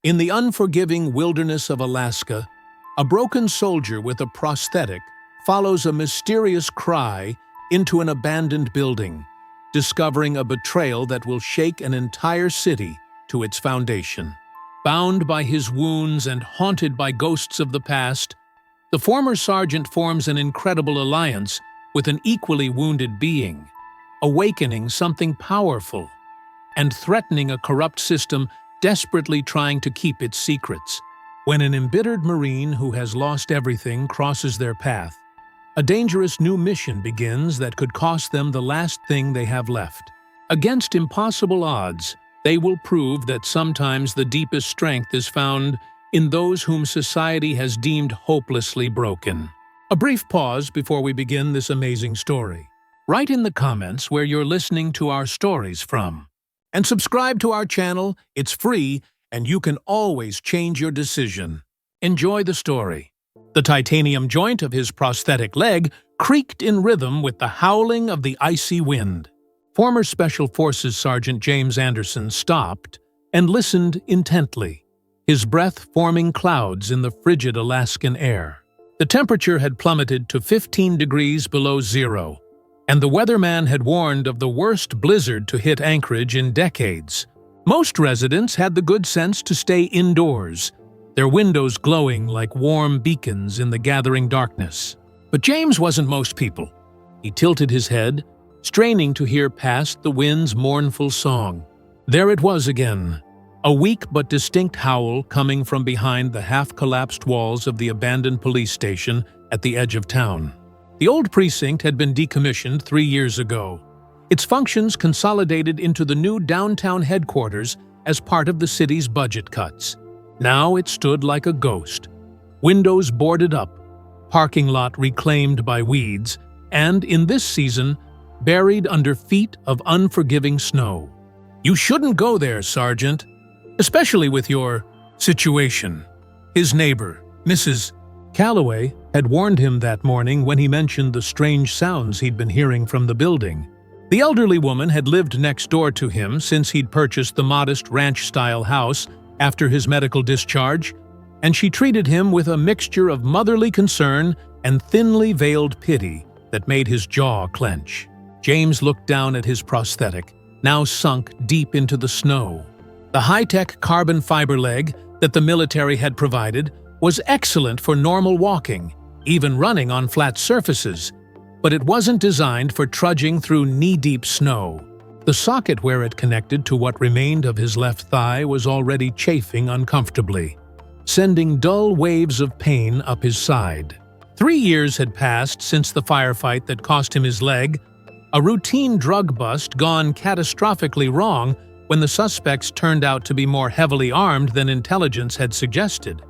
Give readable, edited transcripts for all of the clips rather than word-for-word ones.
In the unforgiving wilderness of Alaska, a broken soldier with a prosthetic follows a mysterious cry into an abandoned building, discovering a betrayal that will shake an entire city to its foundation. Bound by his wounds and haunted by ghosts of the past, the former sergeant forms an incredible alliance with an equally wounded being, awakening something powerful and threatening a corrupt system desperately trying to keep its secrets. When an embittered Marine who has lost everything crosses their path, a dangerous new mission begins that could cost them the last thing they have left. Against impossible odds, they will prove that sometimes the deepest strength is found in those whom society has deemed hopelessly broken. A brief pause before we begin this amazing story. Write in the comments where you're listening to our stories from. And subscribe to our channel. It's free, and you can always change your decision. Enjoy the story. The titanium joint of his prosthetic leg creaked in rhythm with the howling of the icy wind. Former Special Forces Sergeant James Anderson stopped and listened intently, his breath forming clouds in the frigid Alaskan air. The temperature had plummeted to 15 degrees below zero, and the weatherman had warned of the worst blizzard to hit Anchorage in decades. Most residents had the good sense to stay indoors, their windows glowing like warm beacons in the gathering darkness. But James wasn't most people. He tilted his head, straining to hear past the wind's mournful song. There it was again, a weak but distinct howl coming from behind the half-collapsed walls of the abandoned police station at the edge of town. The old precinct had been decommissioned 3 years ago, its functions consolidated into the new downtown headquarters as part of the city's budget cuts. Now it stood like a ghost, windows boarded up, parking lot reclaimed by weeds, and, in this season, buried under feet of unforgiving snow. "You shouldn't go there, Sergeant, especially with your situation," his neighbor, Mrs. Calloway, had warned him that morning when he mentioned the strange sounds he'd been hearing from the building. The elderly woman had lived next door to him since he'd purchased the modest ranch-style house after his medical discharge, and she treated him with a mixture of motherly concern and thinly veiled pity that made his jaw clench. James looked down at his prosthetic, now sunk deep into the snow. The high-tech carbon fiber leg that the military had provided was excellent for normal walking, even running on flat surfaces, but it wasn't designed for trudging through knee-deep snow. The socket where it connected to what remained of his left thigh was already chafing uncomfortably, sending dull waves of pain up his side. 3 years had passed since the firefight that cost him his leg, a routine drug bust gone catastrophically wrong when the suspects turned out to be more heavily armed than intelligence had suggested.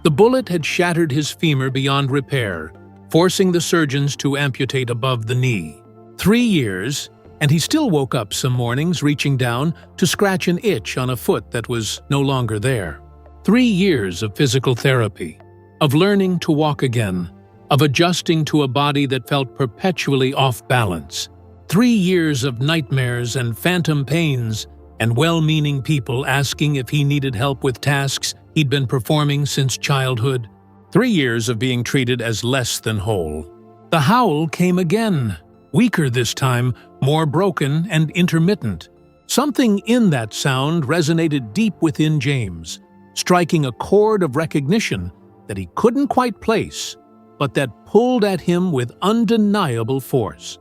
The bullet had shattered his femur beyond repair, forcing the surgeons to amputate above the knee. 3 years, and he still woke up some mornings reaching down to scratch an itch on a foot that was no longer there. 3 years of physical therapy, of learning to walk again, of adjusting to a body that felt perpetually off balance. 3 years of nightmares and phantom pains, and well-meaning people asking if he needed help with tasks he'd been performing since childhood. 3 years of being treated as less than whole. The howl came again, weaker this time, more broken and intermittent. Something in that sound resonated deep within James, striking a chord of recognition that he couldn't quite place, but that pulled at him with undeniable force.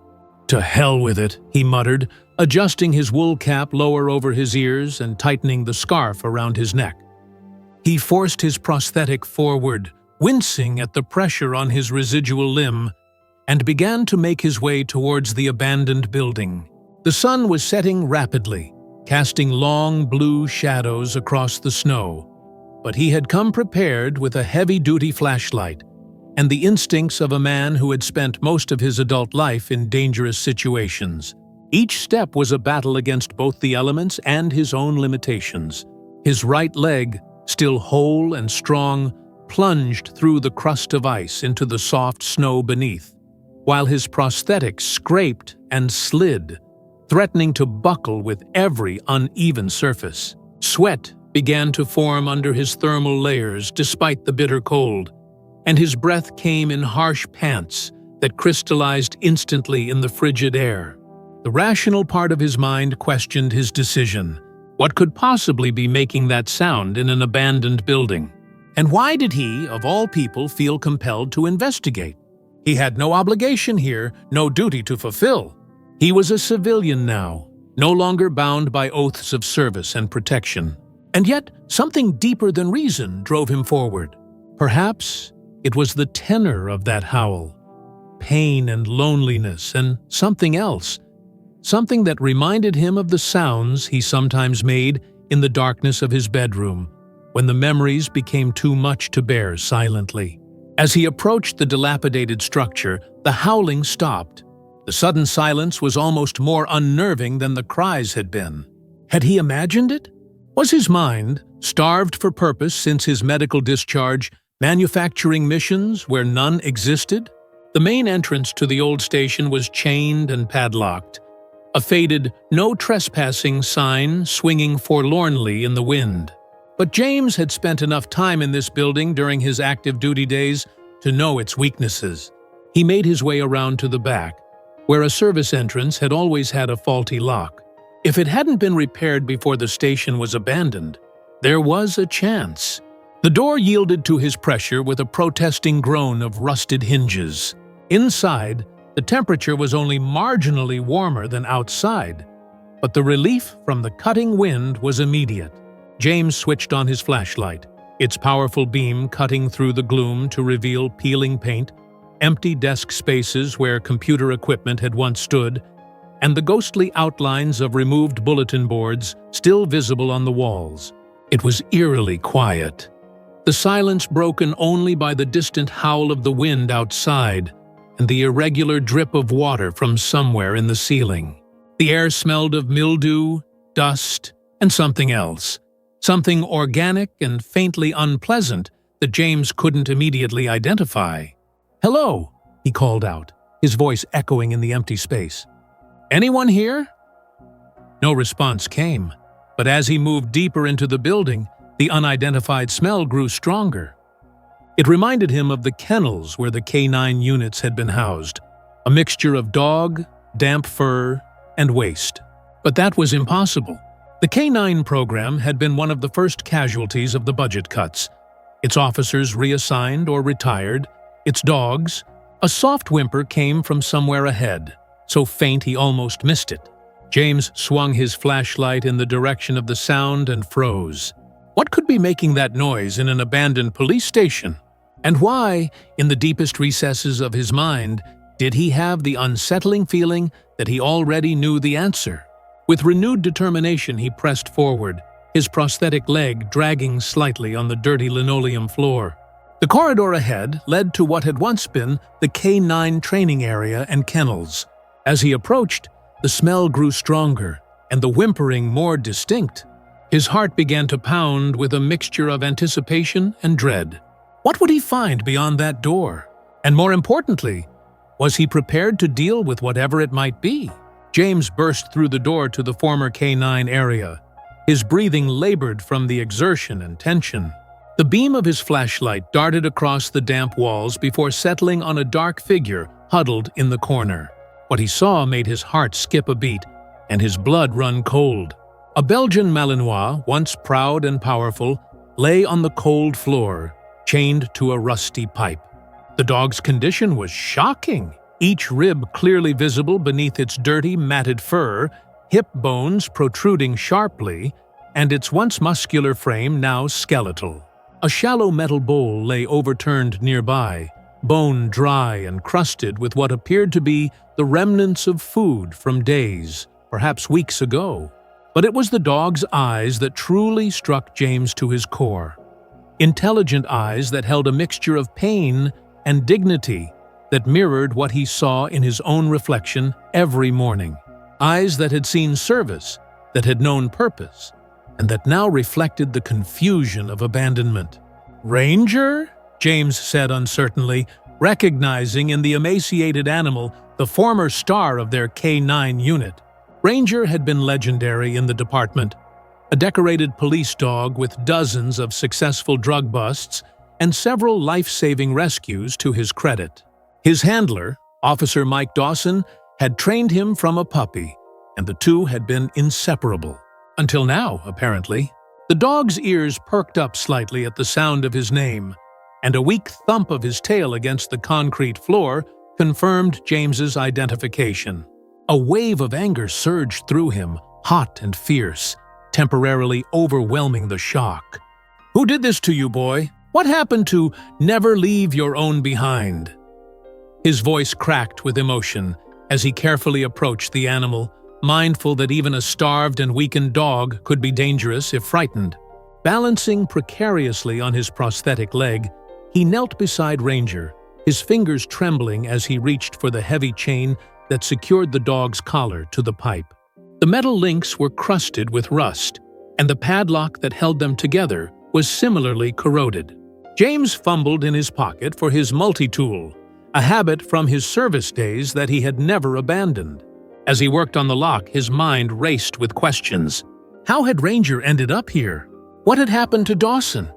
"To hell with it," he muttered, adjusting his wool cap lower over his ears and tightening the scarf around his neck. He forced his prosthetic forward, wincing at the pressure on his residual limb, and began to make his way towards the abandoned building. The sun was setting rapidly, casting long blue shadows across the snow, but he had come prepared with a heavy-duty flashlight and the instincts of a man who had spent most of his adult life in dangerous situations. Each step was a battle against both the elements and his own limitations. His right leg, still whole and strong, plunged through the crust of ice into the soft snow beneath, while his prosthetic scraped and slid, threatening to buckle with every uneven surface. Sweat began to form under his thermal layers despite the bitter cold, and his breath came in harsh pants that crystallized instantly in the frigid air. The rational part of his mind questioned his decision. What could possibly be making that sound in an abandoned building? And why did he, of all people, feel compelled to investigate? He had no obligation here, no duty to fulfill. He was a civilian now, no longer bound by oaths of service and protection. And yet, something deeper than reason drove him forward. Perhaps it was the tenor of that howl. Pain and loneliness and something else. Something that reminded him of the sounds he sometimes made in the darkness of his bedroom, when the memories became too much to bear silently. As he approached the dilapidated structure, the howling stopped. The sudden silence was almost more unnerving than the cries had been. Had he imagined it? Was his mind, starved for purpose since his medical discharge, manufacturing missions where none existed? The main entrance to the old station was chained and padlocked, a faded "no trespassing" sign swinging forlornly in the wind. But James had spent enough time in this building during his active duty days to know its weaknesses. He made his way around to the back, where a service entrance had always had a faulty lock. If it hadn't been repaired before the station was abandoned, there was a chance. The door yielded to his pressure with a protesting groan of rusted hinges. Inside, the temperature was only marginally warmer than outside, but the relief from the cutting wind was immediate. James switched on his flashlight, its powerful beam cutting through the gloom to reveal peeling paint, empty desk spaces where computer equipment had once stood, and the ghostly outlines of removed bulletin boards still visible on the walls. It was eerily quiet, the silence broken only by the distant howl of the wind outside and the irregular drip of water from somewhere in the ceiling. The air smelled of mildew, dust, and something else. Something organic and faintly unpleasant that James couldn't immediately identify. "Hello," he called out, his voice echoing in the empty space. "Anyone here?" No response came, but as he moved deeper into the building, the unidentified smell grew stronger. It reminded him of the kennels where the K9 units had been housed, a mixture of dog, damp fur, and waste. But that was impossible. The K9 program had been one of the first casualties of the budget cuts. Its officers reassigned or retired, its dogs. A soft whimper came from somewhere ahead, so faint he almost missed it. James swung his flashlight in the direction of the sound and froze. What could be making that noise in an abandoned police station? And why, in the deepest recesses of his mind, did he have the unsettling feeling that he already knew the answer? With renewed determination, he pressed forward, his prosthetic leg dragging slightly on the dirty linoleum floor. The corridor ahead led to what had once been the K9 training area and kennels. As he approached, the smell grew stronger and the whimpering more distinct. His heart began to pound with a mixture of anticipation and dread. What would he find beyond that door? And more importantly, was he prepared to deal with whatever it might be? James burst through the door to the former K9 area, his breathing labored from the exertion and tension. The beam of his flashlight darted across the damp walls before settling on a dark figure huddled in the corner. What he saw made his heart skip a beat and his blood run cold. A Belgian Malinois, once proud and powerful, lay on the cold floor, chained to a rusty pipe. The dog's condition was shocking. Each rib clearly visible beneath its dirty, matted fur, hip bones protruding sharply, and its once muscular frame now skeletal. A shallow metal bowl lay overturned nearby, bone dry and crusted with what appeared to be the remnants of food from days, perhaps weeks ago. But it was the dog's eyes that truly struck James to his core. Intelligent eyes that held a mixture of pain and dignity that mirrored what he saw in his own reflection every morning. Eyes that had seen service, that had known purpose, and that now reflected the confusion of abandonment. "Ranger?" James said uncertainly, recognizing in the emaciated animal the former star of their K9 unit. Ranger had been legendary in the department, a decorated police dog with dozens of successful drug busts and several life-saving rescues to his credit. His handler, Officer Mike Dawson, had trained him from a puppy, and the two had been inseparable. Until now, apparently. The dog's ears perked up slightly at the sound of his name, and a weak thump of his tail against the concrete floor confirmed James's identification. A wave of anger surged through him, hot and fierce, temporarily overwhelming the shock. "Who did this to you, boy? What happened to never leave your own behind?" His voice cracked with emotion as he carefully approached the animal, mindful that even a starved and weakened dog could be dangerous if frightened. Balancing precariously on his prosthetic leg, he knelt beside Ranger, his fingers trembling as he reached for the heavy chain that secured the dog's collar to the pipe. The metal links were crusted with rust, and the padlock that held them together was similarly corroded. James fumbled in his pocket for his multi-tool, a habit from his service days that he had never abandoned. As he worked on the lock, his mind raced with questions. How had Ranger ended up here? What had happened to Dawson?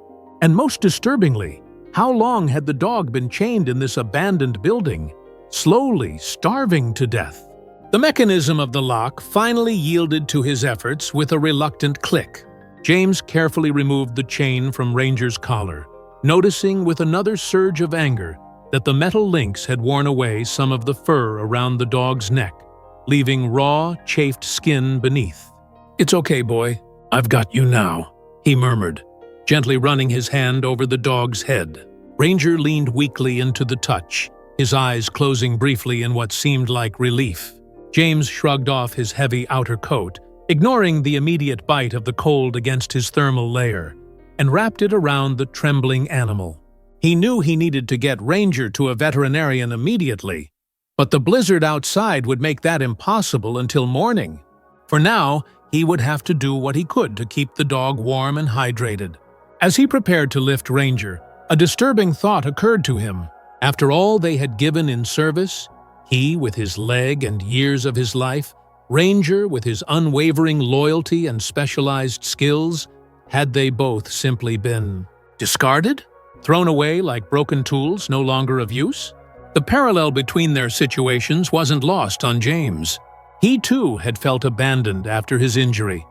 And most disturbingly, how long had the dog been chained in this abandoned building, slowly starving to death? The mechanism of the lock finally yielded to his efforts with a reluctant click. James carefully removed the chain from Ranger's collar, noticing with another surge of anger that the metal links had worn away some of the fur around the dog's neck, leaving raw, chafed skin beneath. "It's okay, boy. I've got you now," he murmured, gently running his hand over the dog's head. Ranger leaned weakly into the touch, his eyes closing briefly in what seemed like relief. James shrugged off his heavy outer coat, ignoring the immediate bite of the cold against his thermal layer, and wrapped it around the trembling animal. He knew he needed to get Ranger to a veterinarian immediately, but the blizzard outside would make that impossible until morning. For now, he would have to do what he could to keep the dog warm and hydrated. As he prepared to lift Ranger, a disturbing thought occurred to him. After all they had given in service, he with his leg and years of his life, Ranger with his unwavering loyalty and specialized skills, had they both simply been discarded? Thrown away like broken tools no longer of use? The parallel between their situations wasn't lost on James. He too had felt abandoned after his injury,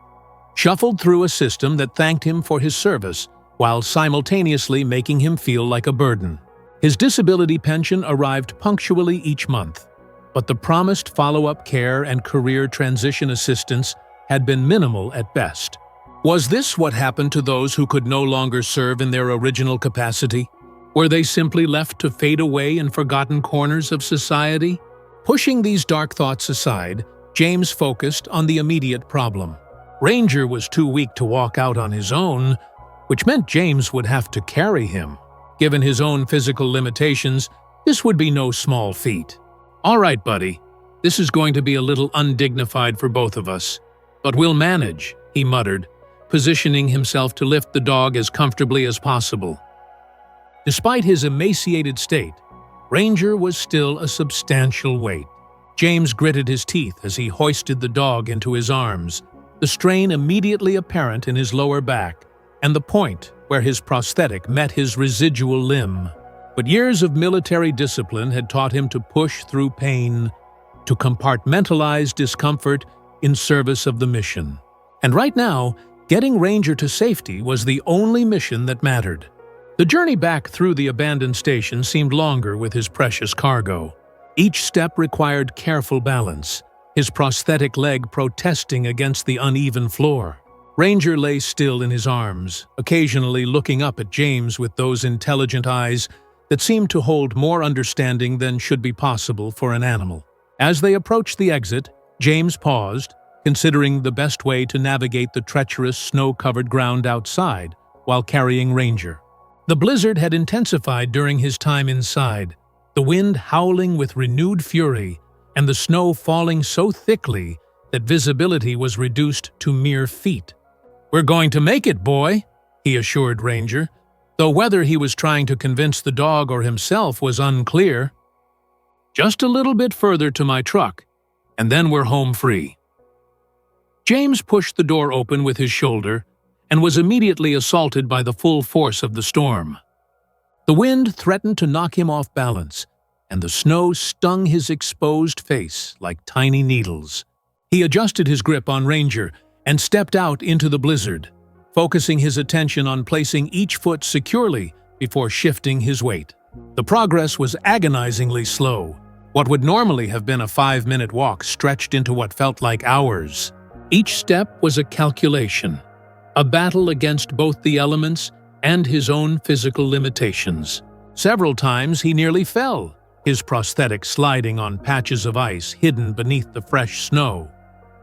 shuffled through a system that thanked him for his service while simultaneously making him feel like a burden. His disability pension arrived punctually each month, but the promised follow-up care and career transition assistance had been minimal at best. Was this what happened to those who could no longer serve in their original capacity? Were they simply left to fade away in forgotten corners of society? Pushing these dark thoughts aside, James focused on the immediate problem. Ranger was too weak to walk out on his own, which meant James would have to carry him. Given his own physical limitations, this would be no small feat. "All right, buddy, this is going to be a little undignified for both of us, but we'll manage," he muttered, positioning himself to lift the dog as comfortably as possible. Despite his emaciated state, Ranger was still a substantial weight. James gritted his teeth as he hoisted the dog into his arms, the strain immediately apparent in his lower back and the point where his prosthetic met his residual limb. But years of military discipline had taught him to push through pain, to compartmentalize discomfort in service of the mission. And right now, getting Ranger to safety was the only mission that mattered. The journey back through the abandoned station seemed longer with his precious cargo. Each step required careful balance, his prosthetic leg protesting against the uneven floor. Ranger lay still in his arms, occasionally looking up at James with those intelligent eyes that seemed to hold more understanding than should be possible for an animal. As they approached the exit, James paused, considering the best way to navigate the treacherous, snow-covered ground outside while carrying Ranger. The blizzard had intensified during his time inside, the wind howling with renewed fury and the snow falling so thickly that visibility was reduced to mere feet. "We're going to make it, boy," he assured Ranger, though whether he was trying to convince the dog or himself was unclear. "Just a little bit further to my truck, and then we're home free." James pushed the door open with his shoulder and was immediately assaulted by the full force of the storm. The wind threatened to knock him off balance, and the snow stung his exposed face like tiny needles. He adjusted his grip on Ranger and stepped out into the blizzard, focusing his attention on placing each foot securely before shifting his weight. The progress was agonizingly slow. What would normally have been a 5-minute walk stretched into what felt like hours. Each step was a calculation, a battle against both the elements and his own physical limitations. Several times he nearly fell, his prosthetic sliding on patches of ice hidden beneath the fresh snow.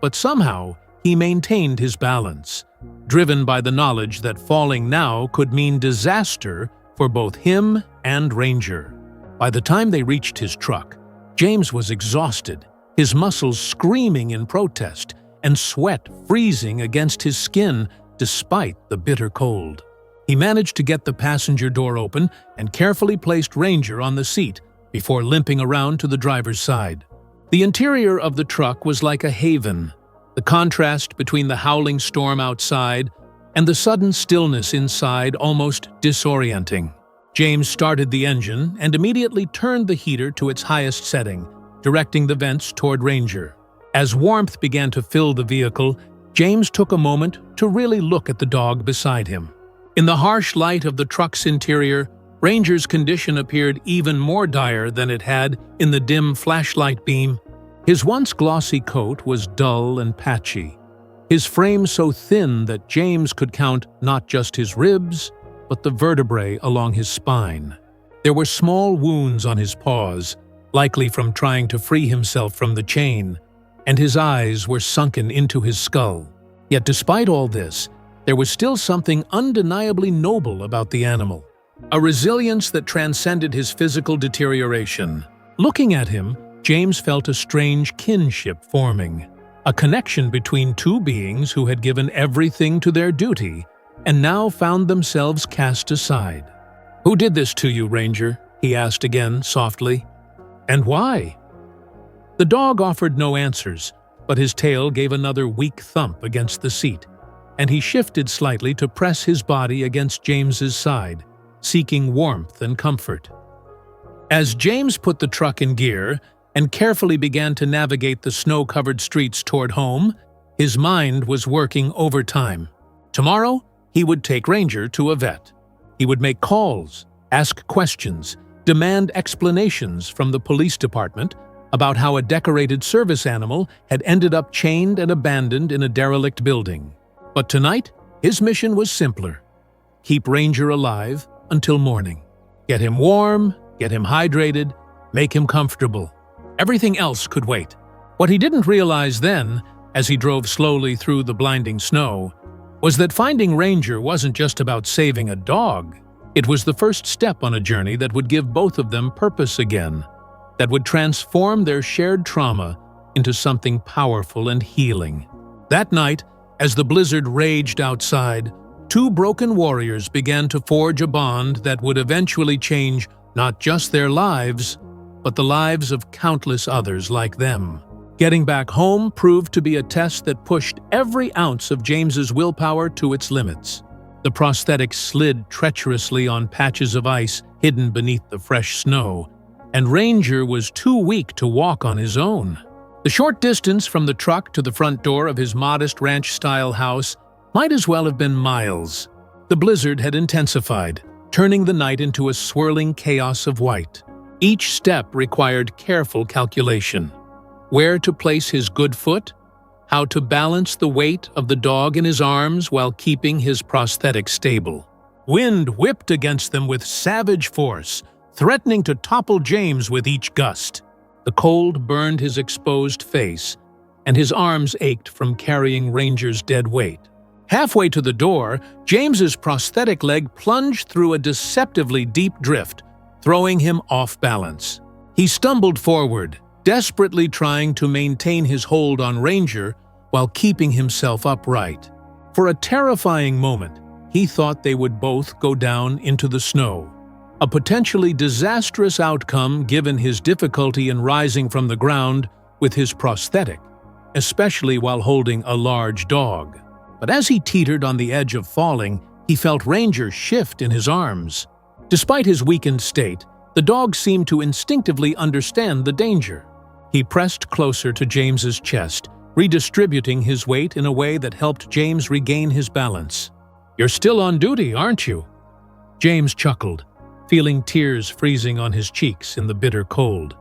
But somehow, he maintained his balance, driven by the knowledge that falling now could mean disaster for both him and Ranger. By the time they reached his truck, James was exhausted, his muscles screaming in protest, and sweat freezing against his skin despite the bitter cold. He managed to get the passenger door open and carefully placed Ranger on the seat before limping around to the driver's side. The interior of the truck was like a haven, the contrast between the howling storm outside and the sudden stillness inside almost disorienting. James started the engine and immediately turned the heater to its highest setting, directing the vents toward Ranger. As warmth began to fill the vehicle, James took a moment to really look at the dog beside him. In the harsh light of the truck's interior, Ranger's condition appeared even more dire than it had in the dim flashlight beam. His once glossy coat was dull and patchy, his frame so thin that James could count not just his ribs, but the vertebrae along his spine. There were small wounds on his paws, likely from trying to free himself from the chain, and his eyes were sunken into his skull. Yet despite all this, there was still something undeniably noble about the animal, a resilience that transcended his physical deterioration. Looking at him, James felt a strange kinship forming, a connection between two beings who had given everything to their duty and now found themselves cast aside. "Who did this to you, Ranger?" he asked again, softly. "And why?" The dog offered no answers, but his tail gave another weak thump against the seat, and he shifted slightly to press his body against James's side, seeking warmth and comfort. As James put the truck in gear and carefully began to navigate the snow-covered streets toward home, his mind was working overtime. Tomorrow, he would take Ranger to a vet. He would make calls, ask questions, demand explanations from the police department about how a decorated service animal had ended up chained and abandoned in a derelict building. But tonight, his mission was simpler. Keep Ranger alive until morning. Get him warm, get him hydrated, make him comfortable. Everything else could wait. What he didn't realize then, as he drove slowly through the blinding snow, was that finding Ranger wasn't just about saving a dog. It was the first step on a journey that would give both of them purpose again, that would transform their shared trauma into something powerful and healing. That night, as the blizzard raged outside, two broken warriors began to forge a bond that would eventually change not just their lives, but the lives of countless others like them. Getting back home proved to be a test that pushed every ounce of James's willpower to its limits. The prosthetic slid treacherously on patches of ice hidden beneath the fresh snow, and Ranger was too weak to walk on his own. The short distance from the truck to the front door of his modest ranch-style house might as well have been miles. The blizzard had intensified, turning the night into a swirling chaos of white. Each step required careful calculation. Where to place his good foot, how to balance the weight of the dog in his arms while keeping his prosthetic stable. Wind whipped against them with savage force, threatening to topple James with each gust. The cold burned his exposed face, and his arms ached from carrying Ranger's dead weight. Halfway to the door, James's prosthetic leg plunged through a deceptively deep drift, throwing him off balance. He stumbled forward, desperately trying to maintain his hold on Ranger while keeping himself upright. For a terrifying moment, he thought they would both go down into the snow, a potentially disastrous outcome given his difficulty in rising from the ground with his prosthetic. especially while holding a large dog. But as he teetered on the edge of falling, he felt Ranger shift in his arms. Despite his weakened state, the dog seemed to instinctively understand the danger. He pressed closer to James's chest, redistributing his weight in a way that helped James regain his balance. "You're still on duty, aren't you?" James chuckled, feeling tears freezing on his cheeks in the bitter cold.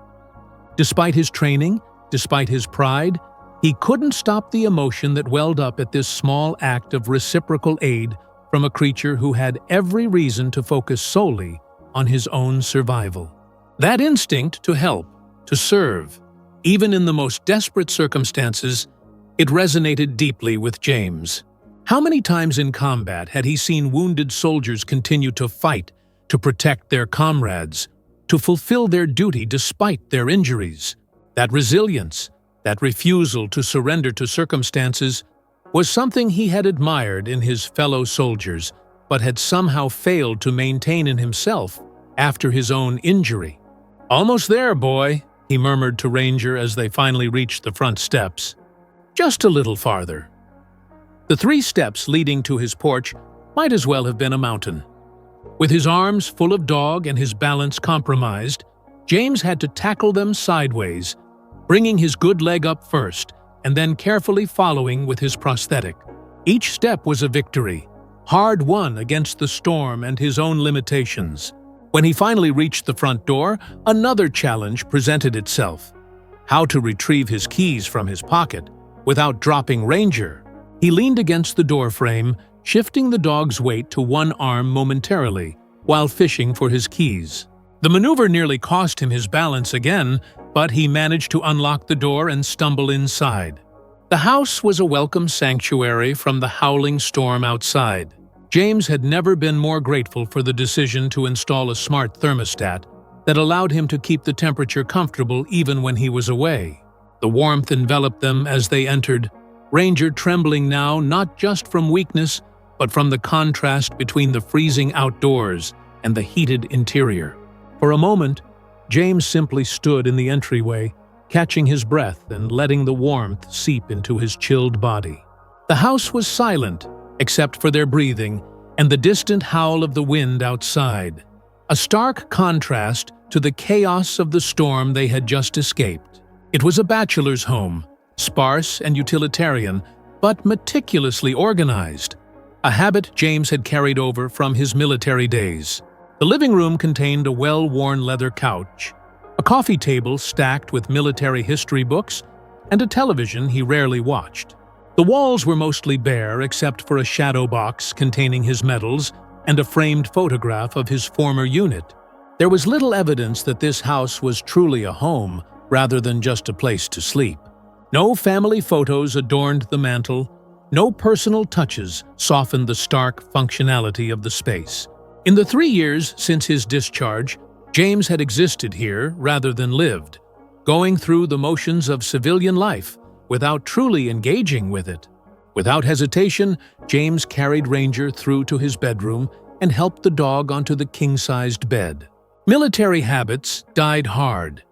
Despite his training, despite his pride, he couldn't stop the emotion that welled up at this small act of reciprocal aid from a creature who had every reason to focus solely on his own survival. That instinct to help, to serve, even in the most desperate circumstances, it resonated deeply with James. How many times in combat had he seen wounded soldiers continue to fight, to protect their comrades, to fulfill their duty despite their injuries? That resilience, that refusal to surrender to circumstances, was something he had admired in his fellow soldiers, but had somehow failed to maintain in himself after his own injury. "Almost there, boy," he murmured to Ranger as they finally reached the front steps. "Just a little farther." The 3 steps leading to his porch might as well have been a mountain. With his arms full of dog and his balance compromised, James had to tackle them sideways, bringing his good leg up first and then carefully following with his prosthetic. Each step was a victory, hard-won against the storm and his own limitations. When he finally reached the front door, another challenge presented itself: how to retrieve his keys from his pocket without dropping Ranger. He leaned against the doorframe, shifting the dog's weight to one arm momentarily while fishing for his keys. The maneuver nearly cost him his balance again, but he managed to unlock the door and stumble inside. The house was a welcome sanctuary from the howling storm outside. James had never been more grateful for the decision to install a smart thermostat that allowed him to keep the temperature comfortable even when he was away. The warmth enveloped them as they entered, Ranger trembling now not just from weakness, but from the contrast between the freezing outdoors and the heated interior. For a moment, James simply stood in the entryway, catching his breath and letting the warmth seep into his chilled body. The house was silent, except for their breathing and the distant howl of the wind outside, a stark contrast to the chaos of the storm they had just escaped. It was a bachelor's home, sparse and utilitarian, but meticulously organized, a habit James had carried over from his military days. The living room contained a well-worn leather couch, a coffee table stacked with military history books, and a television he rarely watched. The walls were mostly bare except for a shadow box containing his medals and a framed photograph of his former unit. There was little evidence that this house was truly a home rather than just a place to sleep. No family photos adorned the mantel, no personal touches softened the stark functionality of the space. In the 3 years since his discharge, James had existed here rather than lived, going through the motions of civilian life without truly engaging with it. Without hesitation, James carried Ranger through to his bedroom and helped the dog onto the king-sized bed. Military habits died hard,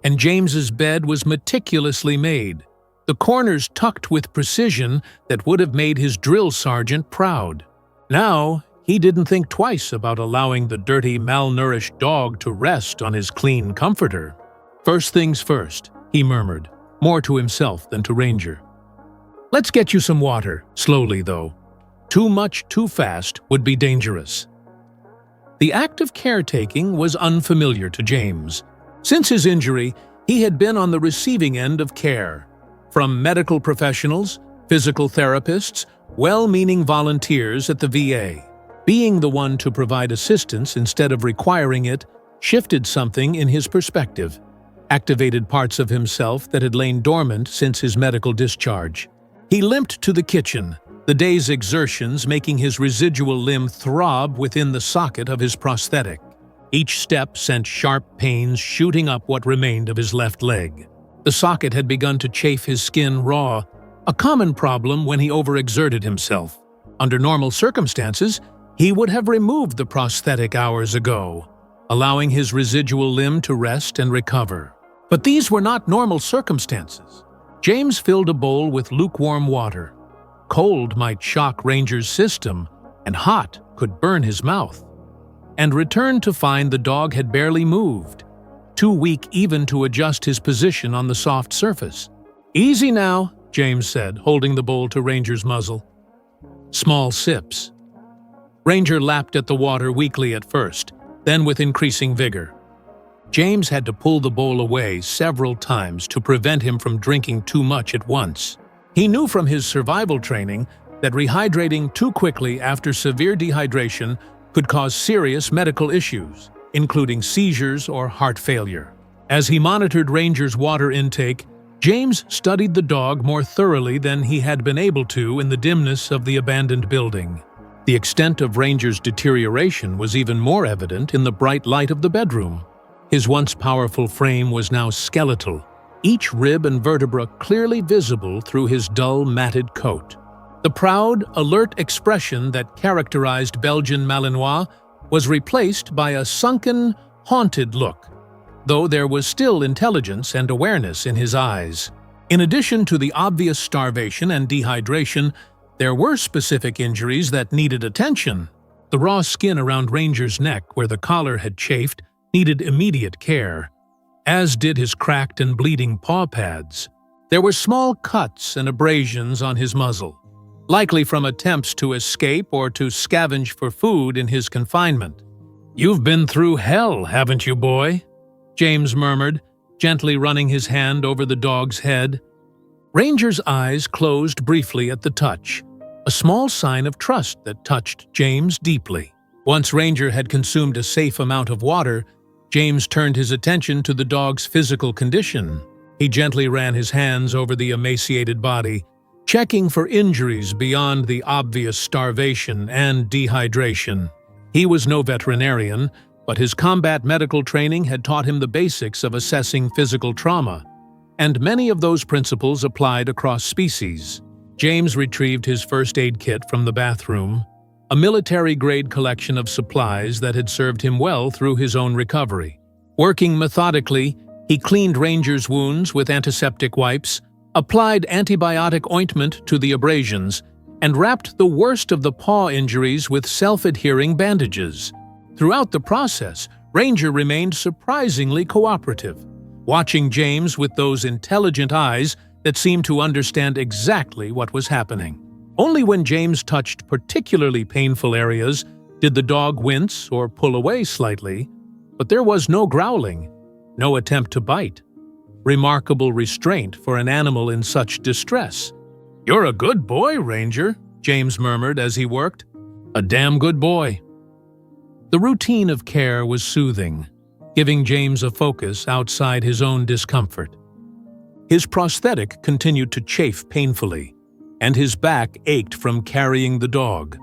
and James's bed was meticulously made, the corners tucked with precision that would have made his drill sergeant proud. Now, he didn't think twice about allowing the dirty, malnourished dog to rest on his clean comforter. "First things first," he murmured, more to himself than to Ranger. "Let's get you some water, slowly though. Too much too fast would be dangerous." The act of caretaking was unfamiliar to James. Since his injury, he had been on the receiving end of care, from medical professionals, physical therapists, well-meaning volunteers at the VA. Being the one to provide assistance instead of requiring it shifted something in his perspective, activated parts of himself that had lain dormant since his medical discharge. He limped to the kitchen, the day's exertions making his residual limb throb within the socket of his prosthetic. Each step sent sharp pains shooting up what remained of his left leg. The socket had begun to chafe his skin raw, a common problem when he overexerted himself. Under normal circumstances, he would have removed the prosthetic hours ago, allowing his residual limb to rest and recover. But these were not normal circumstances. James filled a bowl with lukewarm water. Cold might shock Ranger's system, and hot could burn his mouth. And returned to find the dog had barely moved, too weak even to adjust his position on the soft surface. "Easy now," James said, holding the bowl to Ranger's muzzle. Small sips. Ranger lapped at the water weakly at first, then with increasing vigor. James had to pull the bowl away several times to prevent him from drinking too much at once. He knew from his survival training that rehydrating too quickly after severe dehydration could cause serious medical issues, including seizures or heart failure. As he monitored Ranger's water intake, James studied the dog more thoroughly than he had been able to in the dimness of the abandoned building. The extent of Ranger's deterioration was even more evident in the bright light of the bedroom. His once powerful frame was now skeletal, each rib and vertebra clearly visible through his dull, matted coat. The proud, alert expression that characterized Belgian Malinois was replaced by a sunken, haunted look, though there was still intelligence and awareness in his eyes. In addition to the obvious starvation and dehydration, there were specific injuries that needed attention. The raw skin around Ranger's neck, where the collar had chafed, needed immediate care, as did his cracked and bleeding paw pads. There were small cuts and abrasions on his muzzle, likely from attempts to escape or to scavenge for food in his confinement. "You've been through hell, haven't you, boy?" James murmured, gently running his hand over the dog's head. Ranger's eyes closed briefly at the touch, a small sign of trust that touched James deeply. Once Ranger had consumed a safe amount of water, James turned his attention to the dog's physical condition. He gently ran his hands over the emaciated body, checking for injuries beyond the obvious starvation and dehydration. He was no veterinarian, but his combat medical training had taught him the basics of assessing physical trauma, and many of those principles applied across species. James retrieved his first aid kit from the bathroom, a military-grade collection of supplies that had served him well through his own recovery. Working methodically, he cleaned Ranger's wounds with antiseptic wipes, applied antibiotic ointment to the abrasions, and wrapped the worst of the paw injuries with self-adhering bandages. Throughout the process, Ranger remained surprisingly cooperative, watching James with those intelligent eyes that seemed to understand exactly what was happening. Only when James touched particularly painful areas did the dog wince or pull away slightly, but there was no growling, no attempt to bite. Remarkable restraint for an animal in such distress. "You're a good boy, Ranger," James murmured as he worked. "A damn good boy." The routine of care was soothing, giving James a focus outside his own discomfort. His prosthetic continued to chafe painfully, and his back ached from carrying the dog.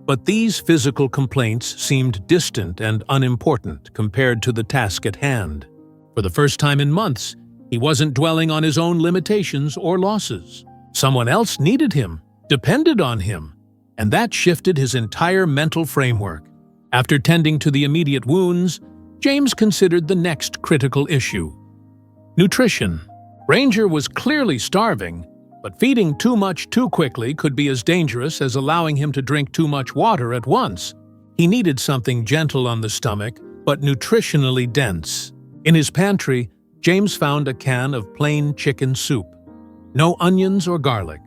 But these physical complaints seemed distant and unimportant compared to the task at hand. For the first time in months, he wasn't dwelling on his own limitations or losses. Someone else needed him, depended on him, and that shifted his entire mental framework. After tending to the immediate wounds, James considered the next critical issue: nutrition. Ranger was clearly starving, but feeding too much too quickly could be as dangerous as allowing him to drink too much water at once. He needed something gentle on the stomach, but nutritionally dense. In his pantry, James found a can of plain chicken soup. No onions or garlic,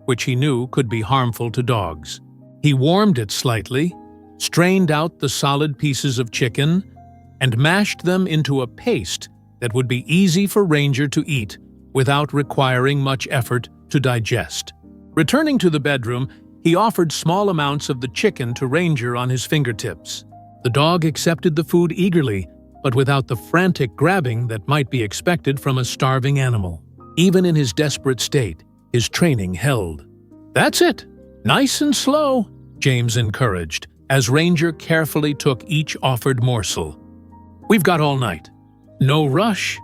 which he knew could be harmful to dogs. He warmed it slightly, strained out the solid pieces of chicken, and mashed them into a paste that would be easy for Ranger to eat without requiring much effort to digest. Returning to the bedroom, he offered small amounts of the chicken to Ranger on his fingertips. The dog accepted the food eagerly, but without the frantic grabbing that might be expected from a starving animal. Even in his desperate state, his training held. "That's it. Nice and slow," James encouraged, as Ranger carefully took each offered morsel. "We've got all night. No rush."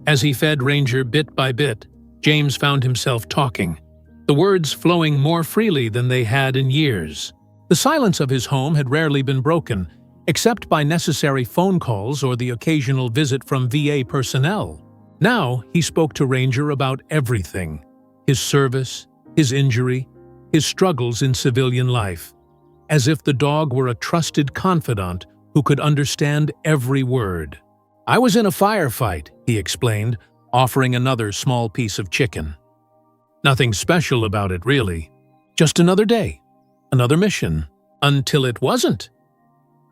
As he fed Ranger bit by bit, James found himself talking, the words flowing more freely than they had in years. The silence of his home had rarely been broken, except by necessary phone calls or the occasional visit from VA personnel. Now he spoke to Ranger about everything: his service, his injury, his struggles in civilian life, as if the dog were a trusted confidant who could understand every word. "I was in a firefight," he explained, offering another small piece of chicken. "Nothing special about it, really. Just another day, another mission, until it wasn't."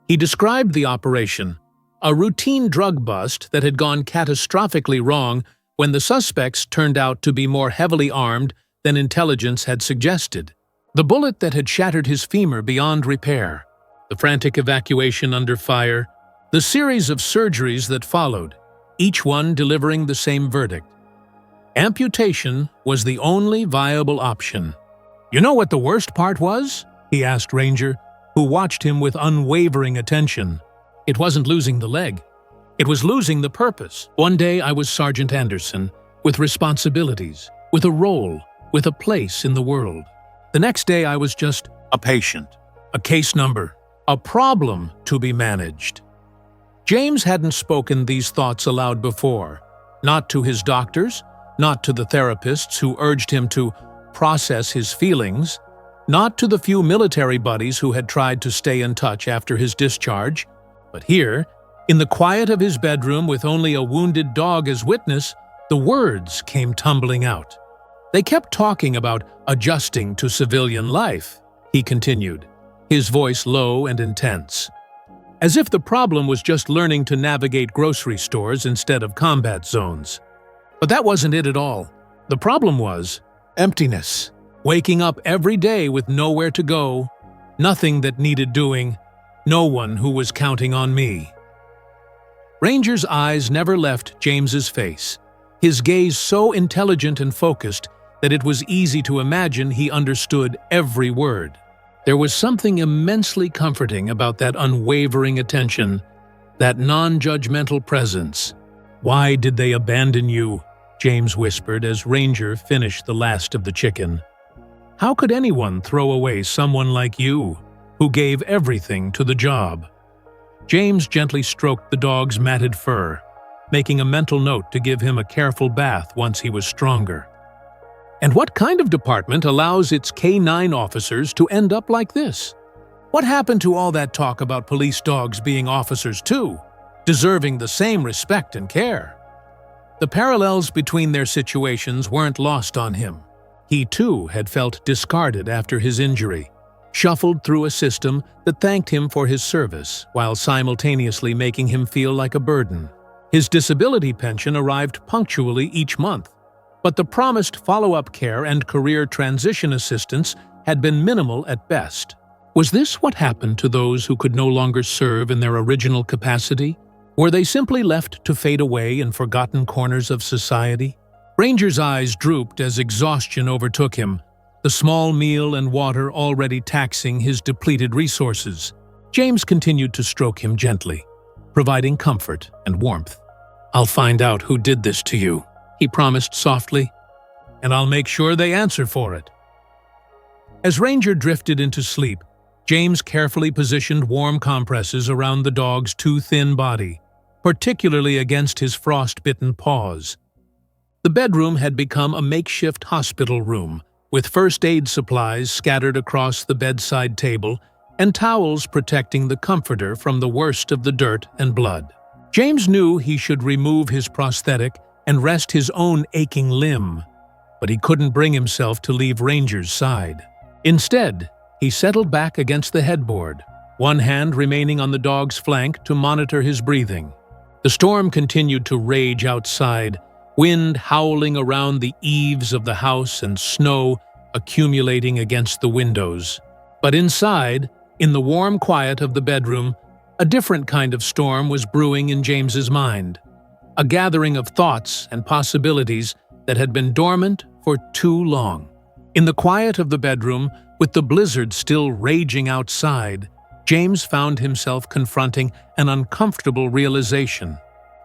He described the operation, a routine drug bust that had gone catastrophically wrong when the suspects turned out to be more heavily armed than intelligence had suggested. The bullet that had shattered his femur beyond repair, the frantic evacuation under fire, the series of surgeries that followed, each one delivering the same verdict. Amputation was the only viable option. "You know what the worst part was?" he asked Ranger, who watched him with unwavering attention. "It wasn't losing the leg. It was losing the purpose. One day I was Sergeant Anderson, with responsibilities, with a role, with a place in the world. The next day I was just a patient, a case number, a problem to be managed." James hadn't spoken these thoughts aloud before, not to his doctors, not to the therapists who urged him to process his feelings, not to the few military buddies who had tried to stay in touch after his discharge, but here, in the quiet of his bedroom with only a wounded dog as witness, the words came tumbling out. "They kept talking about adjusting to civilian life," he continued, his voice low and intense, as if the problem was just learning to navigate grocery stores instead of combat zones. But that wasn't it at all. The problem was emptiness, waking up every day with nowhere to go, nothing that needed doing, no one who was counting on me. Ranger's eyes never left James's face, his gaze so intelligent and focused that it was easy to imagine he understood every word. There was something immensely comforting about that unwavering attention, that non-judgmental presence. "Why did they abandon you?" James whispered as Ranger finished the last of the chicken. "How could anyone throw away someone like you, who gave everything to the job?" James gently stroked the dog's matted fur, making a mental note to give him a careful bath once he was stronger. "And what kind of department allows its K-9 officers to end up like this? What happened to all that talk about police dogs being officers too, deserving the same respect and care?" The parallels between their situations weren't lost on him. He too had felt discarded after his injury, shuffled through a system that thanked him for his service while simultaneously making him feel like a burden. His disability pension arrived punctually each month, but the promised follow-up care and career transition assistance had been minimal at best. Was this what happened to those who could no longer serve in their original capacity? Were they simply left to fade away in forgotten corners of society? Ranger's eyes drooped as exhaustion overtook him, the small meal and water already taxing his depleted resources. James continued to stroke him gently, providing comfort and warmth. "I'll find out who did this to you," he promised softly, "and I'll make sure they answer for it." As Ranger drifted into sleep, James carefully positioned warm compresses around the dog's too thin body, particularly against his frost-bitten paws. The bedroom had become a makeshift hospital room, with first aid supplies scattered across the bedside table and towels protecting the comforter from the worst of the dirt and blood. James knew he should remove his prosthetic and rest his own aching limb, but he couldn't bring himself to leave Ranger's side. Instead, he settled back against the headboard, one hand remaining on the dog's flank to monitor his breathing. The storm continued to rage outside, wind howling around the eaves of the house and snow accumulating against the windows. But inside, in the warm quiet of the bedroom, a different kind of storm was brewing in James's mind, a gathering of thoughts and possibilities that had been dormant for too long. In the quiet of the bedroom, with the blizzard still raging outside, James found himself confronting an uncomfortable realization.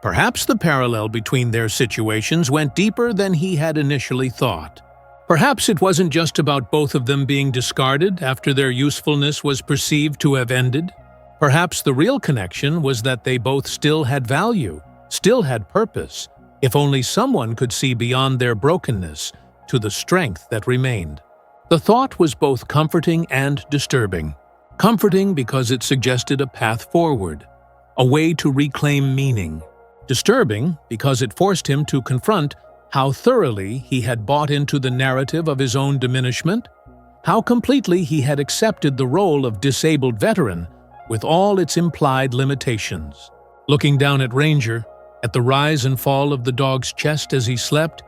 Perhaps the parallel between their situations went deeper than he had initially thought. Perhaps it wasn't just about both of them being discarded after their usefulness was perceived to have ended. Perhaps the real connection was that they both still had value, still had purpose, If only someone could see beyond their brokenness to the strength that remained. The thought was both comforting and disturbing. Comforting because it suggested a path forward, a way to reclaim meaning. Disturbing because it forced him to confront how thoroughly he had bought into the narrative of his own diminishment, how completely he had accepted the role of disabled veteran with all its implied limitations. Looking down at Ranger, at the rise and fall of the dog's chest as he slept,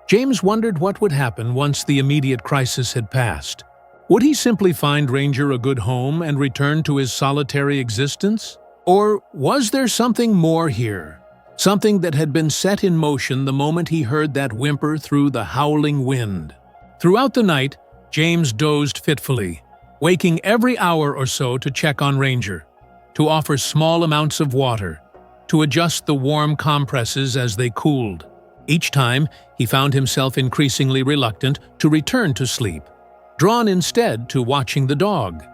James wondered what would happen once the immediate crisis had passed. Would he simply find Ranger a good home and return to his solitary existence? Or was there something more here? Something that had been set in motion the moment he heard that whimper through the howling wind. Throughout the night, James dozed fitfully, waking every hour or so to check on Ranger, to offer small amounts of water, to adjust the warm compresses as they cooled. Each time, he found himself increasingly reluctant to return to sleep, drawn instead to watching the dog,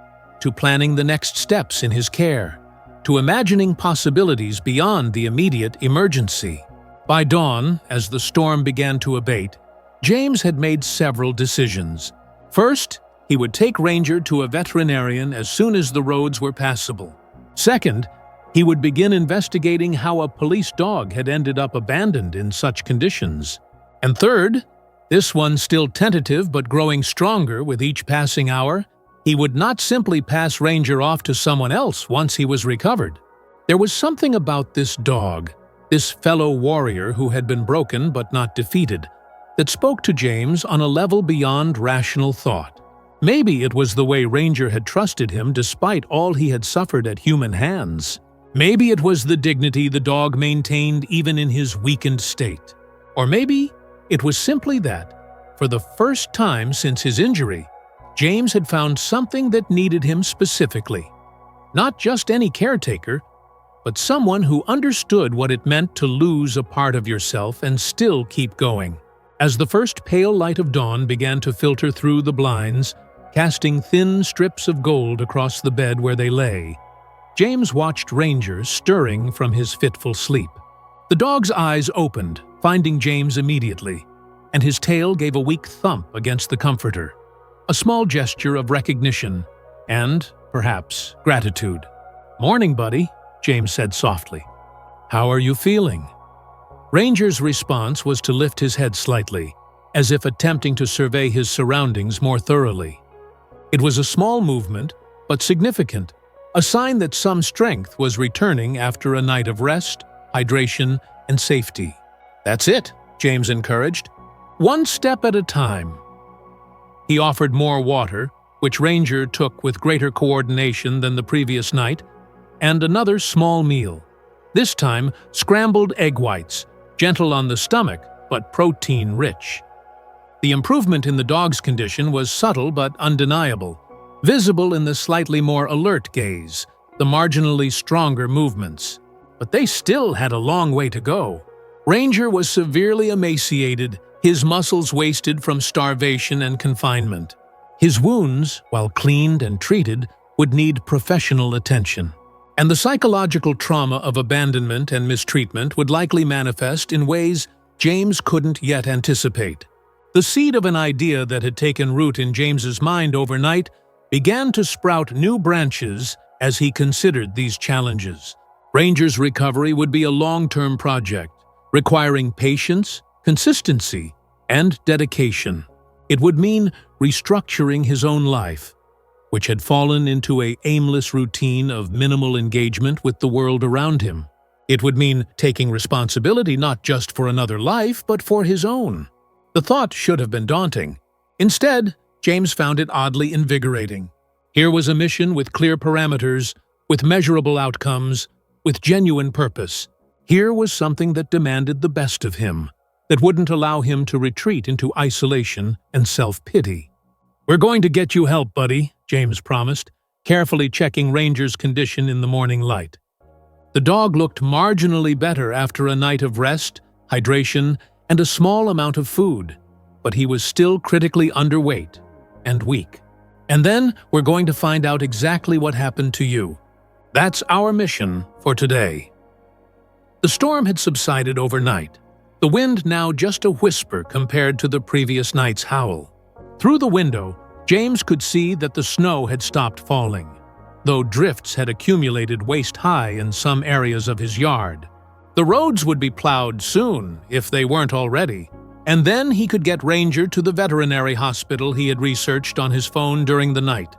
to planning the next steps in his care, to imagining possibilities beyond the immediate emergency. By dawn, as the storm began to abate, James had made several decisions. First, he would take Ranger to a veterinarian as soon as the roads were passable. Second, he would begin investigating how a police dog had ended up abandoned in such conditions. And third, this one still tentative but growing stronger with each passing hour, he would not simply pass Ranger off to someone else once he was recovered. There was something about this dog, this fellow warrior who had been broken but not defeated, that spoke to James on a level beyond rational thought. Maybe it was the way Ranger had trusted him despite all he had suffered at human hands. Maybe it was the dignity the dog maintained even in his weakened state. Or maybe it was simply that, for the first time since his injury, James had found something that needed him specifically. Not just any caretaker, but someone who understood what it meant to lose a part of yourself and still keep going. As the first pale light of dawn began to filter through the blinds, casting thin strips of gold across the bed where they lay, James watched Ranger stirring from his fitful sleep. The dog's eyes opened, finding James immediately, and his tail gave a weak thump against the comforter, a small gesture of recognition and, perhaps, gratitude. "Morning, buddy," James said softly. "How are you feeling?" Ranger's response was to lift his head slightly, as if attempting to survey his surroundings more thoroughly. It was a small movement, but significant, a sign that some strength was returning after a night of rest, hydration, and safety. "That's it," James encouraged. "One step at a time." He offered more water, which Ranger took with greater coordination than the previous night, and another small meal. This time, scrambled egg whites, gentle on the stomach, but protein-rich. The improvement in the dog's condition was subtle but undeniable, visible in the slightly more alert gaze, the marginally stronger movements. But they still had a long way to go. Ranger was severely emaciated, his muscles wasted from starvation and confinement. His wounds, while cleaned and treated, would need professional attention. And the psychological trauma of abandonment and mistreatment would likely manifest in ways James couldn't yet anticipate. The seed of an idea that had taken root in James's mind overnight began to sprout new branches as he considered these challenges. Ranger's recovery would be a long-term project, requiring patience, consistency, and dedication. It would mean restructuring his own life, which had fallen into an aimless routine of minimal engagement with the world around him. It would mean taking responsibility not just for another life, but for his own. The thought should have been daunting. Instead, James found it oddly invigorating. Here was a mission with clear parameters, with measurable outcomes, with genuine purpose. Here was something that demanded the best of him, that wouldn't allow him to retreat into isolation and self-pity. "We're going to get you help, buddy," James promised, carefully checking Ranger's condition in the morning light. The dog looked marginally better after a night of rest, hydration, and a small amount of food, but he was still critically underweight and weak. "And then we're going to find out exactly what happened to you. That's our mission for today." The storm had subsided overnight, the wind now just a whisper compared to the previous night's howl. Through the window, James could see that the snow had stopped falling, though drifts had accumulated waist-high in some areas of his yard. The roads would be plowed soon, if they weren't already, and then he could get Ranger to the veterinary hospital he had researched on his phone during the night.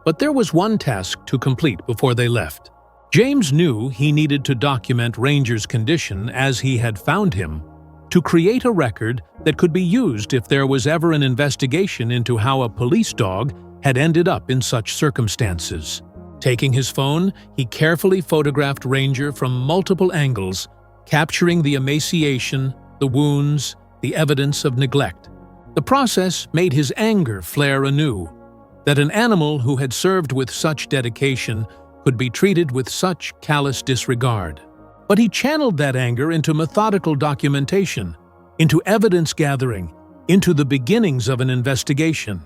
But there was one task to complete before they left. James knew he needed to document Ranger's condition as he had found him, to create a record that could be used if there was ever an investigation into how a police dog had ended up in such circumstances. Taking his phone, he carefully photographed Ranger from multiple angles, capturing the emaciation, the wounds, the evidence of neglect. The process made his anger flare anew, that an animal who had served with such dedication could be treated with such callous disregard. But he channeled that anger into methodical documentation, into evidence gathering, into the beginnings of an investigation.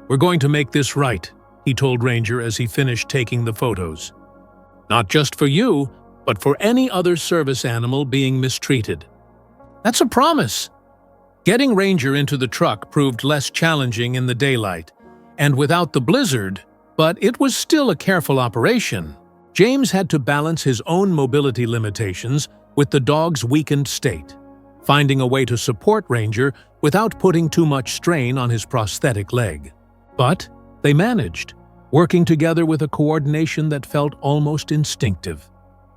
"We're going to make this right," he told Ranger as he finished taking the photos. "Not just for you, but for any other service animal being mistreated." "That's a promise." Getting Ranger into the truck proved less challenging in the daylight, and without the blizzard, but it was still a careful operation. James had to balance his own mobility limitations with the dog's weakened state, finding a way to support Ranger without putting too much strain on his prosthetic leg. But they managed, working together with a coordination that felt almost instinctive,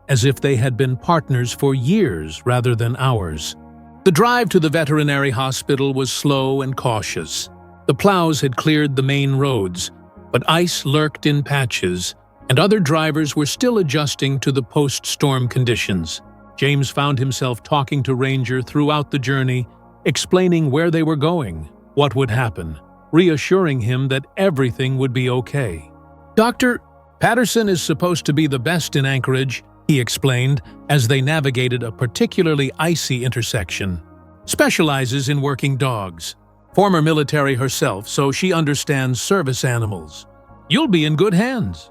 as if they had been partners for years rather than hours. The drive to the veterinary hospital was slow and cautious. The plows had cleared the main roads, but ice lurked in patches, and other drivers were still adjusting to the post-storm conditions. James found himself talking to Ranger throughout the journey, explaining where they were going, what would happen, reassuring him that everything would be okay. "Dr. Patterson is supposed to be the best in Anchorage," he explained as they navigated a particularly icy intersection. "Specializes in working dogs. Former military herself, so she understands service animals. You'll be in good hands."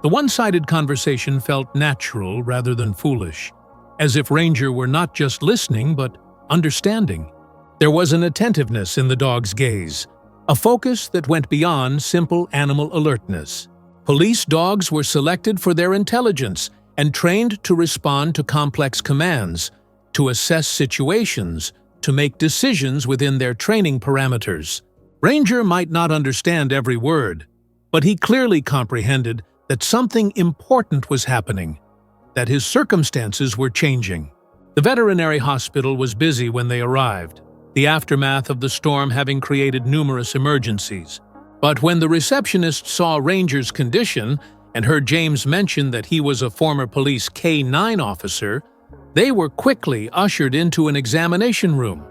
The one-sided conversation felt natural rather than foolish, as if Ranger were not just listening but understanding. There was an attentiveness in the dog's gaze, a focus that went beyond simple animal alertness. Police dogs were selected for their intelligence and trained to respond to complex commands, to assess situations, to make decisions within their training parameters. Ranger might not understand every word, but he clearly comprehended that something important was happening, that his circumstances were changing. The veterinary hospital was busy when they arrived, the aftermath of the storm having created numerous emergencies. But when the receptionist saw Ranger's condition and heard James mention that he was a former police K-9 officer, they were quickly ushered into an examination room.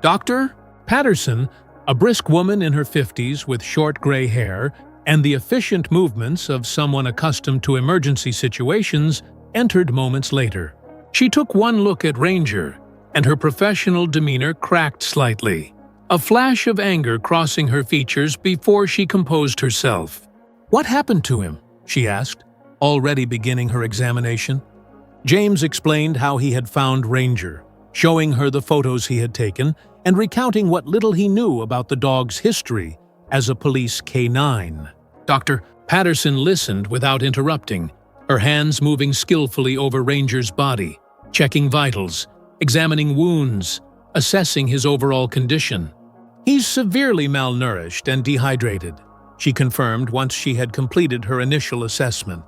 Dr. Patterson, a brisk woman in her 50s with short gray hair and the efficient movements of someone accustomed to emergency situations, entered moments later. She took one look at Ranger, and her professional demeanor cracked slightly, a flash of anger crossing her features before she composed herself. "What happened to him?" she asked, already beginning her examination. James explained how he had found Ranger, showing her the photos he had taken and recounting what little he knew about the dog's history as a police K-9. Dr. Patterson listened without interrupting, her hands moving skillfully over Ranger's body, checking vitals, examining wounds, assessing his overall condition. "He's severely malnourished and dehydrated," she confirmed once she had completed her initial assessment.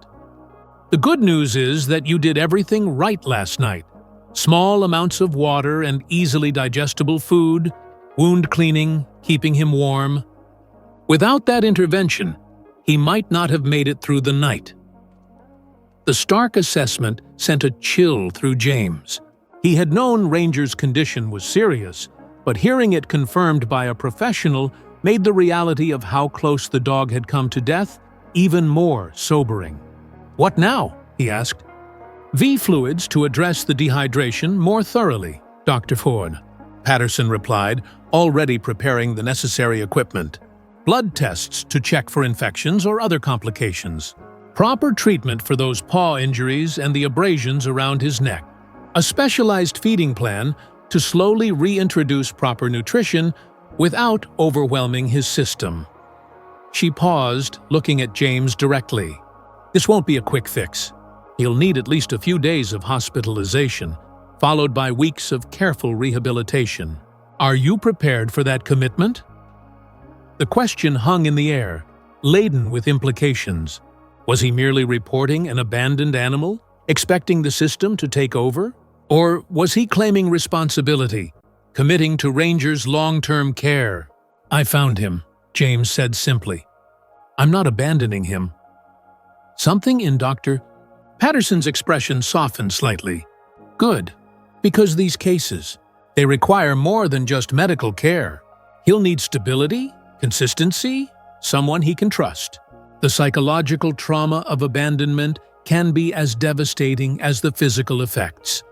"The good news is that you did everything right last night. Small amounts of water and easily digestible food, wound cleaning, keeping him warm. Without that intervention, he might not have made it through the night." The stark assessment sent a chill through James. He had known Ranger's condition was serious, but hearing it confirmed by a professional made the reality of how close the dog had come to death even more sobering. "What now?" he asked. "V fluids to address the dehydration more thoroughly, Dr. Ford," Patterson replied, already preparing the necessary equipment. "Blood tests to check for infections or other complications. Proper treatment for those paw injuries and the abrasions around his neck. A specialized feeding plan to slowly reintroduce proper nutrition without overwhelming his system. She paused, looking at James directly. This won't be a quick fix. He'll need at least a few days of hospitalization, followed by weeks of careful rehabilitation. Are you prepared for that commitment? The question hung in the air, laden with implications. Was he merely reporting an abandoned animal, expecting the system to take over? Or was he claiming responsibility, committing to Ranger's long-term care? I found him, James said simply. I'm not abandoning him. Something in Dr. Patterson's expression softened slightly. Good, because these cases, they require more than just medical care. He'll need stability, consistency, someone he can trust. The psychological trauma of abandonment can be as devastating as the physical effects.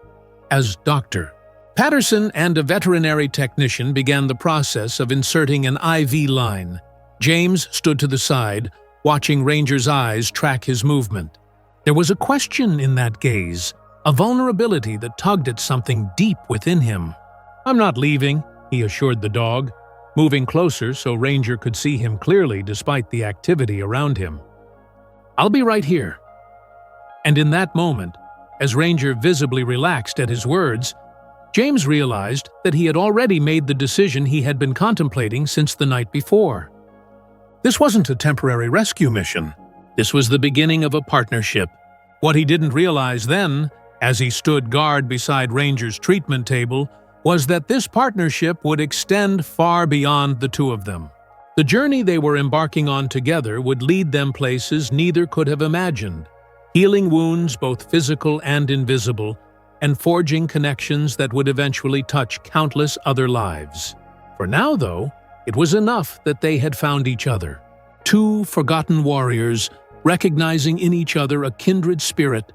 As Dr. Patterson and a veterinary technician began the process of inserting an IV line, James stood to the side, watching Ranger's eyes track his movement. There was a question in that gaze, a vulnerability that tugged at something deep within him. I'm not leaving, he assured the dog, moving closer so Ranger could see him clearly despite the activity around him. I'll be right here. And in that moment, as Ranger visibly relaxed at his words, James realized that he had already made the decision he had been contemplating since the night before. This wasn't a temporary rescue mission. This was the beginning of a partnership. What he didn't realize then, as he stood guard beside Ranger's treatment table, was that this partnership would extend far beyond the two of them. The journey they were embarking on together would lead them places neither could have imagined, healing wounds both physical and invisible, and forging connections that would eventually touch countless other lives. For now, though, it was enough that they had found each other. Two forgotten warriors, recognizing in each other a kindred spirit,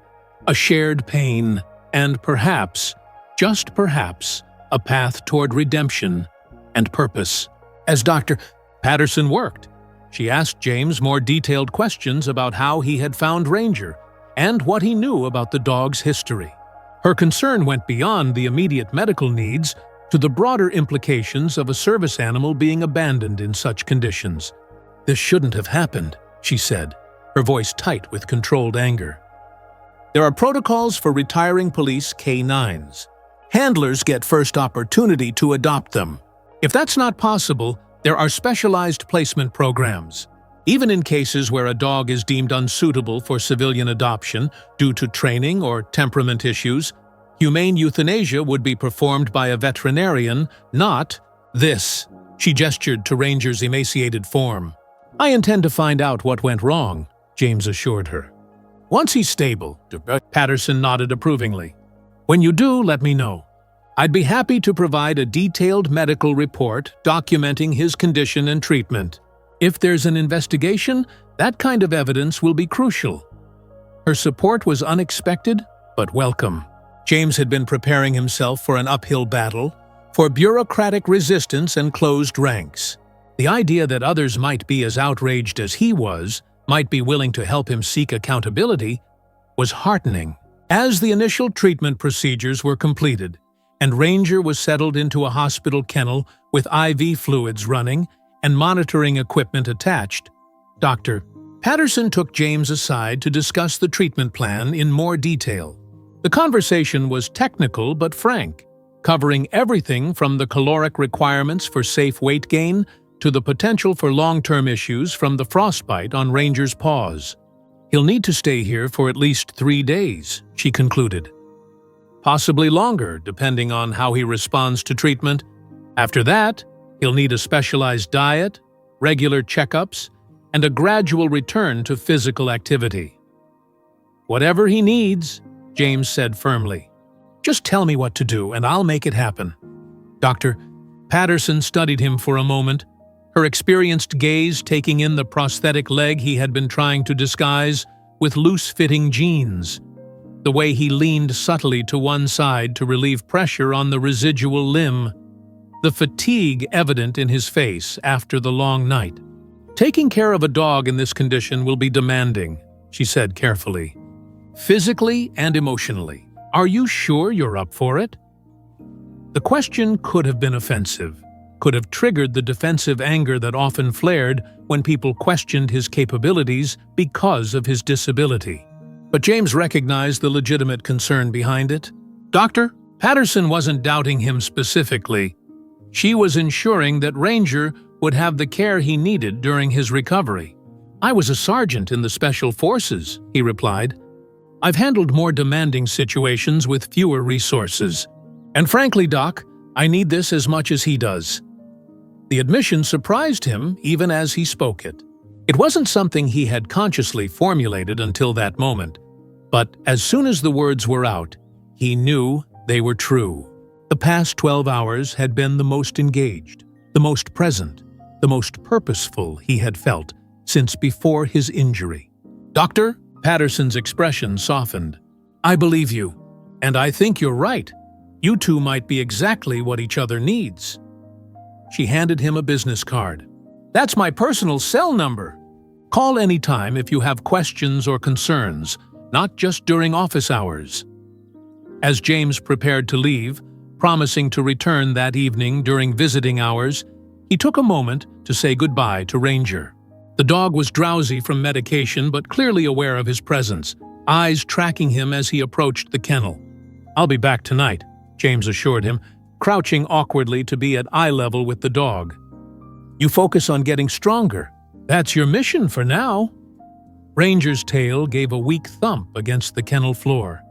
a shared pain, and perhaps, just perhaps, a path toward redemption and purpose. As Dr. Patterson worked, she asked James more detailed questions about how he had found Ranger and what he knew about the dog's history. Her concern went beyond the immediate medical needs to the broader implications of a service animal being abandoned in such conditions. This shouldn't have happened, she said, her voice tight with controlled anger. There are protocols for retiring police K-9s. Handlers get first opportunity to adopt them. If that's not possible, there are specialized placement programs. Even in cases where a dog is deemed unsuitable for civilian adoption due to training or temperament issues, humane euthanasia would be performed by a veterinarian, not this. She gestured to Ranger's emaciated form. I intend to find out what went wrong, James assured her. Once he's stable, Patterson nodded approvingly. When you do, let me know. I'd be happy to provide a detailed medical report documenting his condition and treatment. If there's an investigation, that kind of evidence will be crucial. Her support was unexpected, but welcome. James had been preparing himself for an uphill battle, for bureaucratic resistance and closed ranks. The idea that others might be as outraged as he was, might be willing to help him seek accountability, was heartening. As the initial treatment procedures were completed, and Ranger was settled into a hospital kennel with IV fluids running and monitoring equipment attached, Dr. Patterson took James aside to discuss the treatment plan in more detail. The conversation was technical but frank, covering everything from the caloric requirements for safe weight gain to the potential for long-term issues from the frostbite on Ranger's paws. He'll need to stay here for at least 3 days, she concluded. Possibly longer, depending on how he responds to treatment. After that, he'll need a specialized diet, regular checkups, and a gradual return to physical activity. Whatever he needs, James said firmly. Just tell me what to do, and I'll make it happen. Dr. Patterson studied him for a moment, her experienced gaze taking in the prosthetic leg he had been trying to disguise with loose-fitting jeans, the way he leaned subtly to one side to relieve pressure on the residual limb, the fatigue evident in his face after the long night. Taking care of a dog in this condition will be demanding, she said carefully. Physically and emotionally. Are you sure you're up for it? The question could have been offensive, could have triggered the defensive anger that often flared when people questioned his capabilities because of his disability. But James recognized the legitimate concern behind it. Dr. Patterson wasn't doubting him specifically. She was ensuring that Ranger would have the care he needed during his recovery. "I was a sergeant in the Special Forces," he replied. "I've handled more demanding situations with fewer resources. And frankly, Doc, I need this as much as he does." The admission surprised him even as he spoke it. It wasn't something he had consciously formulated until that moment, but as soon as the words were out, he knew they were true. The past 12 hours had been the most engaged, the most present, the most purposeful he had felt since before his injury. "Doctor?" Patterson's expression softened. "I believe you, and I think you're right. You two might be exactly what each other needs." She handed him a business card. "That's my personal cell number. Call anytime if you have questions or concerns, not just during office hours." As James prepared to leave, promising to return that evening during visiting hours, he took a moment to say goodbye to Ranger. The dog was drowsy from medication but clearly aware of his presence, eyes tracking him as he approached the kennel. "I'll be back tonight," James assured him, crouching awkwardly to be at eye level with the dog. "You focus on getting stronger. That's your mission for now." Ranger's tail gave a weak thump against the kennel floor,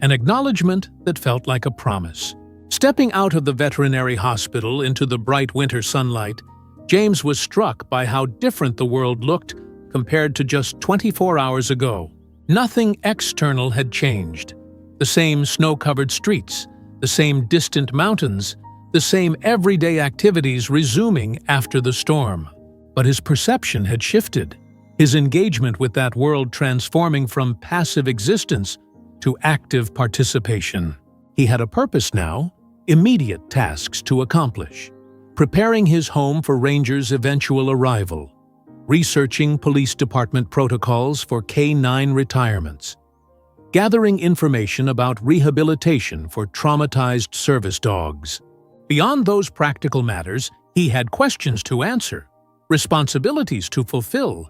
an acknowledgement that felt like a promise. Stepping out of the veterinary hospital into the bright winter sunlight, James was struck by how different the world looked compared to just 24 hours ago. Nothing external had changed. The same snow-covered streets, the same distant mountains, the same everyday activities resuming after the storm. But his perception had shifted, his engagement with that world transforming from passive existence to active participation. He had a purpose now, immediate tasks to accomplish. Preparing his home for Ranger's eventual arrival, researching police department protocols for K-9 retirements, gathering information about rehabilitation for traumatized service dogs. Beyond those practical matters, he had questions to answer, responsibilities to fulfill,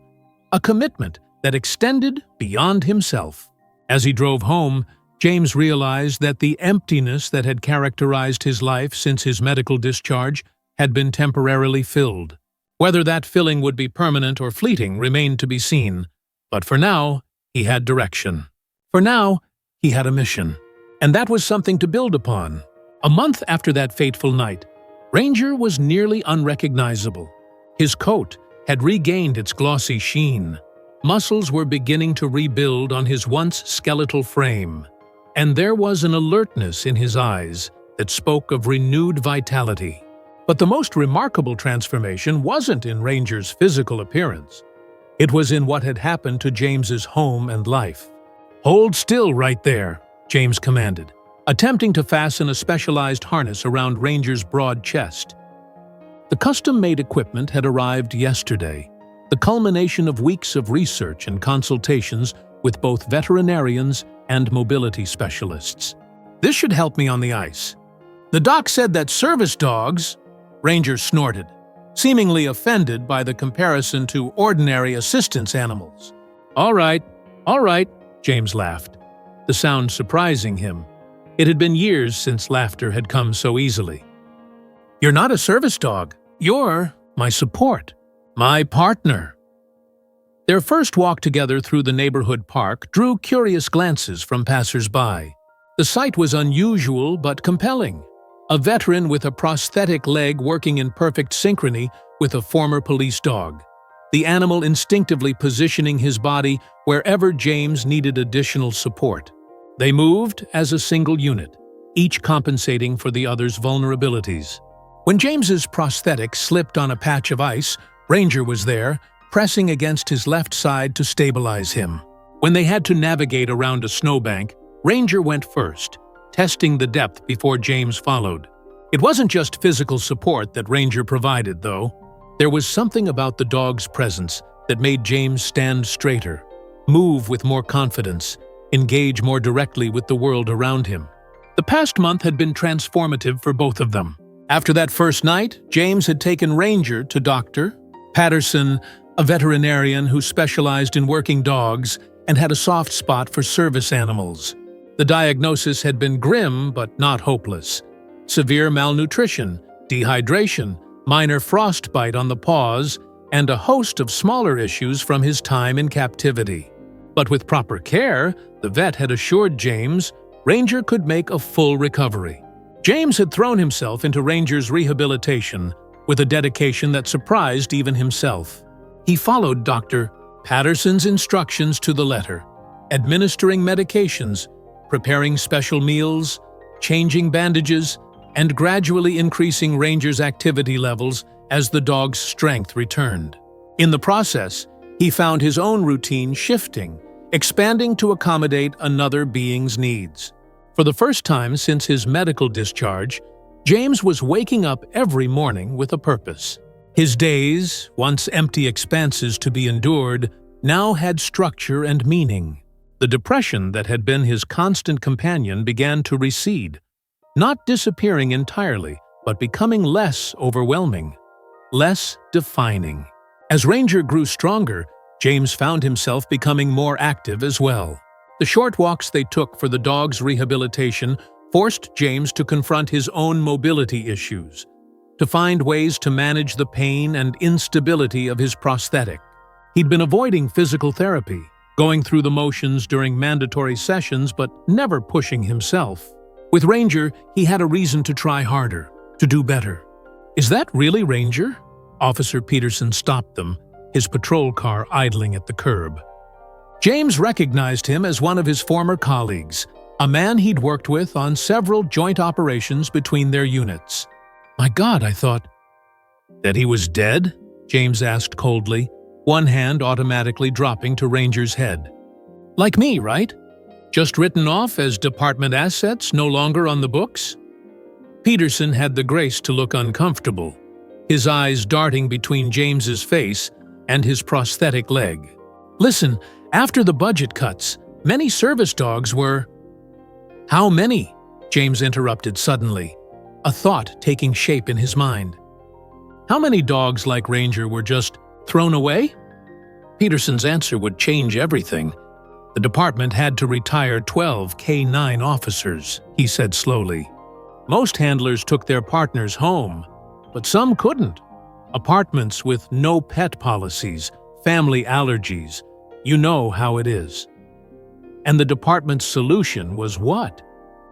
a commitment that extended beyond himself. As he drove home, James realized that the emptiness that had characterized his life since his medical discharge had been temporarily filled. Whether that filling would be permanent or fleeting remained to be seen, but for now, he had direction. For now, he had a mission, and that was something to build upon. A month after that fateful night, Ranger was nearly unrecognizable. His coat had regained its glossy sheen. Muscles were beginning to rebuild on his once skeletal frame, and there was an alertness in his eyes that spoke of renewed vitality. But the most remarkable transformation wasn't in Ranger's physical appearance. It was in what had happened to James's home and life. "Hold still right there," James commanded, attempting to fasten a specialized harness around Ranger's broad chest. The custom-made equipment had arrived yesterday, the culmination of weeks of research and consultations with both veterinarians and mobility specialists. "This should help me on the ice." "The doc said that service dogs—" Ranger snorted, seemingly offended by the comparison to ordinary assistance animals. All right," James laughed, the sound surprising him. It had been years since laughter had come so easily. "You're not a service dog. You're my support, my partner." Their first walk together through the neighborhood park drew curious glances from passers-by. The sight was unusual but compelling. A veteran with a prosthetic leg working in perfect synchrony with a former police dog, the animal instinctively positioning his body wherever James needed additional support. They moved as a single unit, each compensating for the other's vulnerabilities. When James's prosthetic slipped on a patch of ice, Ranger was there, pressing against his left side to stabilize him. When they had to navigate around a snowbank, Ranger went first, testing the depth before James followed. It wasn't just physical support that Ranger provided, though. There was something about the dog's presence that made James stand straighter, move with more confidence, engage more directly with the world around him. The past month had been transformative for both of them. After that first night, James had taken Ranger to Dr. Patterson, a veterinarian who specialized in working dogs and had a soft spot for service animals. The diagnosis had been grim but not hopeless. Severe malnutrition, dehydration, minor frostbite on the paws, and a host of smaller issues from his time in captivity. But with proper care, the vet had assured James, Ranger could make a full recovery. James had thrown himself into Ranger's rehabilitation with a dedication that surprised even himself. He followed Dr. Patterson's instructions to the letter, administering medications, preparing special meals, changing bandages, and gradually increasing Ranger's activity levels as the dog's strength returned. In the process, he found his own routine shifting, expanding to accommodate another being's needs. For the first time since his medical discharge, James was waking up every morning with a purpose. His days, once empty expanses to be endured, now had structure and meaning. The depression that had been his constant companion began to recede, not disappearing entirely, but becoming less overwhelming, less defining. As Ranger grew stronger, James found himself becoming more active as well. The short walks they took for the dog's rehabilitation forced James to confront his own mobility issues, to find ways to manage the pain and instability of his prosthetic. He'd been avoiding physical therapy, going through the motions during mandatory sessions but never pushing himself. With Ranger, he had a reason to try harder, to do better. "Is that really Ranger?" Officer Peterson stopped them, his patrol car idling at the curb. James recognized him as one of his former colleagues, a man he'd worked with on several joint operations between their units. "My God, I thought..." "That he was dead?" James asked coldly, one hand automatically dropping to Ranger's head. "Like me, right? Just written off as department assets, no longer on the books?" Peterson had the grace to look uncomfortable, his eyes darting between James's face and his prosthetic leg. "Listen, after the budget cuts, many service dogs were..." "How many?" James interrupted suddenly, a thought taking shape in his mind. How many dogs like Ranger were just thrown away? Peterson's answer would change everything. "The department had to retire 12 K-9 officers," he said slowly. "Most handlers took their partners home, but some couldn't. Apartments with no pet policies, family allergies, you know how it is." And the department's solution was what?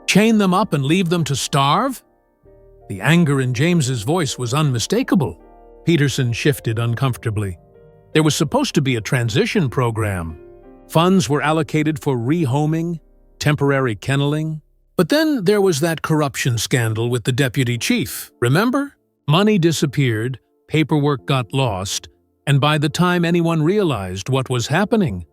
Chain them up and leave them to starve? The anger in James's voice was unmistakable. Peterson shifted uncomfortably. There was supposed to be a transition program. Funds were allocated for rehoming, temporary kenneling. But then there was that corruption scandal with the deputy chief, remember? Money disappeared, paperwork got lost, and by the time anyone realized what was happening,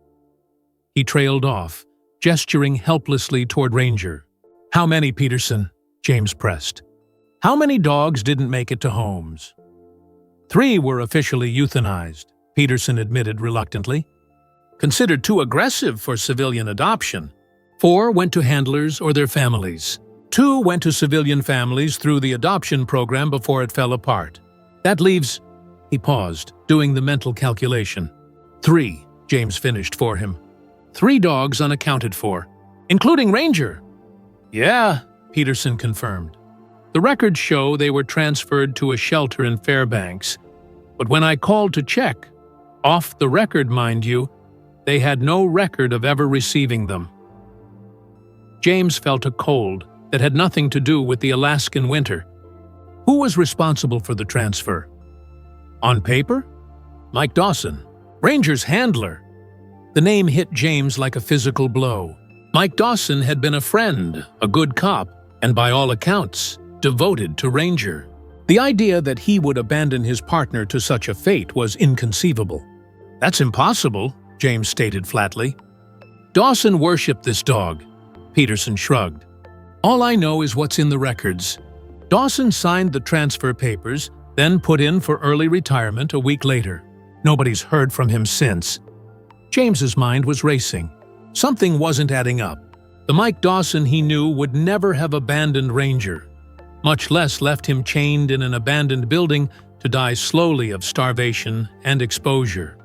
he trailed off, gesturing helplessly toward Ranger. "How many, Peterson?" James pressed. "How many dogs didn't make it to homes?" 3 were officially euthanized, Peterson admitted reluctantly. Considered too aggressive for civilian adoption. 4 went to handlers or their families. 2 went to civilian families through the adoption program before it fell apart. That leaves... He paused, doing the mental calculation. 3, James finished for him. 3 dogs unaccounted for, including Ranger. "Yeah," Peterson confirmed. "The records show they were transferred to a shelter in Fairbanks, but when I called to check, off the record, mind you, they had no record of ever receiving them." James felt a cold that had nothing to do with the Alaskan winter. Who was responsible for the transfer? On paper? Mike Dawson, Ranger's handler. The name hit James like a physical blow. Mike Dawson had been a friend, a good cop, and by all accounts, devoted to Ranger. The idea that he would abandon his partner to such a fate was inconceivable. "That's impossible," James stated flatly. "Dawson worshipped this dog," Peterson shrugged. "All I know is what's in the records. Dawson signed the transfer papers, then put in for early retirement a week later. Nobody's heard from him since." James's mind was racing. Something wasn't adding up. The Mike Dawson he knew would never have abandoned Ranger, much less left him chained in an abandoned building to die slowly of starvation and exposure.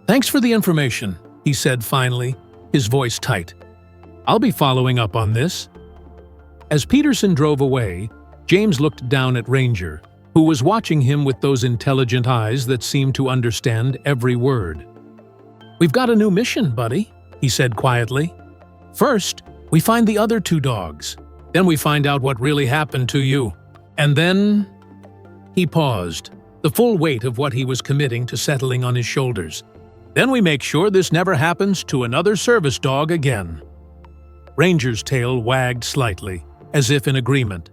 "Thanks for the information," he said finally, his voice tight. "I'll be following up on this." As Peterson drove away, James looked down at Ranger, who was watching him with those intelligent eyes that seemed to understand every word. "We've got a new mission, buddy," he said quietly. "First, we find the other 2 dogs. Then we find out what really happened to you. And then—" He paused, the full weight of what he was committing to settling on his shoulders. "Then we make sure this never happens to another service dog again." Ranger's tail wagged slightly, as if in agreement.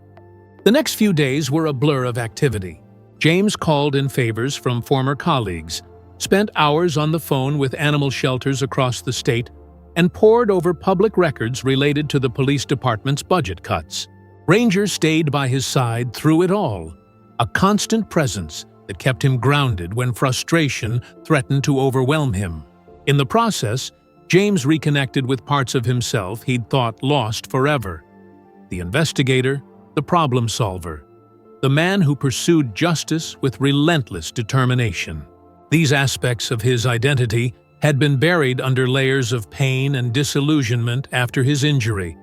The next few days were a blur of activity. James called in favors from former colleagues, spent hours on the phone with animal shelters across the state, and pored over public records related to the police department's budget cuts. Ranger stayed by his side through it all, a constant presence that kept him grounded when frustration threatened to overwhelm him. In the process, James reconnected with parts of himself he'd thought lost forever. The investigator, the problem solver, the man who pursued justice with relentless determination. These aspects of his identity had been buried under layers of pain and disillusionment after his injury,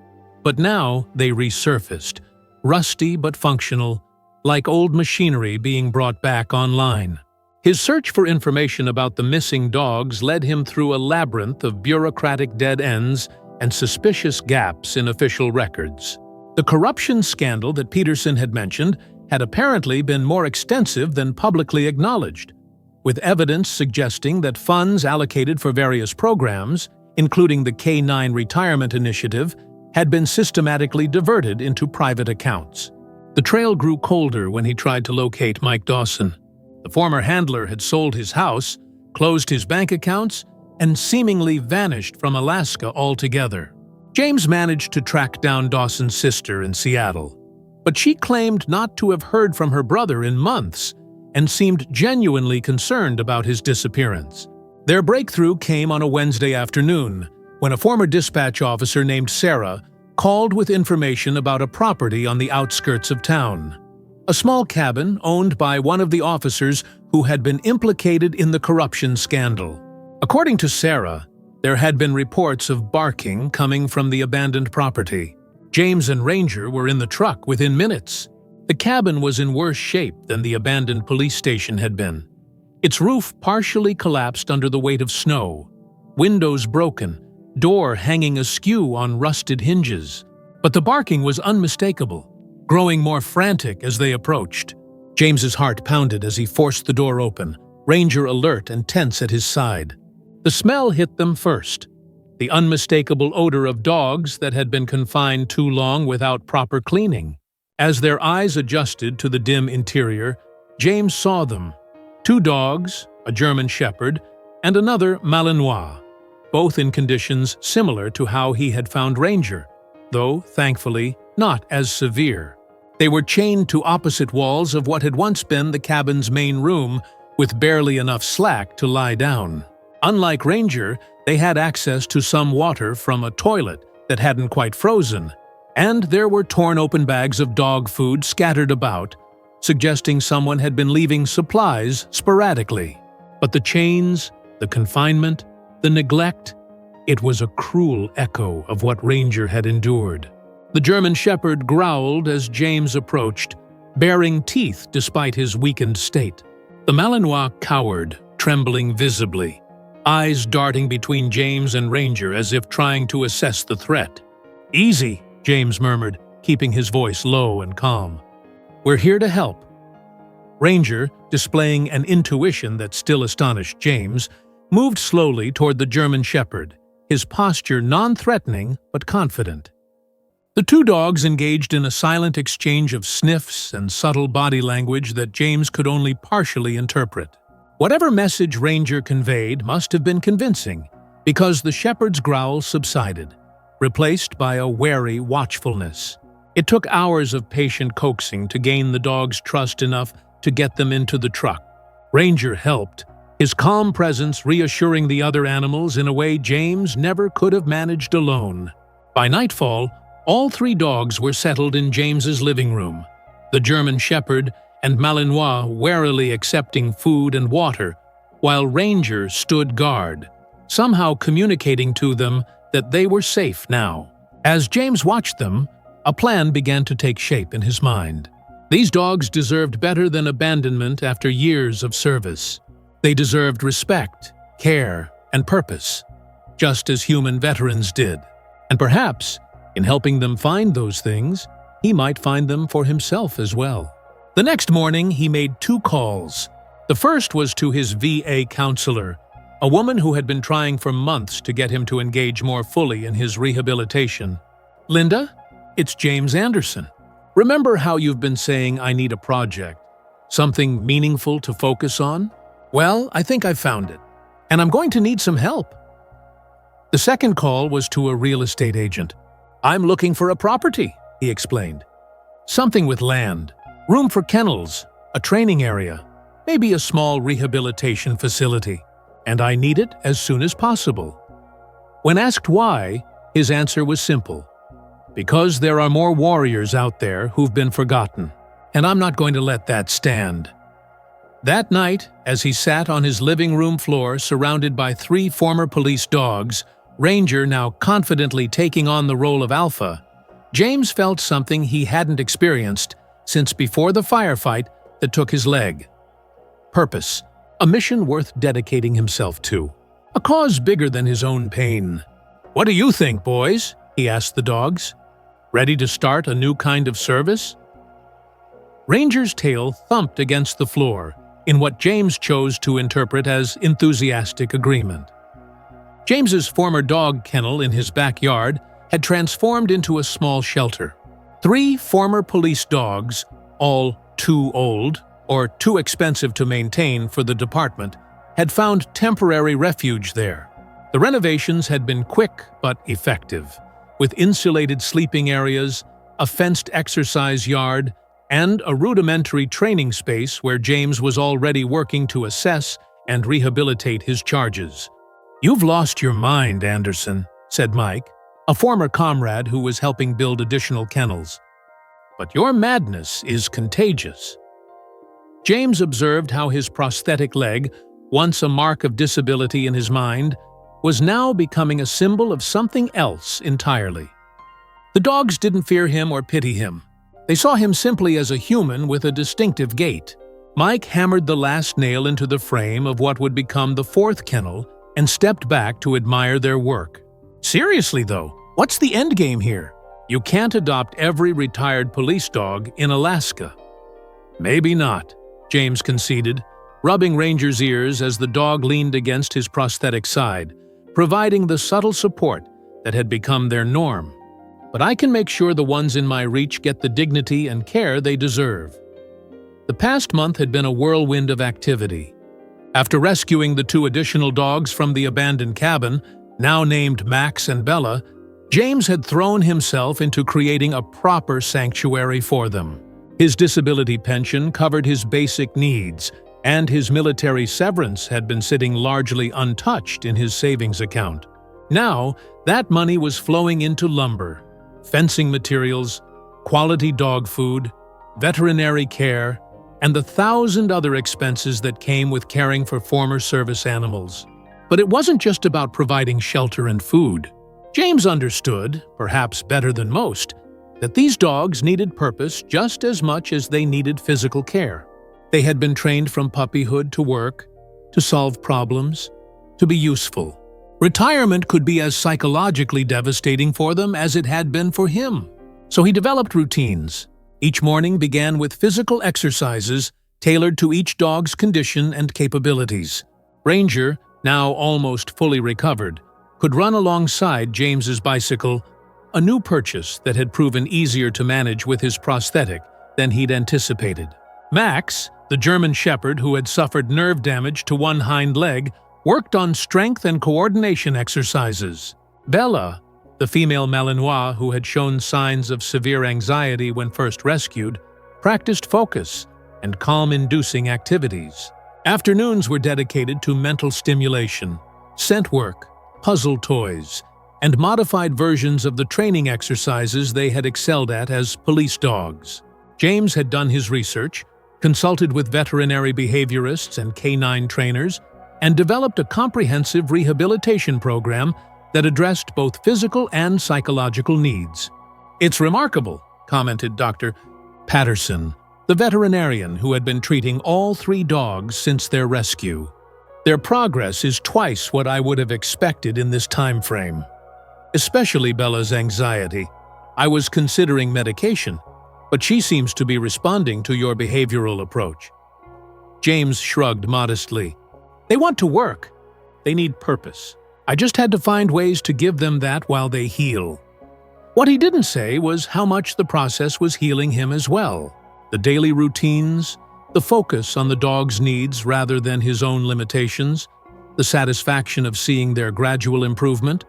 but now they resurfaced, rusty but functional, like old machinery being brought back online. His search for information about the missing dogs led him through a labyrinth of bureaucratic dead ends and suspicious gaps in official records. The corruption scandal that Peterson had mentioned had apparently been more extensive than publicly acknowledged, with evidence suggesting that funds allocated for various programs, including the K-9 retirement initiative, had been systematically diverted into private accounts. The trail grew colder when he tried to locate Mike Dawson. The former handler had sold his house, closed his bank accounts, and seemingly vanished from Alaska altogether. James managed to track down Dawson's sister in Seattle, but she claimed not to have heard from her brother in months and seemed genuinely concerned about his disappearance. Their breakthrough came on a Wednesday afternoon, when a former dispatch officer named Sarah called with information about a property on the outskirts of town. A small cabin owned by one of the officers who had been implicated in the corruption scandal. According to Sarah, there had been reports of barking coming from the abandoned property. James and Ranger were in the truck within minutes. The cabin was in worse shape than the abandoned police station had been. Its roof partially collapsed under the weight of snow, windows broken, door hanging askew on rusted hinges. But the barking was unmistakable, growing more frantic as they approached. James's heart pounded as he forced the door open, Ranger alert and tense at his side. The smell hit them first, the unmistakable odor of dogs that had been confined too long without proper cleaning. As their eyes adjusted to the dim interior, James saw them. 2 dogs, a German Shepherd, and another Malinois, both in conditions similar to how he had found Ranger, though, thankfully, not as severe. They were chained to opposite walls of what had once been the cabin's main room, with barely enough slack to lie down. Unlike Ranger, they had access to some water from a toilet that hadn't quite frozen, and there were torn-open bags of dog food scattered about, suggesting someone had been leaving supplies sporadically. But the chains, the confinement, the neglect, it was a cruel echo of what Ranger had endured. The German Shepherd growled as James approached, baring teeth despite his weakened state. The Malinois cowered, trembling visibly, eyes darting between James and Ranger as if trying to assess the threat. "Easy," James murmured, keeping his voice low and calm. "We're here to help." Ranger, displaying an intuition that still astonished James, moved slowly toward the German Shepherd, his posture non-threatening but confident. The 2 dogs engaged in a silent exchange of sniffs and subtle body language that James could only partially interpret. Whatever message Ranger conveyed must have been convincing, because the shepherd's growl subsided, replaced by a wary watchfulness. It took hours of patient coaxing to gain the dogs' trust enough to get them into the truck. Ranger helped, his calm presence reassuring the other animals in a way James never could have managed alone. By nightfall, all three dogs were settled in James's living room, the German Shepherd and Malinois warily accepting food and water, while Ranger stood guard, somehow communicating to them that they were safe now. As James watched them, a plan began to take shape in his mind. These dogs deserved better than abandonment after years of service. They deserved respect, care, and purpose, just as human veterans did. And perhaps, in helping them find those things, he might find them for himself as well. The next morning, he made 2 calls. The first was to his VA counselor, a woman who had been trying for months to get him to engage more fully in his rehabilitation. "Linda, it's James Anderson. Remember how you've been saying I need a project, something meaningful to focus on? Well, I think I've found it, and I'm going to need some help." The second call was to a real estate agent. "I'm looking for a property," he explained. "Something with land, room for kennels, a training area, maybe a small rehabilitation facility, and I need it as soon as possible." When asked why, his answer was simple: "Because there are more warriors out there who've been forgotten, and I'm not going to let that stand." That night, as he sat on his living room floor surrounded by 3 former police dogs, Ranger now confidently taking on the role of alpha, James felt something he hadn't experienced since before the firefight that took his leg. Purpose, a mission worth dedicating himself to, a cause bigger than his own pain. "What do you think, boys?" he asked the dogs. "Ready to start a new kind of service?" Ranger's tail thumped against the floor in what James chose to interpret as enthusiastic agreement. James's former dog kennel in his backyard had transformed into a small shelter. 3 former police dogs, all too old or too expensive to maintain for the department, had found temporary refuge there. The renovations had been quick but effective, with insulated sleeping areas, a fenced exercise yard, and a rudimentary training space where James was already working to assess and rehabilitate his charges. "You've lost your mind, Anderson," said Mike, a former comrade who was helping build additional kennels. "But your madness is contagious." James observed how his prosthetic leg, once a mark of disability in his mind, was now becoming a symbol of something else entirely. The dogs didn't fear him or pity him. They saw him simply as a human with a distinctive gait. Mike hammered the last nail into the frame of what would become the 4th kennel and stepped back to admire their work. "Seriously, though, what's the end game here? You can't adopt every retired police dog in Alaska." "Maybe not," James conceded, rubbing Ranger's ears as the dog leaned against his prosthetic side, providing the subtle support that had become their norm. "But I can make sure the ones in my reach get the dignity and care they deserve." The past month had been a whirlwind of activity. After rescuing the 2 additional dogs from the abandoned cabin, now named Max and Bella, James had thrown himself into creating a proper sanctuary for them. His disability pension covered his basic needs, and his military severance had been sitting largely untouched in his savings account. Now, that money was flowing into lumber, fencing materials, quality dog food, veterinary care, and the 1,000 other expenses that came with caring for former service animals. But it wasn't just about providing shelter and food. James understood, perhaps better than most, that these dogs needed purpose just as much as they needed physical care. They had been trained from puppyhood to work, to solve problems, to be useful. Retirement could be as psychologically devastating for them as it had been for him. So he developed routines. Each morning began with physical exercises tailored to each dog's condition and capabilities. Ranger, now almost fully recovered, could run alongside James's bicycle, a new purchase that had proven easier to manage with his prosthetic than he'd anticipated. Max, the German Shepherd who had suffered nerve damage to one hind leg, worked on strength and coordination exercises. Bella, the female Malinois who had shown signs of severe anxiety when first rescued, practiced focus and calm-inducing activities. Afternoons were dedicated to mental stimulation, scent work, puzzle toys, and modified versions of the training exercises they had excelled at as police dogs. James had done his research, consulted with veterinary behaviorists and canine trainers, and developed a comprehensive rehabilitation program that addressed both physical and psychological needs. "It's remarkable," commented Dr. Patterson, the veterinarian who had been treating all 3 dogs since their rescue. "Their progress is twice what I would have expected in this time frame. Especially Bella's anxiety. I was considering medication, but she seems to be responding to your behavioral approach." James shrugged modestly. "They want to work. They need purpose. I just had to find ways to give them that while they heal." What he didn't say was how much the process was healing him as well. The daily routines, the focus on the dog's needs rather than his own limitations, the satisfaction of seeing their gradual improvement,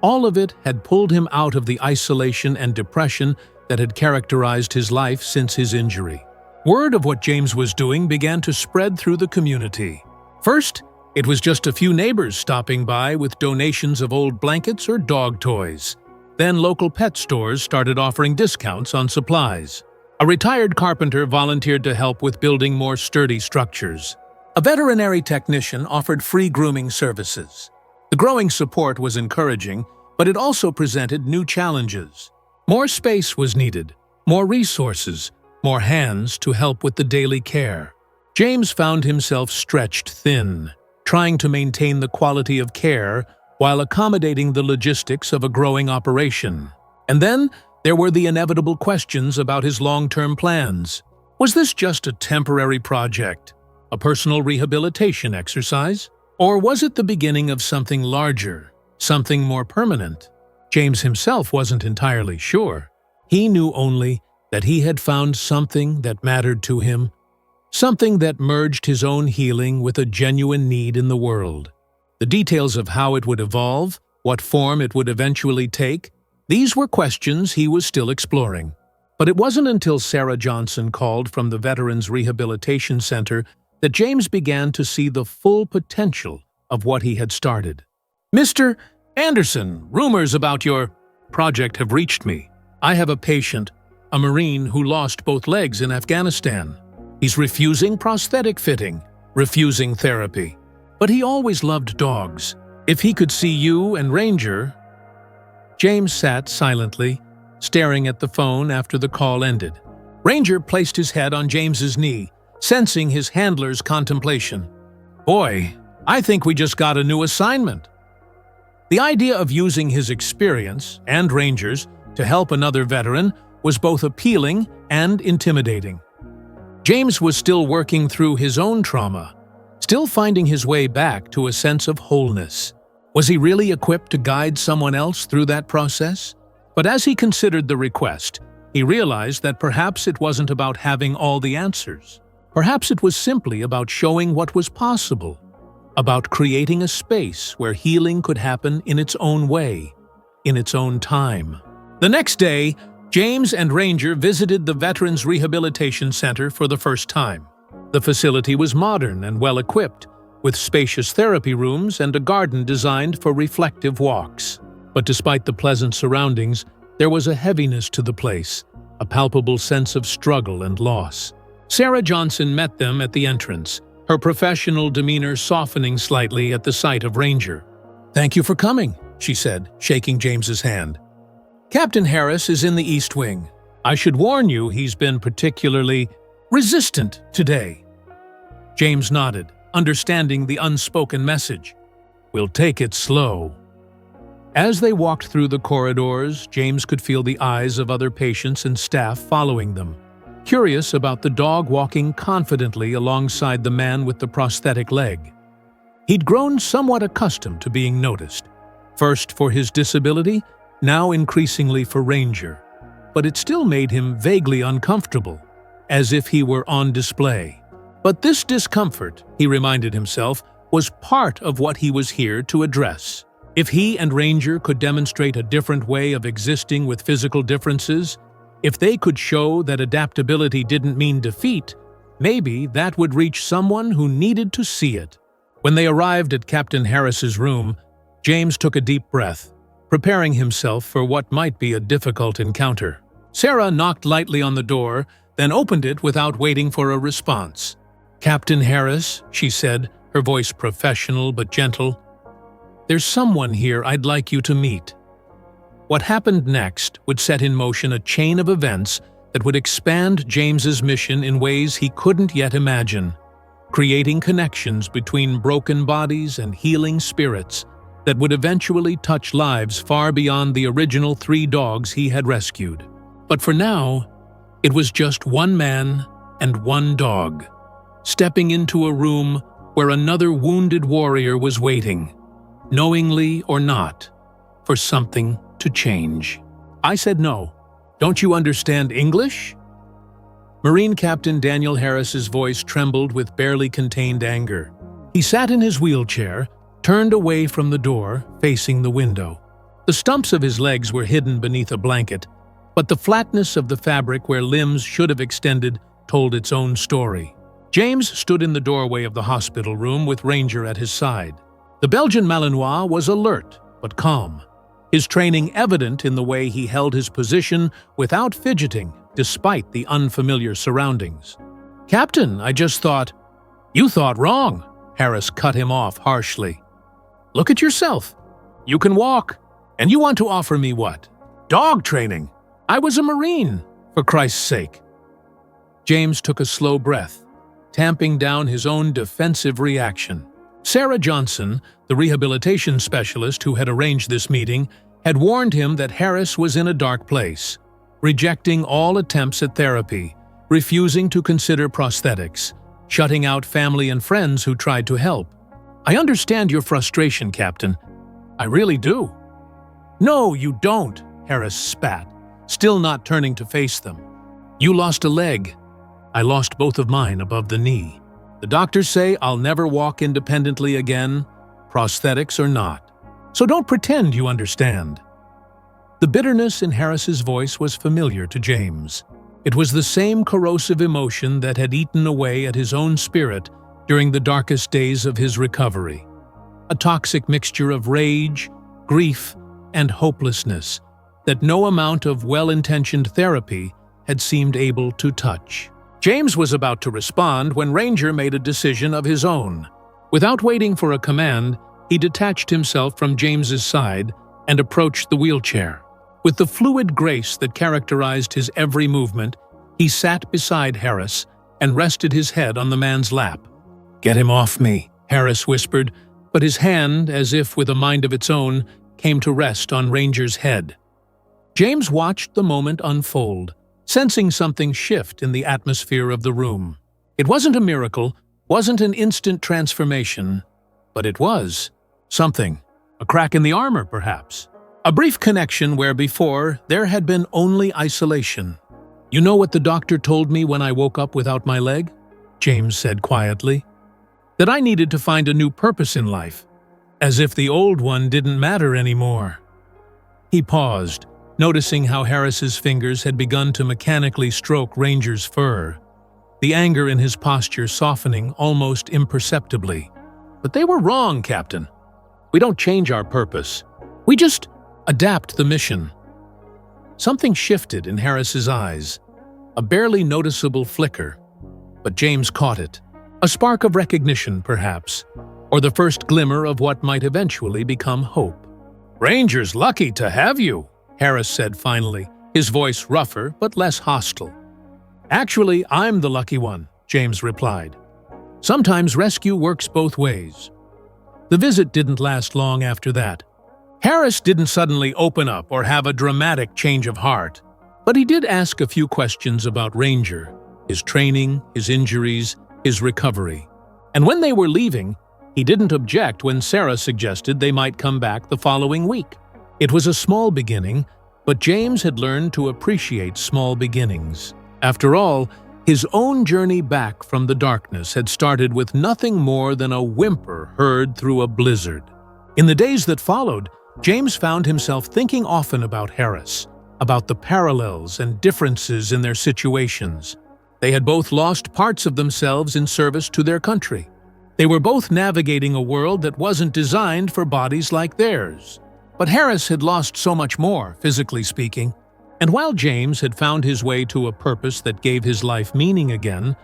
all of it had pulled him out of the isolation and depression that had characterized his life since his injury. Word of what James was doing began to spread through the community. First, it was just a few neighbors stopping by with donations of old blankets or dog toys. Then local pet stores started offering discounts on supplies. A retired carpenter volunteered to help with building more sturdy structures. A veterinary technician offered free grooming services. The growing support was encouraging, but it also presented new challenges. More space was needed, more resources, more hands to help with the daily care. James found himself stretched thin, trying to maintain the quality of care while accommodating the logistics of a growing operation. And then there were the inevitable questions about his long-term plans. Was this just a temporary project, a personal rehabilitation exercise? Or was it the beginning of something larger, something more permanent? James himself wasn't entirely sure. He knew only that he had found something that mattered to him, something that merged his own healing with a genuine need in the world. The details of how it would evolve, what form it would eventually take, these were questions he was still exploring. But it wasn't until Sarah Johnson called from the Veterans Rehabilitation Center that James began to see the full potential of what he had started. "Mr. Anderson, rumors about your project have reached me. I have a patient, a Marine who lost both legs in Afghanistan. He's refusing prosthetic fitting, refusing therapy. But he always loved dogs. If he could see you and Ranger..." James sat silently, staring at the phone after the call ended. Ranger placed his head on James's knee, sensing his handler's contemplation. "Boy, I think we just got a new assignment." The idea of using his experience, and Ranger's, to help another veteran was both appealing and intimidating. James was still working through his own trauma, still finding his way back to a sense of wholeness. Was he really equipped to guide someone else through that process? But as he considered the request, he realized that perhaps it wasn't about having all the answers. Perhaps it was simply about showing what was possible, about creating a space where healing could happen in its own way, in its own time. The next day, James and Ranger visited the Veterans Rehabilitation Center for the first time. The facility was modern and well-equipped, with spacious therapy rooms and a garden designed for reflective walks. But despite the pleasant surroundings, there was a heaviness to the place, a palpable sense of struggle and loss. Sarah Johnson met them at the entrance, her professional demeanor softening slightly at the sight of Ranger. "Thank you for coming," she said, shaking James's hand. "Captain Harris is in the East Wing. I should warn you he's been particularly resistant today." James nodded, understanding the unspoken message. "We'll take it slow." As they walked through the corridors, James could feel the eyes of other patients and staff following them, curious about the dog walking confidently alongside the man with the prosthetic leg. He'd grown somewhat accustomed to being noticed, first for his disability, now increasingly for Ranger. But it still made him vaguely uncomfortable, as if he were on display. But this discomfort, he reminded himself, was part of what he was here to address. If he and Ranger could demonstrate a different way of existing with physical differences, if they could show that adaptability didn't mean defeat, maybe that would reach someone who needed to see it. When they arrived at Captain Harris's room, James took a deep breath. preparing himself for what might be a difficult encounter. Sarah knocked lightly on the door, then opened it without waiting for a response. "Captain Harris," she said, her voice professional but gentle, "there's someone here I'd like you to meet." What happened next would set in motion a chain of events that would expand James's mission in ways he couldn't yet imagine, creating connections between broken bodies and healing spirits that would eventually touch lives far beyond the original 3 dogs he had rescued. But for now, it was just one man and one dog, stepping into a room where another wounded warrior was waiting, knowingly or not, for something to change. I said no. "Don't you understand English?" Marine Captain Daniel Harris's voice trembled with barely contained anger. He sat in his wheelchair, turned away from the door, facing the window. The stumps of his legs were hidden beneath a blanket, but the flatness of the fabric where limbs should have extended told its own story. James stood in the doorway of the hospital room with Ranger at his side. The Belgian Malinois was alert but calm, his training evident in the way he held his position without fidgeting despite the unfamiliar surroundings. "Captain, I just thought—" "You thought wrong," Harris cut him off harshly. "Look at yourself. You can walk. And you want to offer me what? Dog training. I was a Marine, for Christ's sake." James took a slow breath, tamping down his own defensive reaction. Sarah Johnson, the rehabilitation specialist who had arranged this meeting, had warned him that Harris was in a dark place, rejecting all attempts at therapy, refusing to consider prosthetics, shutting out family and friends who tried to help. "I understand your frustration, Captain. I really do." "No, you don't," Harris spat, still not turning to face them. "You lost a leg. I lost both of mine above the knee. The doctors say I'll never walk independently again, prosthetics or not. So don't pretend you understand." The bitterness in Harris's voice was familiar to James. It was the same corrosive emotion that had eaten away at his own spirit during the darkest days of his recovery. A toxic mixture of rage, grief, and hopelessness that no amount of well-intentioned therapy had seemed able to touch. James was about to respond when Ranger made a decision of his own. Without waiting for a command, he detached himself from James's side and approached the wheelchair. With the fluid grace that characterized his every movement, he sat beside Harris and rested his head on the man's lap. "Get him off me," Harris whispered, but his hand, as if with a mind of its own, came to rest on Ranger's head. James watched the moment unfold, sensing something shift in the atmosphere of the room. It wasn't a miracle, wasn't an instant transformation, but it was something. A crack in the armor, perhaps. A brief connection where before there had been only isolation. "You know what the doctor told me when I woke up without my leg?" James said quietly. "That I needed to find a new purpose in life, as if the old one didn't matter anymore." He paused, noticing how Harris's fingers had begun to mechanically stroke Ranger's fur, the anger in his posture softening almost imperceptibly. "But they were wrong, Captain. We don't change our purpose. We just adapt the mission." Something shifted in Harris's eyes, a barely noticeable flicker, but James caught it. A spark of recognition, perhaps, or the first glimmer of what might eventually become hope. "Ranger's lucky to have you," Harris said finally, his voice rougher but less hostile. "Actually, I'm the lucky one," James replied. "Sometimes rescue works both ways." The visit didn't last long after that. Harris didn't suddenly open up or have a dramatic change of heart, but he did ask a few questions about Ranger, his training, his injuries, his recovery. And when they were leaving, he didn't object when Sarah suggested they might come back the following week. It was a small beginning, but James had learned to appreciate small beginnings. After all, his own journey back from the darkness had started with nothing more than a whimper heard through a blizzard. In the days that followed, James found himself thinking often about Harris, about the parallels and differences in their situations. They had both lost parts of themselves in service to their country. They were both navigating a world that wasn't designed for bodies like theirs. But Harris had lost so much more, physically speaking. And while James had found his way to a purpose that gave his life meaning again,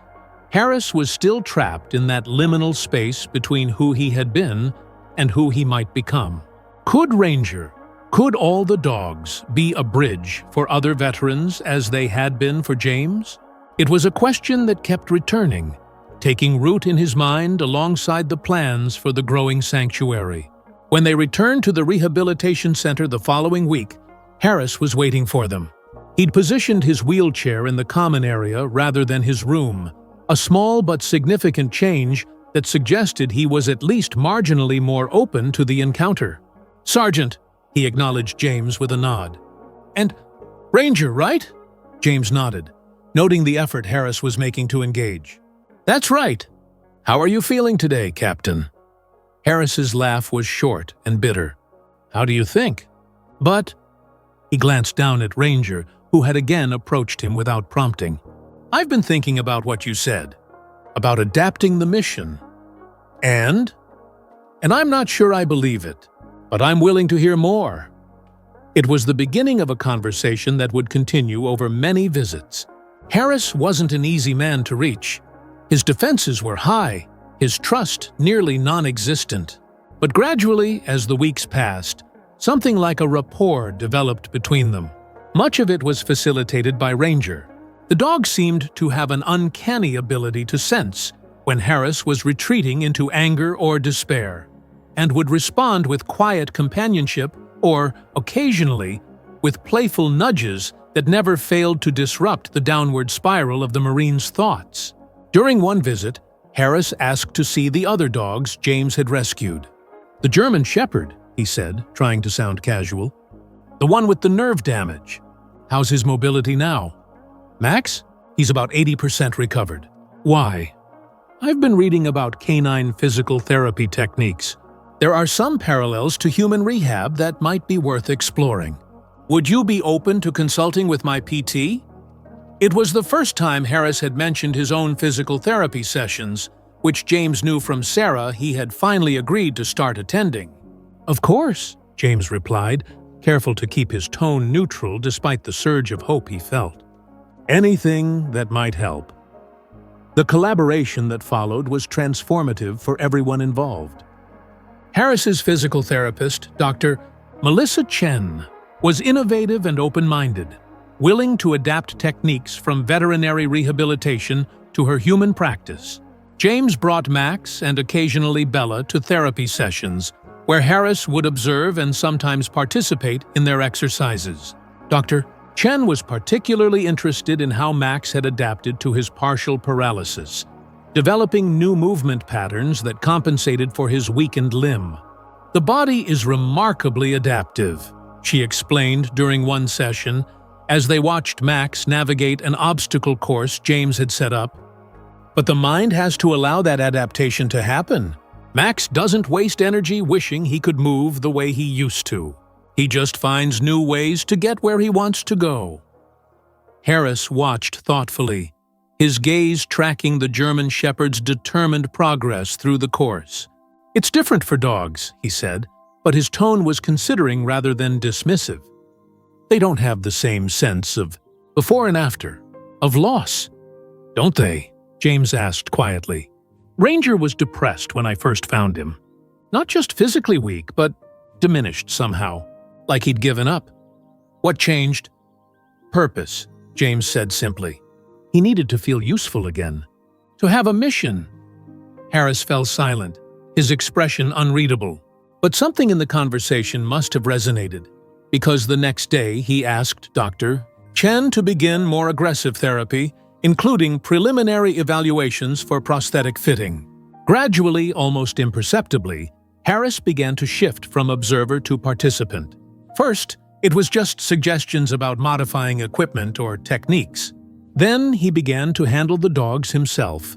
Harris was still trapped in that liminal space between who he had been and who he might become. Could all the dogs be a bridge for other veterans as they had been for James? It was a question that kept returning, taking root in his mind alongside the plans for the growing sanctuary. When they returned to the rehabilitation center the following week, Harris was waiting for them. He'd positioned his wheelchair in the common area rather than his room, a small but significant change that suggested he was at least marginally more open to the encounter. "Sergeant," he acknowledged James with a nod. "And Ranger, right?" James nodded, noting the effort Harris was making to engage. "That's right. How are you feeling today, Captain?" Harris's laugh was short and bitter. "How do you think?" "But—" He glanced down at Ranger, who had again approached him without prompting. "I've been thinking about what you said, about adapting the mission. And I'm not sure I believe it, but I'm willing to hear more." It was the beginning of a conversation that would continue over many visits. Harris wasn't an easy man to reach. His defenses were high, his trust nearly non-existent. But gradually, as the weeks passed, something like a rapport developed between them. Much of it was facilitated by Ranger. The dog seemed to have an uncanny ability to sense when Harris was retreating into anger or despair, and would respond with quiet companionship or, occasionally, with playful nudges that never failed to disrupt the downward spiral of the Marine's thoughts. During one visit, Harris asked to see the other dogs James had rescued. "The German Shepherd," he said, trying to sound casual. "The one with the nerve damage. How's his mobility now?" "Max? He's about 80% recovered." "Why?" "I've been reading about canine physical therapy techniques. There are some parallels to human rehab that might be worth exploring. Would you be open to consulting with my PT?" It was the first time Harris had mentioned his own physical therapy sessions, which James knew from Sarah he had finally agreed to start attending. "Of course," James replied, careful to keep his tone neutral despite the surge of hope he felt. "Anything that might help." The collaboration that followed was transformative for everyone involved. Harris's physical therapist, Dr. Melissa Chen, was innovative and open-minded, willing to adapt techniques from veterinary rehabilitation to her human practice. James brought Max and occasionally Bella to therapy sessions, where Harris would observe and sometimes participate in their exercises. Dr. Chen was particularly interested in how Max had adapted to his partial paralysis, developing new movement patterns that compensated for his weakened limb. "The body is remarkably adaptive," she explained during one session as they watched Max navigate an obstacle course James had set up. "But the mind has to allow that adaptation to happen. Max doesn't waste energy wishing he could move the way he used to. He just finds new ways to get where he wants to go." Harris watched thoughtfully, his gaze tracking the German Shepherd's determined progress through the course. "It's different for dogs," he said, but his tone was considering rather than dismissive. "They don't have the same sense of before and after, of loss, don't they?" James asked quietly. "Ranger was depressed when I first found him. Not just physically weak, but diminished somehow, like he'd given up." "What changed?" "Purpose," James said simply. He needed to feel useful again, to have a mission. Harris fell silent, his expression unreadable. But something in the conversation must have resonated, because the next day he asked Dr. Chen to begin more aggressive therapy, including preliminary evaluations for prosthetic fitting. Gradually, almost imperceptibly, Harris began to shift from observer to participant. First, it was just suggestions about modifying equipment or techniques. Then he began to handle the dogs himself,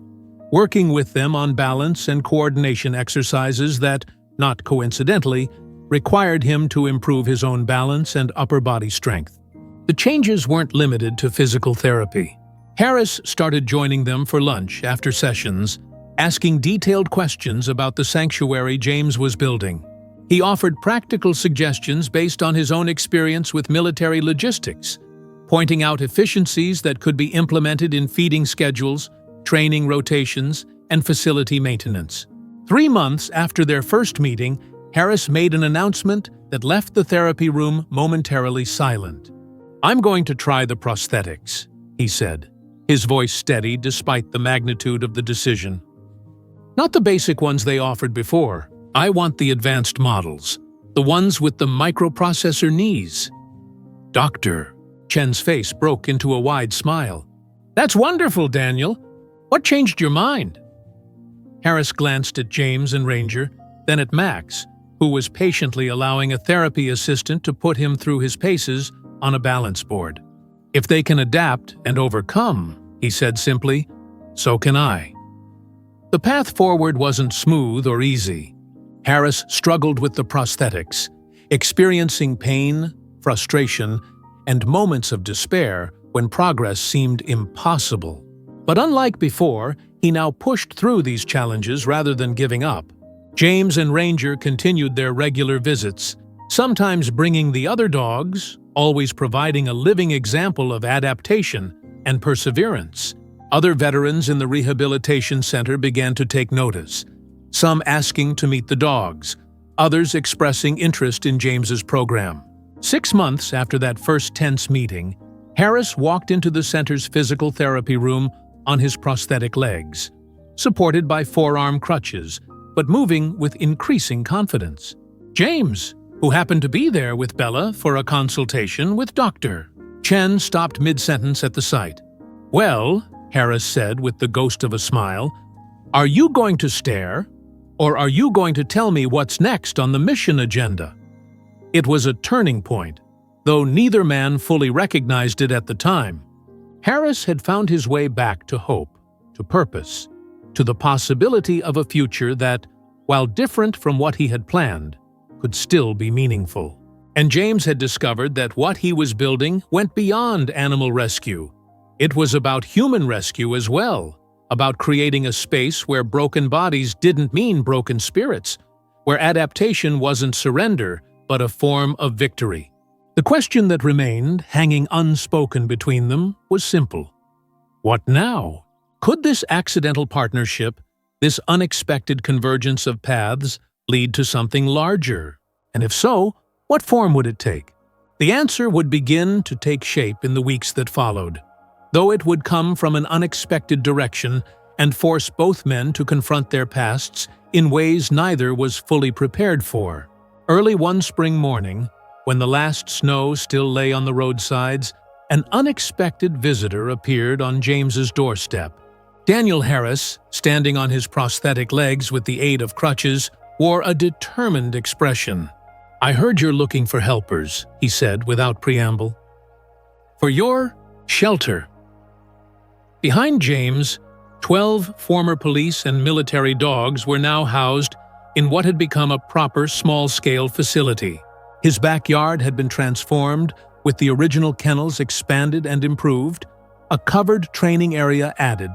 working with them on balance and coordination exercises that, not coincidentally, required him to improve his own balance and upper body strength. The changes weren't limited to physical therapy. Harris started joining them for lunch after sessions, asking detailed questions about the sanctuary James was building. He offered practical suggestions based on his own experience with military logistics, pointing out efficiencies that could be implemented in feeding schedules, training rotations, and facility maintenance. 3 months after their first meeting, Harris made an announcement that left the therapy room momentarily silent. "I'm going to try the prosthetics," he said, his voice steady despite the magnitude of the decision. "Not the basic ones they offered before. I want the advanced models, the ones with the microprocessor knees." "Doctor," Chen's face broke into a wide smile. "That's wonderful, Daniel. What changed your mind?" Harris glanced at James and Ranger, then at Max, who was patiently allowing a therapy assistant to put him through his paces on a balance board. "If they can adapt and overcome," he said simply, "so can I." The path forward wasn't smooth or easy. Harris struggled with the prosthetics, experiencing pain, frustration, and moments of despair when progress seemed impossible. But unlike before, he now pushed through these challenges rather than giving up. James and Ranger continued their regular visits, sometimes bringing the other dogs, always providing a living example of adaptation and perseverance. Other veterans in the rehabilitation center began to take notice, some asking to meet the dogs, others expressing interest in James's program. 6 months after that first tense meeting, Harris walked into the center's physical therapy room on his prosthetic legs, supported by forearm crutches, but moving with increasing confidence. James, who happened to be there with Bella for a consultation with Dr. Chen, stopped mid-sentence at the sight. "Well," Harris said with the ghost of a smile, "are you going to stare, or are you going to tell me what's next on the mission agenda?" It was a turning point, though neither man fully recognized it at the time. Harris had found his way back to hope, to purpose, to the possibility of a future that, while different from what he had planned, could still be meaningful. And James had discovered that what he was building went beyond animal rescue. It was about human rescue as well, about creating a space where broken bodies didn't mean broken spirits, where adaptation wasn't surrender, but a form of victory. The question that remained, hanging unspoken between them, was simple. What now? Could this accidental partnership, this unexpected convergence of paths, lead to something larger? And if so, what form would it take? The answer would begin to take shape in the weeks that followed, though it would come from an unexpected direction and force both men to confront their pasts in ways neither was fully prepared for. Early one spring morning, when the last snow still lay on the roadsides, an unexpected visitor appeared on James's doorstep. Daniel Harris, standing on his prosthetic legs with the aid of crutches, wore a determined expression. "I heard you're looking for helpers," he said without preamble. "For your shelter." Behind James, 12 former police and military dogs were now housed in what had become a proper small-scale facility. His backyard had been transformed, with the original kennels expanded and improved, a covered training area added,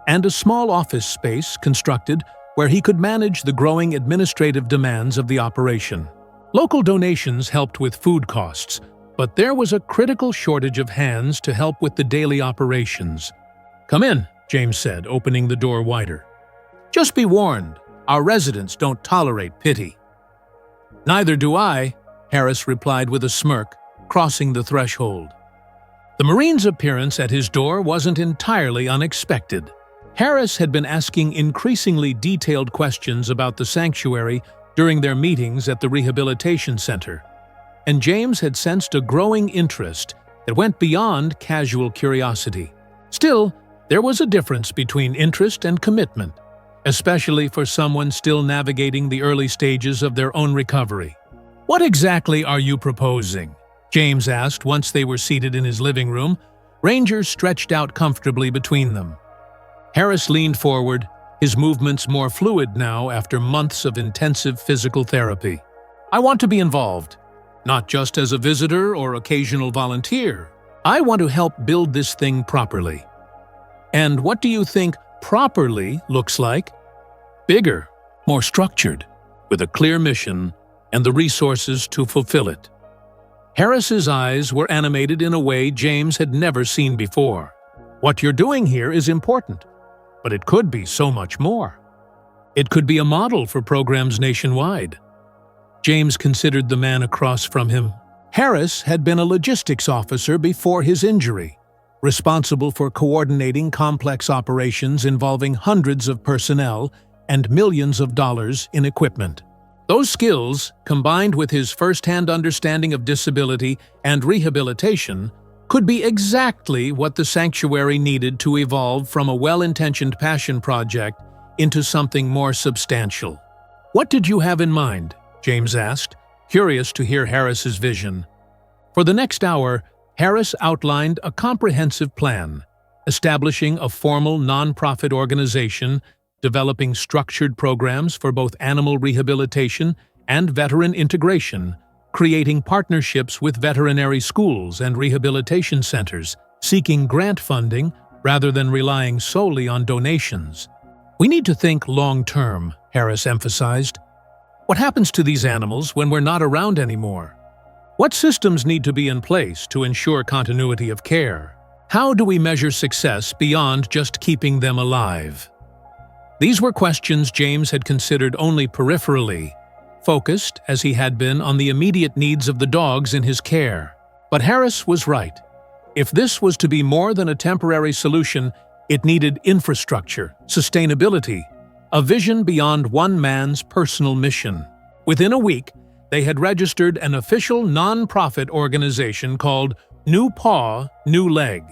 and a small office space constructed where he could manage the growing administrative demands of the operation. Local donations helped with food costs, but there was a critical shortage of hands to help with the daily operations. "Come in," James said, opening the door wider. "Just be warned, our residents don't tolerate pity." "Neither do I," Harris replied with a smirk, crossing the threshold. The Marine's appearance at his door wasn't entirely unexpected. Harris had been asking increasingly detailed questions about the sanctuary during their meetings at the rehabilitation center, and James had sensed a growing interest that went beyond casual curiosity. Still, there was a difference between interest and commitment, especially for someone still navigating the early stages of their own recovery. "What exactly are you proposing?" James asked once they were seated in his living room, Ranger stretched out comfortably between them. Harris leaned forward, his movements more fluid now after months of intensive physical therapy. "I want to be involved, not just as a visitor or occasional volunteer. I want to help build this thing properly." "And what do you think properly looks like?" "Bigger, more structured, with a clear mission and the resources to fulfill it. Harris's eyes were animated in a way James had never seen before. What you're doing here is important, but it could be so much more. It could be a model for programs nationwide. James considered the man across from him. Harris had been a logistics officer before his injury, responsible for coordinating complex operations involving hundreds of personnel and millions of dollars in equipment. Those skills, combined with his first-hand understanding of disability and rehabilitation, could be exactly what the sanctuary needed to evolve from a well-intentioned passion project into something more substantial. "What did you have in mind?" James asked, curious to hear Harris's vision. For the next hour, Harris outlined a comprehensive plan, establishing a formal nonprofit organization, developing structured programs for both animal rehabilitation and veteran integration, creating partnerships with veterinary schools and rehabilitation centers, seeking grant funding rather than relying solely on donations. "We need to think long-term," Harris emphasized. "What happens to these animals when we're not around anymore? What systems need to be in place to ensure continuity of care? How do we measure success beyond just keeping them alive?" These were questions James had considered only peripherally, focused as he had been on the immediate needs of the dogs in his care. But Harris was right. If this was to be more than a temporary solution, it needed infrastructure, sustainability, a vision beyond one man's personal mission. Within a week, they had registered an official non-profit organization called New Paw, New Leg.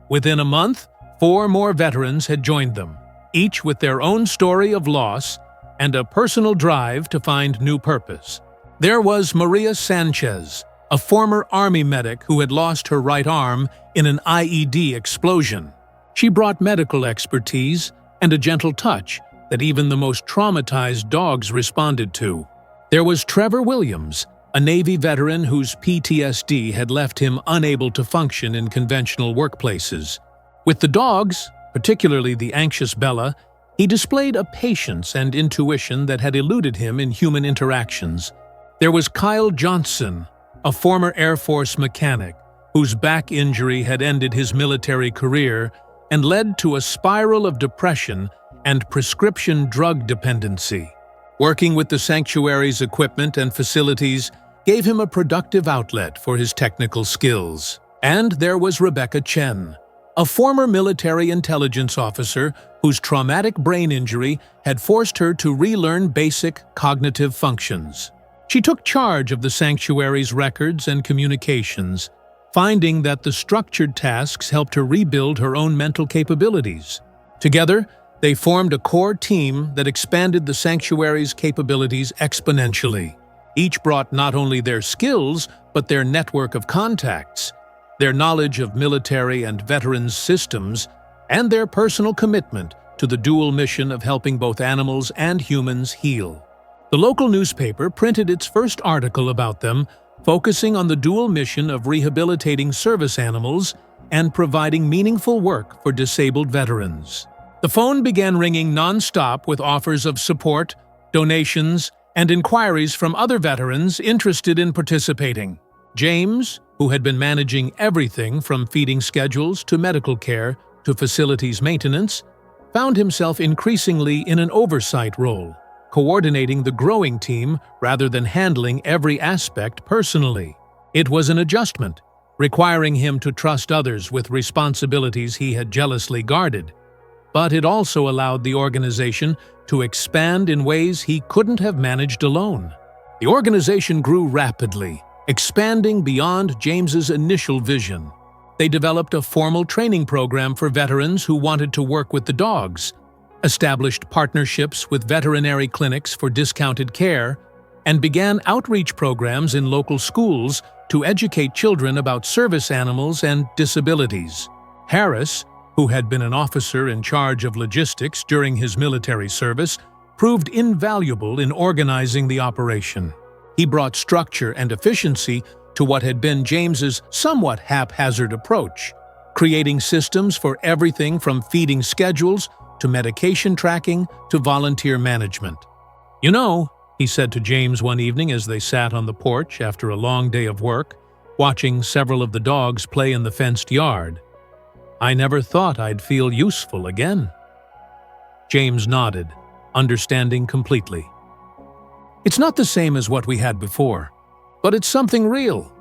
Within a month, 4 more veterans had joined them, each with their own story of loss and a personal drive to find new purpose. There was Maria Sanchez, a former Army medic who had lost her right arm in an IED explosion. She brought medical expertise and a gentle touch that even the most traumatized dogs responded to. There was Trevor Williams, a Navy veteran whose PTSD had left him unable to function in conventional workplaces. With the dogs, particularly the anxious Bella, he displayed a patience and intuition that had eluded him in human interactions. There was Kyle Johnson, a former Air Force mechanic, whose back injury had ended his military career and led to a spiral of depression and prescription drug dependency. Working with the sanctuary's equipment and facilities gave him a productive outlet for his technical skills. And there was Rebecca Chen, a former military intelligence officer whose traumatic brain injury had forced her to relearn basic cognitive functions. She took charge of the sanctuary's records and communications, finding that the structured tasks helped her rebuild her own mental capabilities. Together, they formed a core team that expanded the sanctuary's capabilities exponentially. Each brought not only their skills, but their network of contacts, their knowledge of military and veterans systems, and their personal commitment to the dual mission of helping both animals and humans heal. The local newspaper printed its first article about them, focusing on the dual mission of rehabilitating service animals and providing meaningful work for disabled veterans. The phone began ringing non-stop with offers of support, donations, and inquiries from other veterans interested in participating. James, who had been managing everything from feeding schedules to medical care to facilities maintenance, found himself increasingly in an oversight role, coordinating the growing team rather than handling every aspect personally. It was an adjustment, requiring him to trust others with responsibilities he had jealously guarded. But it also allowed the organization to expand in ways he couldn't have managed alone. The organization grew rapidly, expanding beyond James's initial vision. They developed a formal training program for veterans who wanted to work with the dogs, established partnerships with veterinary clinics for discounted care, and began outreach programs in local schools to educate children about service animals and disabilities. Harris, who had been an officer in charge of logistics during his military service, proved invaluable in organizing the operation. He brought structure and efficiency to what had been James's somewhat haphazard approach, creating systems for everything from feeding schedules to medication tracking to volunteer management. "You know," he said to James one evening as they sat on the porch after a long day of work, watching several of the dogs play in the fenced yard. "I never thought I'd feel useful again." James nodded, understanding completely. "It's not the same as what we had before, but it's something real."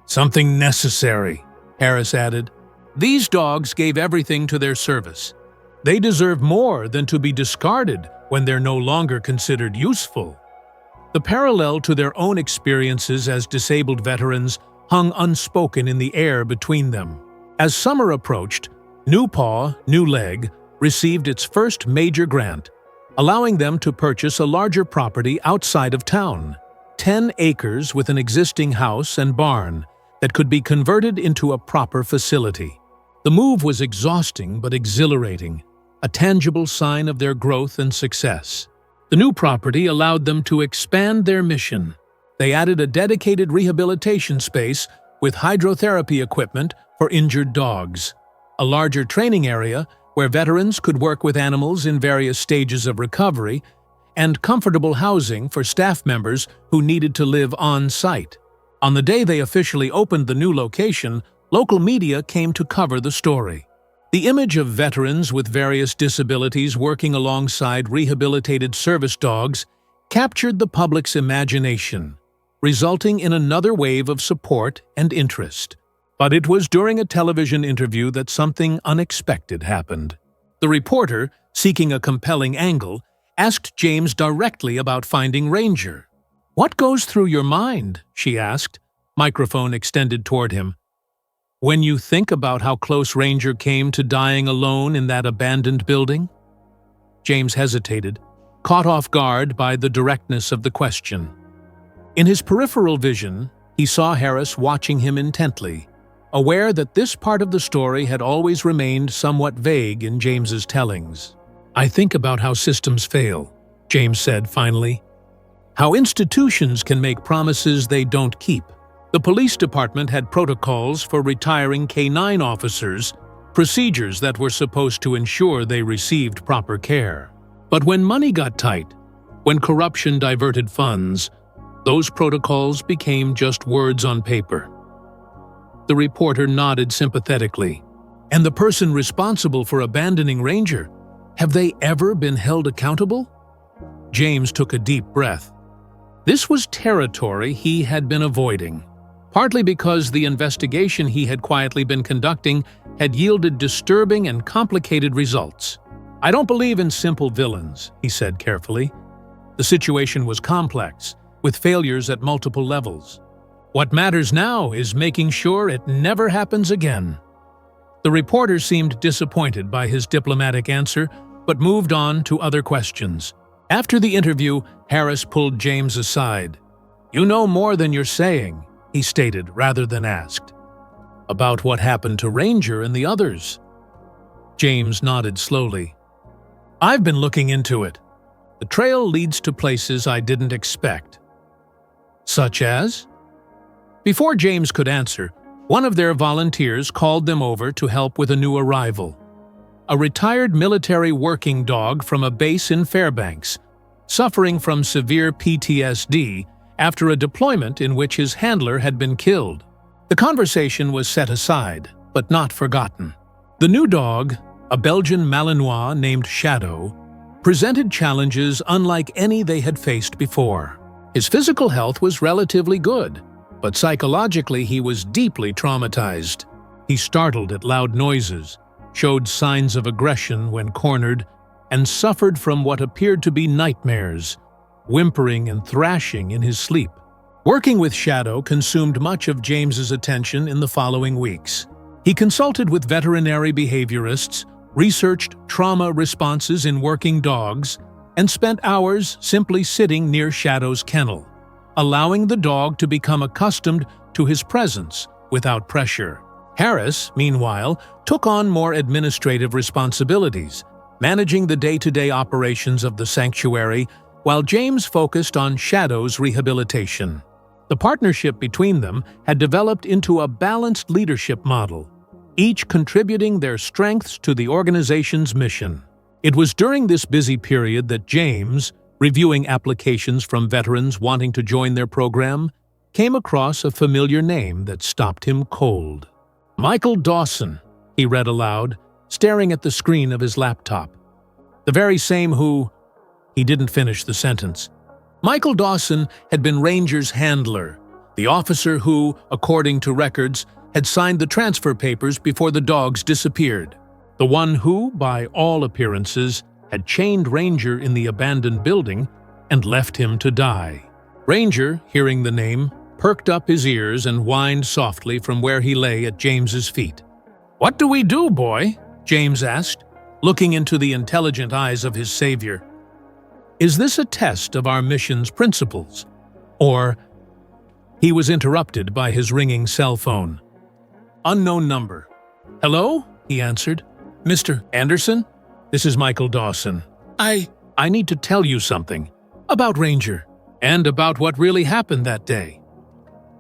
"Something necessary," Harris added. "These dogs gave everything to their service. They deserve more than to be discarded when they're no longer considered useful." The parallel to their own experiences as disabled veterans hung unspoken in the air between them. As summer approached, New Paw, New Leg received its first major grant, allowing them to purchase a larger property outside of town, 10 acres with an existing house and barn that could be converted into a proper facility. The move was exhausting but exhilarating, a tangible sign of their growth and success. The new property allowed them to expand their mission. They added a dedicated rehabilitation space with hydrotherapy equipment for injured dogs, a larger training area where veterans could work with animals in various stages of recovery, and comfortable housing for staff members who needed to live on-site. On the day they officially opened the new location, local media came to cover the story. The image of veterans with various disabilities working alongside rehabilitated service dogs captured the public's imagination, resulting in another wave of support and interest. But it was during a television interview that something unexpected happened. The reporter, seeking a compelling angle, asked James directly about finding Ranger. "What goes through your mind?" she asked, microphone extended toward him. "When you think about how close Ranger came to dying alone in that abandoned building?" James hesitated, caught off guard by the directness of the question. In his peripheral vision, he saw Harris watching him intently, aware that this part of the story had always remained somewhat vague in James's tellings. "I think about how systems fail," James said finally. "How institutions can make promises they don't keep. The police department had protocols for retiring K-9 officers, procedures that were supposed to ensure they received proper care. But when money got tight, when corruption diverted funds, those protocols became just words on paper." The reporter nodded sympathetically. "And the person responsible for abandoning Ranger, have they ever been held accountable?" James took a deep breath. This was territory he had been avoiding, partly because the investigation he had quietly been conducting had yielded disturbing and complicated results. "I don't believe in simple villains," he said carefully. The situation was complex, with failures at multiple levels. "What matters now is making sure it never happens again." The reporter seemed disappointed by his diplomatic answer, but moved on to other questions. After the interview, Harris pulled James aside. "You know more than you're saying," he stated rather than asked. "About what happened to Ranger and the others?" James nodded slowly. "I've been looking into it. The trail leads to places I didn't expect." "Such as?" Before James could answer, one of their volunteers called them over to help with a new arrival. A retired military working dog from a base in Fairbanks, suffering from severe PTSD after a deployment in which his handler had been killed. The conversation was set aside, but not forgotten. The new dog, a Belgian Malinois named Shadow, presented challenges unlike any they had faced before. His physical health was relatively good, but psychologically he was deeply traumatized. He startled at loud noises, showed signs of aggression when cornered, and suffered from what appeared to be nightmares, whimpering and thrashing in his sleep. Working with Shadow consumed much of James's attention in the following weeks. He consulted with veterinary behaviorists, researched trauma responses in working dogs, and spent hours simply sitting near Shadow's kennel, allowing the dog to become accustomed to his presence without pressure. Harris, meanwhile, took on more administrative responsibilities, managing the day-to-day operations of the sanctuary, while James focused on Shadow's rehabilitation. The partnership between them had developed into a balanced leadership model, each contributing their strengths to the organization's mission. It was during this busy period that James, reviewing applications from veterans wanting to join their program, came across a familiar name that stopped him cold. Michael Dawson, he read aloud, staring at the screen of his laptop. The very same who... He didn't finish the sentence. Michael Dawson had been Ranger's handler, the officer who, according to records, had signed the transfer papers before the dogs disappeared. The one who, by all appearances, had chained Ranger in the abandoned building and left him to die. Ranger, hearing the name, perked up his ears and whined softly from where he lay at James's feet. "What do we do, boy?" James asked, looking into the intelligent eyes of his savior. "Is this a test of our mission's principles? Or—" He was interrupted by his ringing cell phone. Unknown number. "Hello?" he answered. "Mr. Anderson? This is Michael Dawson. I need to tell you something. About Ranger. And about what really happened that day."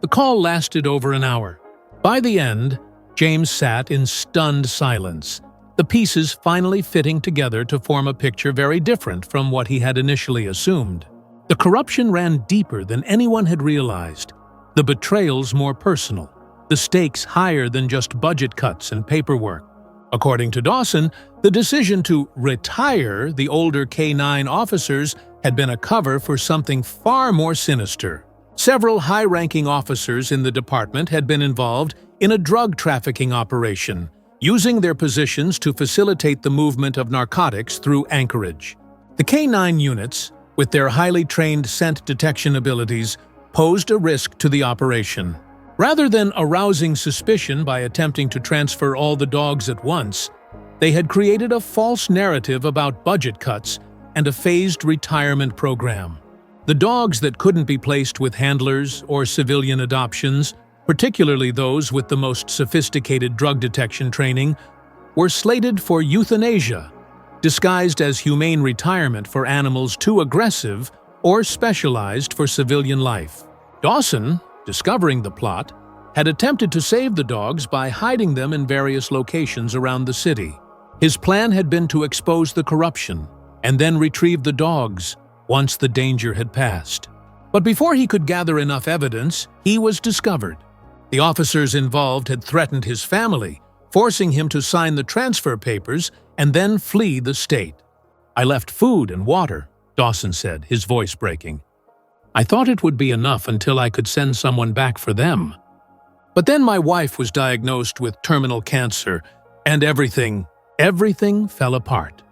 The call lasted over an hour. By the end, James sat in stunned silence, the pieces finally fitting together to form a picture very different from what he had initially assumed. The corruption ran deeper than anyone had realized, the betrayals more personal, the stakes higher than just budget cuts and paperwork. According to Dawson, the decision to retire the older K-9 officers had been a cover for something far more sinister. Several high-ranking officers in the department had been involved in a drug trafficking operation, using their positions to facilitate the movement of narcotics through Anchorage. The K-9 units, with their highly trained scent detection abilities, posed a risk to the operation. Rather than arousing suspicion by attempting to transfer all the dogs at once, they had created a false narrative about budget cuts and a phased retirement program. The dogs that couldn't be placed with handlers or civilian adoptions, particularly those with the most sophisticated drug detection training, were slated for euthanasia, disguised as humane retirement for animals too aggressive or specialized for civilian life. Dawson, discovering the plot, had attempted to save the dogs by hiding them in various locations around the city. His plan had been to expose the corruption and then retrieve the dogs once the danger had passed. But before he could gather enough evidence, he was discovered. The officers involved had threatened his family, forcing him to sign the transfer papers and then flee the state. "I left food and water," Dawson said, his voice breaking. "I thought it would be enough until I could send someone back for them. But then my wife was diagnosed with terminal cancer, and everything fell apart."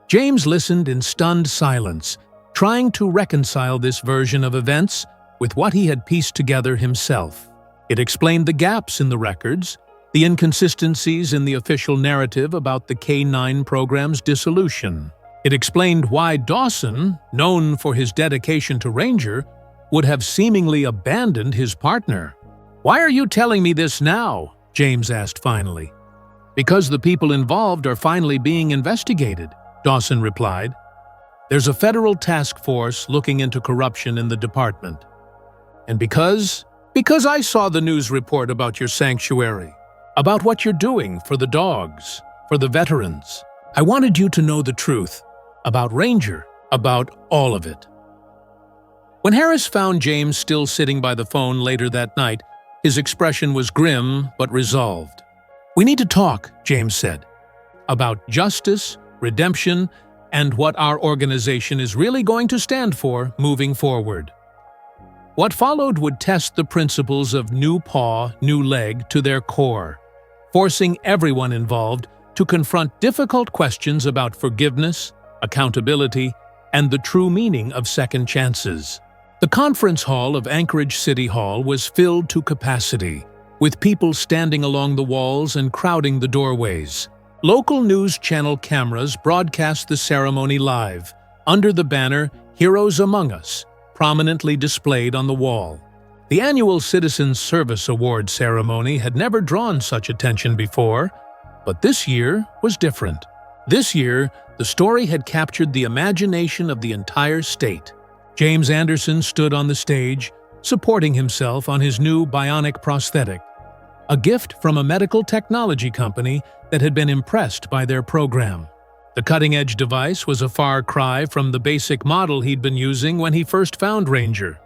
James listened in stunned silence, trying to reconcile this version of events with what he had pieced together himself. It explained the gaps in the records, the inconsistencies in the official narrative about the K-9 program's dissolution. It explained why Dawson, known for his dedication to Ranger, would have seemingly abandoned his partner. "Why are you telling me this now?" James asked finally. "Because the people involved are finally being investigated," Dawson replied. "There's a federal task force looking into corruption in the department. And because I saw the news report about your sanctuary, about what you're doing for the dogs, for the veterans, I wanted you to know the truth about Ranger, about all of it." When Harris found James still sitting by the phone later that night, his expression was grim but resolved. "We need to talk," James said, "about justice, redemption, and what our organization is really going to stand for moving forward." What followed would test the principles of new paw, new leg to their core, forcing everyone involved to confront difficult questions about forgiveness, accountability, and the true meaning of second chances. The conference hall of Anchorage City Hall was filled to capacity, with people standing along the walls and crowding the doorways. Local news channel cameras broadcast the ceremony live, under the banner "Heroes Among Us," prominently displayed on the wall. The annual Citizens Service Award ceremony had never drawn such attention before, but this year was different. This year, the story had captured the imagination of the entire state. James Anderson stood on the stage, supporting himself on his new bionic prosthetic, a gift from a medical technology company that had been impressed by their program. The cutting-edge device was a far cry from the basic model he'd been using when he first found Ranger,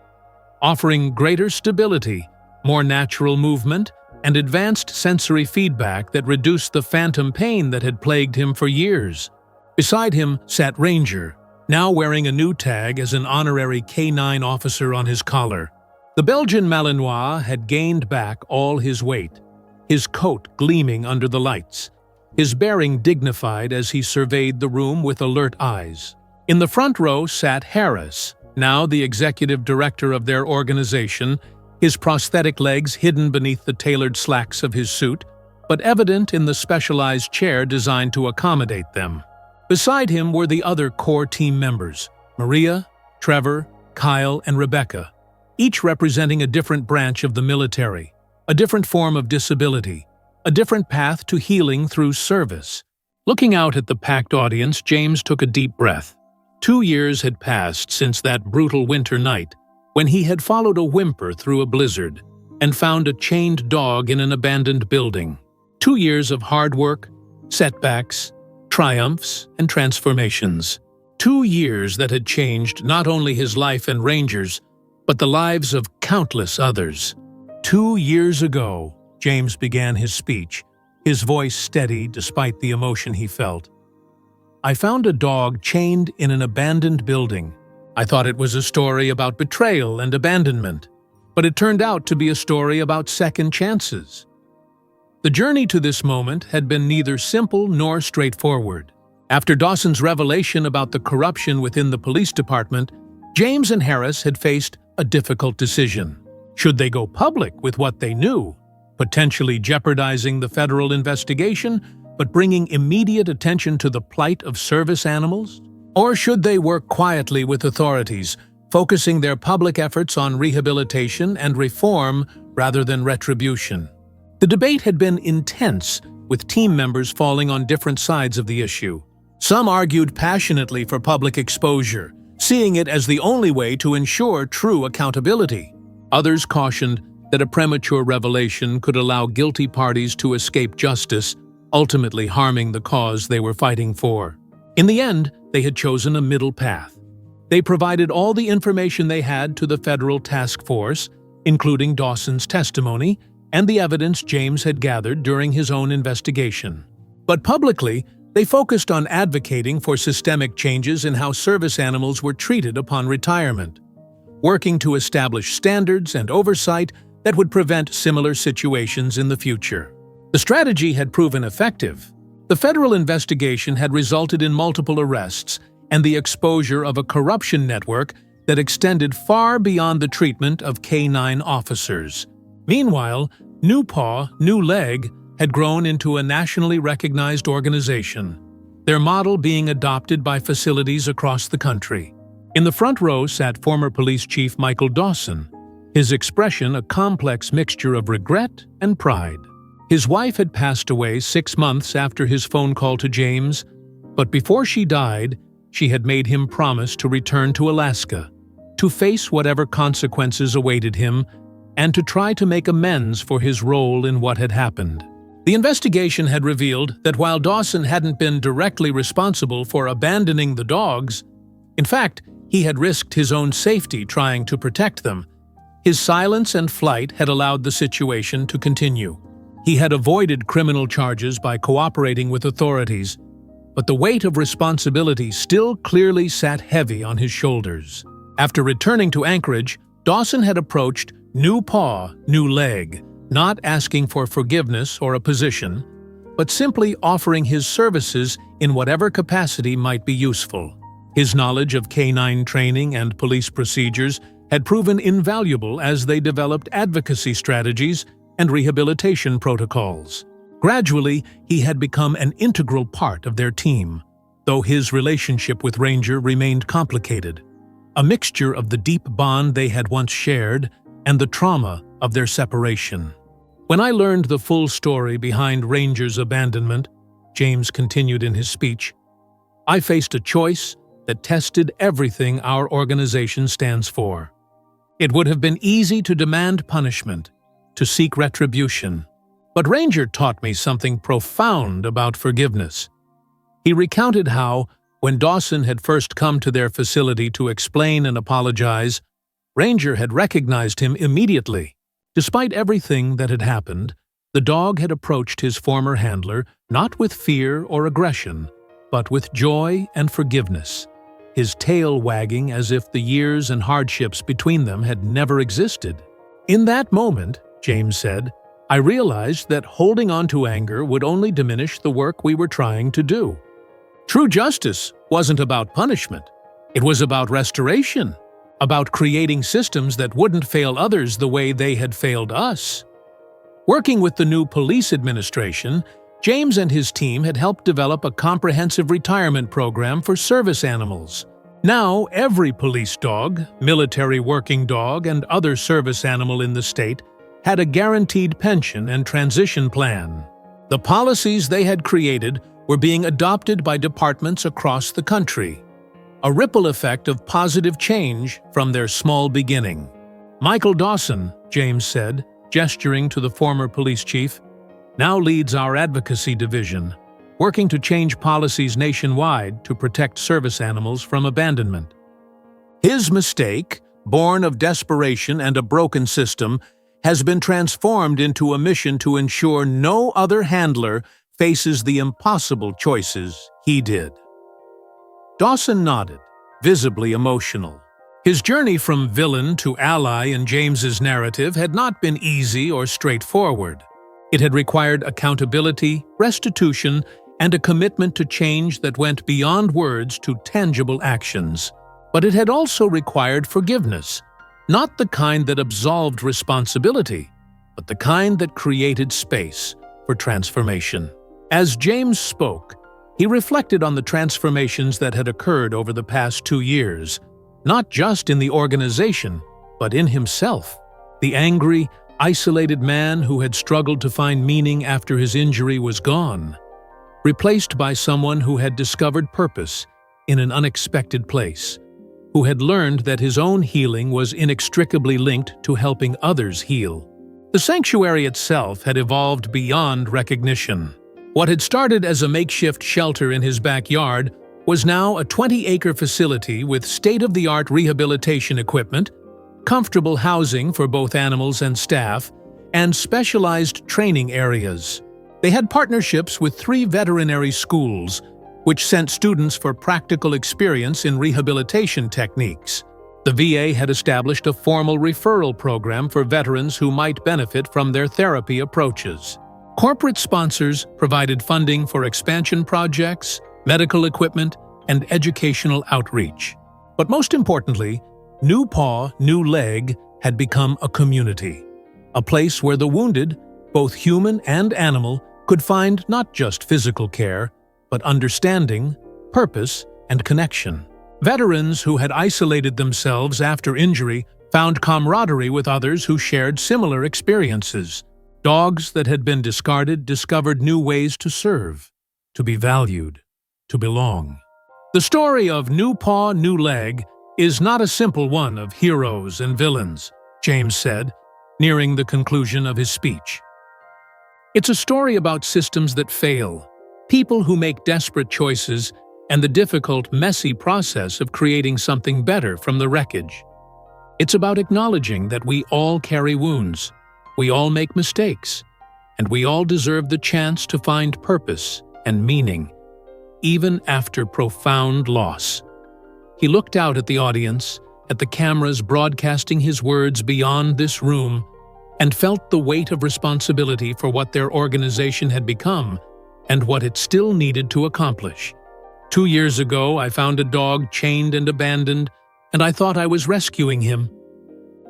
offering greater stability, more natural movement, and advanced sensory feedback that reduced the phantom pain that had plagued him for years. Beside him sat Ranger, now wearing a new tag as an honorary K9 officer on his collar. The Belgian Malinois had gained back all his weight, his coat gleaming under the lights, his bearing dignified as he surveyed the room with alert eyes. In the front row sat Harris, now the executive director of their organization, his prosthetic legs hidden beneath the tailored slacks of his suit, but evident in the specialized chair designed to accommodate them. Beside him were the other core team members, Maria, Trevor, Kyle, and Rebecca, each representing a different branch of the military, a different form of disability, a different path to healing through service. Looking out at the packed audience, James took a deep breath. 2 years had passed since that brutal winter night, when he had followed a whimper through a blizzard and found a chained dog in an abandoned building. 2 years of hard work, setbacks, triumphs, and transformations. 2 years that had changed not only his life and Ranger's, but the lives of countless others. 2 years ago, James began his speech, his voice steady despite the emotion he felt. I found a dog chained in an abandoned building. I thought it was a story about betrayal and abandonment, but it turned out to be a story about second chances. The journey to this moment had been neither simple nor straightforward. After Dawson's revelation about the corruption within the police department, James and Harris had faced a difficult decision. Should they go public with what they knew, potentially jeopardizing the federal investigation, but bringing immediate attention to the plight of service animals? Or should they work quietly with authorities, focusing their public efforts on rehabilitation and reform rather than retribution? The debate had been intense, with team members falling on different sides of the issue. Some argued passionately for public exposure, seeing it as the only way to ensure true accountability. Others cautioned that a premature revelation could allow guilty parties to escape justice, ultimately harming the cause they were fighting for. In the end, they had chosen a middle path. They provided all the information they had to the federal task force, including Dawson's testimony and the evidence James had gathered during his own investigation. But publicly, they focused on advocating for systemic changes in how service animals were treated upon retirement, working to establish standards and oversight that would prevent similar situations in the future. The strategy had proven effective. The federal investigation had resulted in multiple arrests and the exposure of a corruption network that extended far beyond the treatment of K9 officers. Meanwhile, New Paw, New Leg had grown into a nationally recognized organization, their model being adopted by facilities across the country. In the front row sat former police chief Michael Dawson, his expression a complex mixture of regret and pride. His wife had passed away 6 months after his phone call to James, but before she died, she had made him promise to return to Alaska, to face whatever consequences awaited him, and to try to make amends for his role in what had happened. The investigation had revealed that while Dawson hadn't been directly responsible for abandoning the dogs, in fact, he had risked his own safety trying to protect them. His silence and flight had allowed the situation to continue. He had avoided criminal charges by cooperating with authorities, but the weight of responsibility still clearly sat heavy on his shoulders. After returning to Anchorage, Dawson had approached New Paw, New Leg, not asking for forgiveness or a position, but simply offering his services in whatever capacity might be useful. His knowledge of K9 training and police procedures had proven invaluable as they developed advocacy strategies and rehabilitation protocols. Gradually, he had become an integral part of their team, though his relationship with Ranger remained complicated, a mixture of the deep bond they had once shared and the trauma of their separation. When I learned the full story behind Ranger's abandonment, James continued in his speech, I faced a choice that tested everything our organization stands for. It would have been easy to demand punishment, to seek retribution. But Ranger taught me something profound about forgiveness. He recounted how, when Dawson had first come to their facility to explain and apologize, Ranger had recognized him immediately. Despite everything that had happened, the dog had approached his former handler not with fear or aggression, but with joy and forgiveness, his tail wagging as if the years and hardships between them had never existed. In that moment, James said, I realized that holding on to anger would only diminish the work we were trying to do. True justice wasn't about punishment. It was about restoration, about creating systems that wouldn't fail others the way they had failed us. Working with the new police administration, James and his team had helped develop a comprehensive retirement program for service animals. Now, every police dog, military working dog, and other service animal in the state had a guaranteed pension and transition plan. The policies they had created were being adopted by departments across the country, a ripple effect of positive change from their small beginning. Michael Dawson, James said, gesturing to the former police chief, now leads our advocacy division, working to change policies nationwide to protect service animals from abandonment. His mistake, born of desperation and a broken system, has been transformed into a mission to ensure no other handler faces the impossible choices he did. Dawson nodded, visibly emotional. His journey from villain to ally in James's narrative had not been easy or straightforward. It had required accountability, restitution, and a commitment to change that went beyond words to tangible actions. But it had also required forgiveness, not the kind that absolved responsibility, but the kind that created space for transformation. As James spoke, he reflected on the transformations that had occurred over the past 2 years, not just in the organization, but in himself. The angry, isolated man who had struggled to find meaning after his injury was gone, replaced by someone who had discovered purpose in an unexpected place, who had learned that his own healing was inextricably linked to helping others heal. The sanctuary itself had evolved beyond recognition. What had started as a makeshift shelter in his backyard was now a 20-acre facility with state-of-the-art rehabilitation equipment, comfortable housing for both animals and staff, and specialized training areas. They had partnerships with 3 veterinary schools, which sent students for practical experience in rehabilitation techniques. The VA had established a formal referral program for veterans who might benefit from their therapy approaches. Corporate sponsors provided funding for expansion projects, medical equipment, and educational outreach. But most importantly, New Paw, New Leg had become a community, a place where the wounded, both human and animal, could find not just physical care, but understanding, purpose, and connection. Veterans who had isolated themselves after injury found camaraderie with others who shared similar experiences. Dogs that had been discarded discovered new ways to serve, to be valued, to belong. The story of New Paw, New Leg is not a simple one of heroes and villains, James said, nearing the conclusion of his speech. It's a story about systems that fail, people who make desperate choices, and the difficult, messy process of creating something better from the wreckage. It's about acknowledging that we all carry wounds, we all make mistakes, and we all deserve the chance to find purpose and meaning, even after profound loss. He looked out at the audience, at the cameras broadcasting his words beyond this room, and felt the weight of responsibility for what their organization had become and what it still needed to accomplish. 2 years ago, I found a dog chained and abandoned, and I thought I was rescuing him.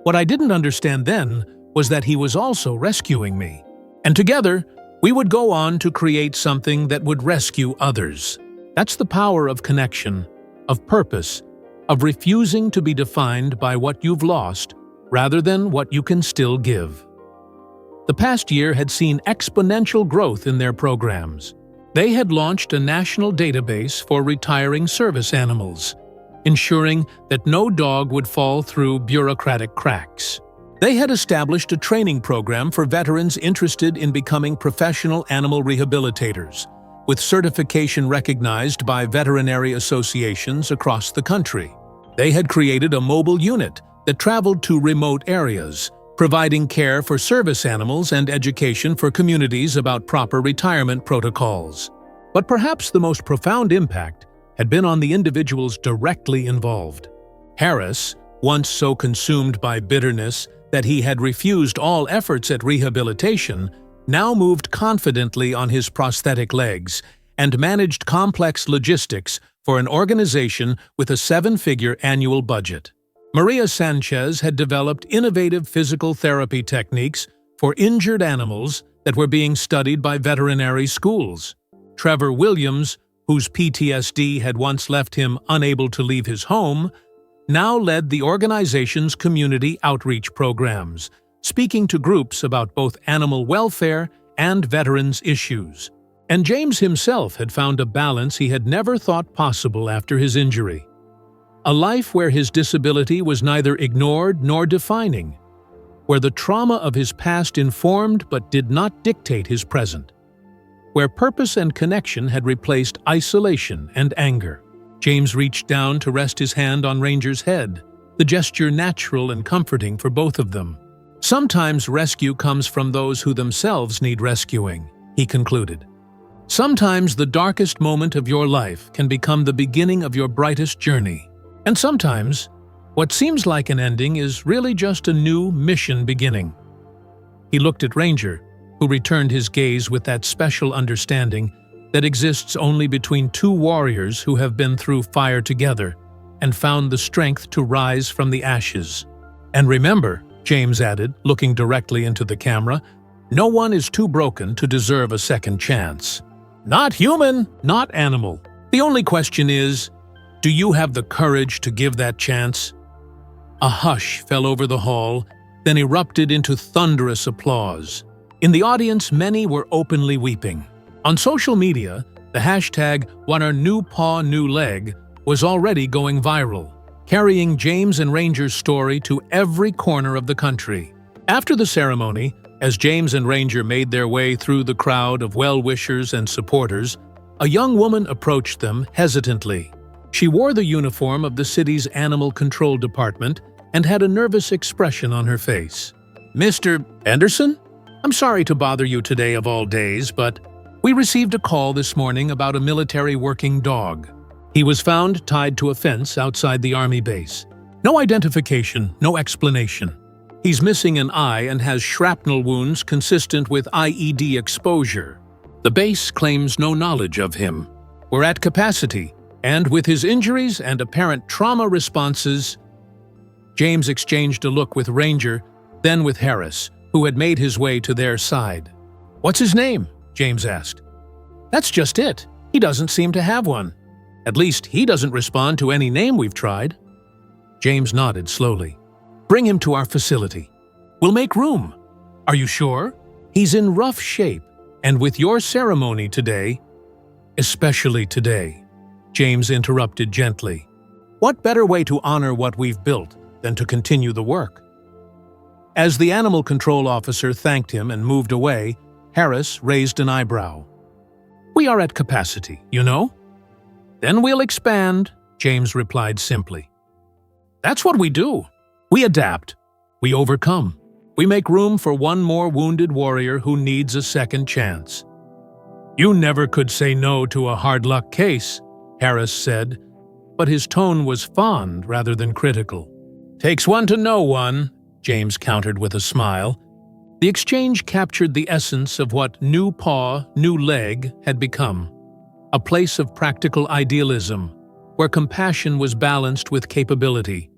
What I didn't understand then was that he was also rescuing me. And together, we would go on to create something that would rescue others. That's the power of connection, of purpose, of refusing to be defined by what you've lost rather than what you can still give. The past year had seen exponential growth in their programs. They had launched a national database for retiring service animals, ensuring that no dog would fall through bureaucratic cracks. They had established a training program for veterans interested in becoming professional animal rehabilitators, with certification recognized by veterinary associations across the country. They had created a mobile unit that traveled to remote areas, providing care for service animals and education for communities about proper retirement protocols. But perhaps the most profound impact had been on the individuals directly involved. Harris, once so consumed by bitterness that he had refused all efforts at rehabilitation, now moved confidently on his prosthetic legs and managed complex logistics for an organization with a 7-figure annual budget. Maria Sanchez had developed innovative physical therapy techniques for injured animals that were being studied by veterinary schools. Trevor Williams, whose PTSD had once left him unable to leave his home, now led the organization's community outreach programs, speaking to groups about both animal welfare and veterans' issues. And James himself had found a balance he had never thought possible after his injury. A life where his disability was neither ignored nor defining, where the trauma of his past informed but did not dictate his present, where purpose and connection had replaced isolation and anger. James reached down to rest his hand on Ranger's head, the gesture natural and comforting for both of them. Sometimes rescue comes from those who themselves need rescuing, he concluded. Sometimes the darkest moment of your life can become the beginning of your brightest journey. And sometimes, what seems like an ending is really just a new mission beginning. He looked at Ranger, who returned his gaze with that special understanding that exists only between two warriors who have been through fire together and found the strength to rise from the ashes. And remember, James added, looking directly into the camera, no one is too broken to deserve a second chance. Not human, not animal. The only question is, do you have the courage to give that chance? A hush fell over the hall, then erupted into thunderous applause. In the audience, many were openly weeping. On social media, the hashtag #OneOurNewPawNewLeg was already going viral, carrying James and Ranger's story to every corner of the country. After the ceremony, as James and Ranger made their way through the crowd of well-wishers and supporters, a young woman approached them hesitantly. She wore the uniform of the city's animal control department and had a nervous expression on her face. "Mr. Anderson? I'm sorry to bother you today of all days, but we received a call this morning about a military working dog. He was found tied to a fence outside the Army base. No identification, no explanation. He's missing an eye and has shrapnel wounds consistent with IED exposure. The base claims no knowledge of him. We're at capacity, and with his injuries and apparent trauma responses..." James exchanged a look with Ranger, then with Harris, who had made his way to their side. "What's his name?" James asked. "That's just it. He doesn't seem to have one. At least he doesn't respond to any name we've tried." James nodded slowly. "Bring him to our facility. We'll make room. Are you sure? He's in rough shape, and with your ceremony today..." "Especially today," James interrupted gently. "What better way to honor what we've built than to continue the work?" As the animal control officer thanked him and moved away, Harris raised an eyebrow. "We are at capacity, you know?" "Then we'll expand," James replied simply. "That's what we do. We adapt. We overcome. We make room for one more wounded warrior who needs a second chance." "You never could say no to a hard-luck case," Harris said, but his tone was fond rather than critical. "Takes one to know one," James countered with a smile. The exchange captured the essence of what New Paw, New Leg had become. A place of practical idealism, where compassion was balanced with capability,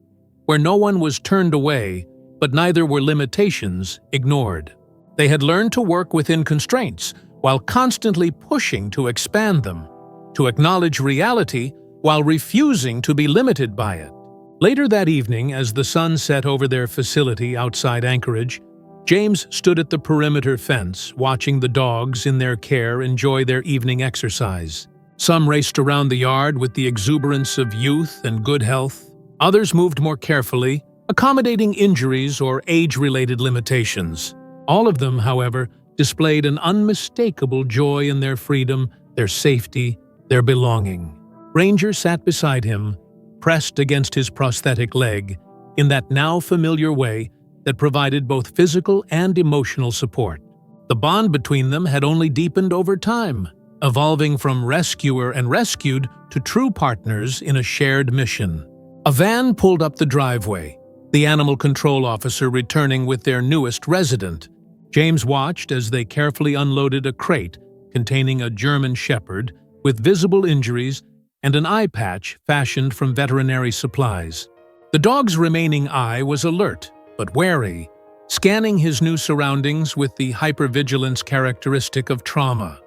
where no one was turned away, but neither were limitations ignored. They had learned to work within constraints, while constantly pushing to expand them, to acknowledge reality while refusing to be limited by it. Later that evening, as the sun set over their facility outside Anchorage, James stood at the perimeter fence, watching the dogs in their care enjoy their evening exercise. Some raced around the yard with the exuberance of youth and good health. Others moved more carefully, accommodating injuries or age-related limitations. All of them, however, displayed an unmistakable joy in their freedom their safety, their belonging. Ranger sat beside him, pressed against his prosthetic leg, in that now familiar way that provided both physical and emotional support. The bond between them had only deepened over time, evolving from rescuer and rescued to true partners in a shared mission. A van pulled up the driveway, the animal control officer returning with their newest resident. James watched as they carefully unloaded a crate containing a German shepherd with visible injuries and an eye patch fashioned from veterinary supplies. The dog's remaining eye was alert, but wary, scanning his new surroundings with the hypervigilance characteristic of trauma.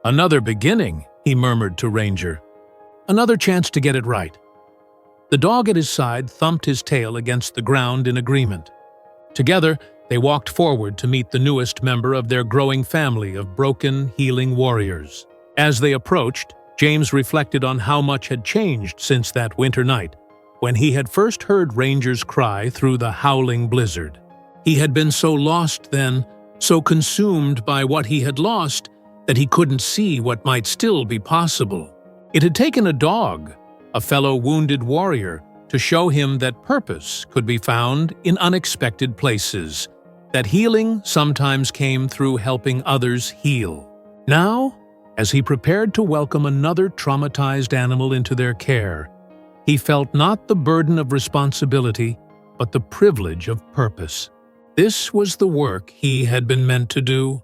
"Another beginning," he murmured to Ranger. "Another chance to get it right." The dog at his side thumped his tail against the ground in agreement. Together, they walked forward to meet the newest member of their growing family of broken, healing warriors. As they approached, James reflected on how much had changed since that winter night, when he had first heard Ranger's cry through the howling blizzard. He had been so lost then, so consumed by what he had lost, that he couldn't see what might still be possible. It had taken a dog, a fellow wounded warrior, to show him that purpose could be found in unexpected places, that healing sometimes came through helping others heal. Now, as he prepared to welcome another traumatized animal into their care, he felt not the burden of responsibility, but the privilege of purpose. This was the work he had been meant to do,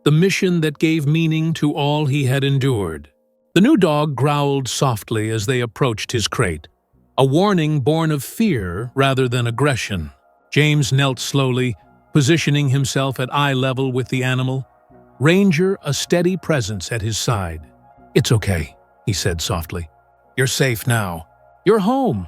the mission that gave meaning to all he had endured. The new dog growled softly as they approached his crate, a warning born of fear rather than aggression. James knelt slowly, positioning himself at eye level with the animal, Ranger a steady presence at his side. "It's okay," he said softly. "You're safe now. You're home."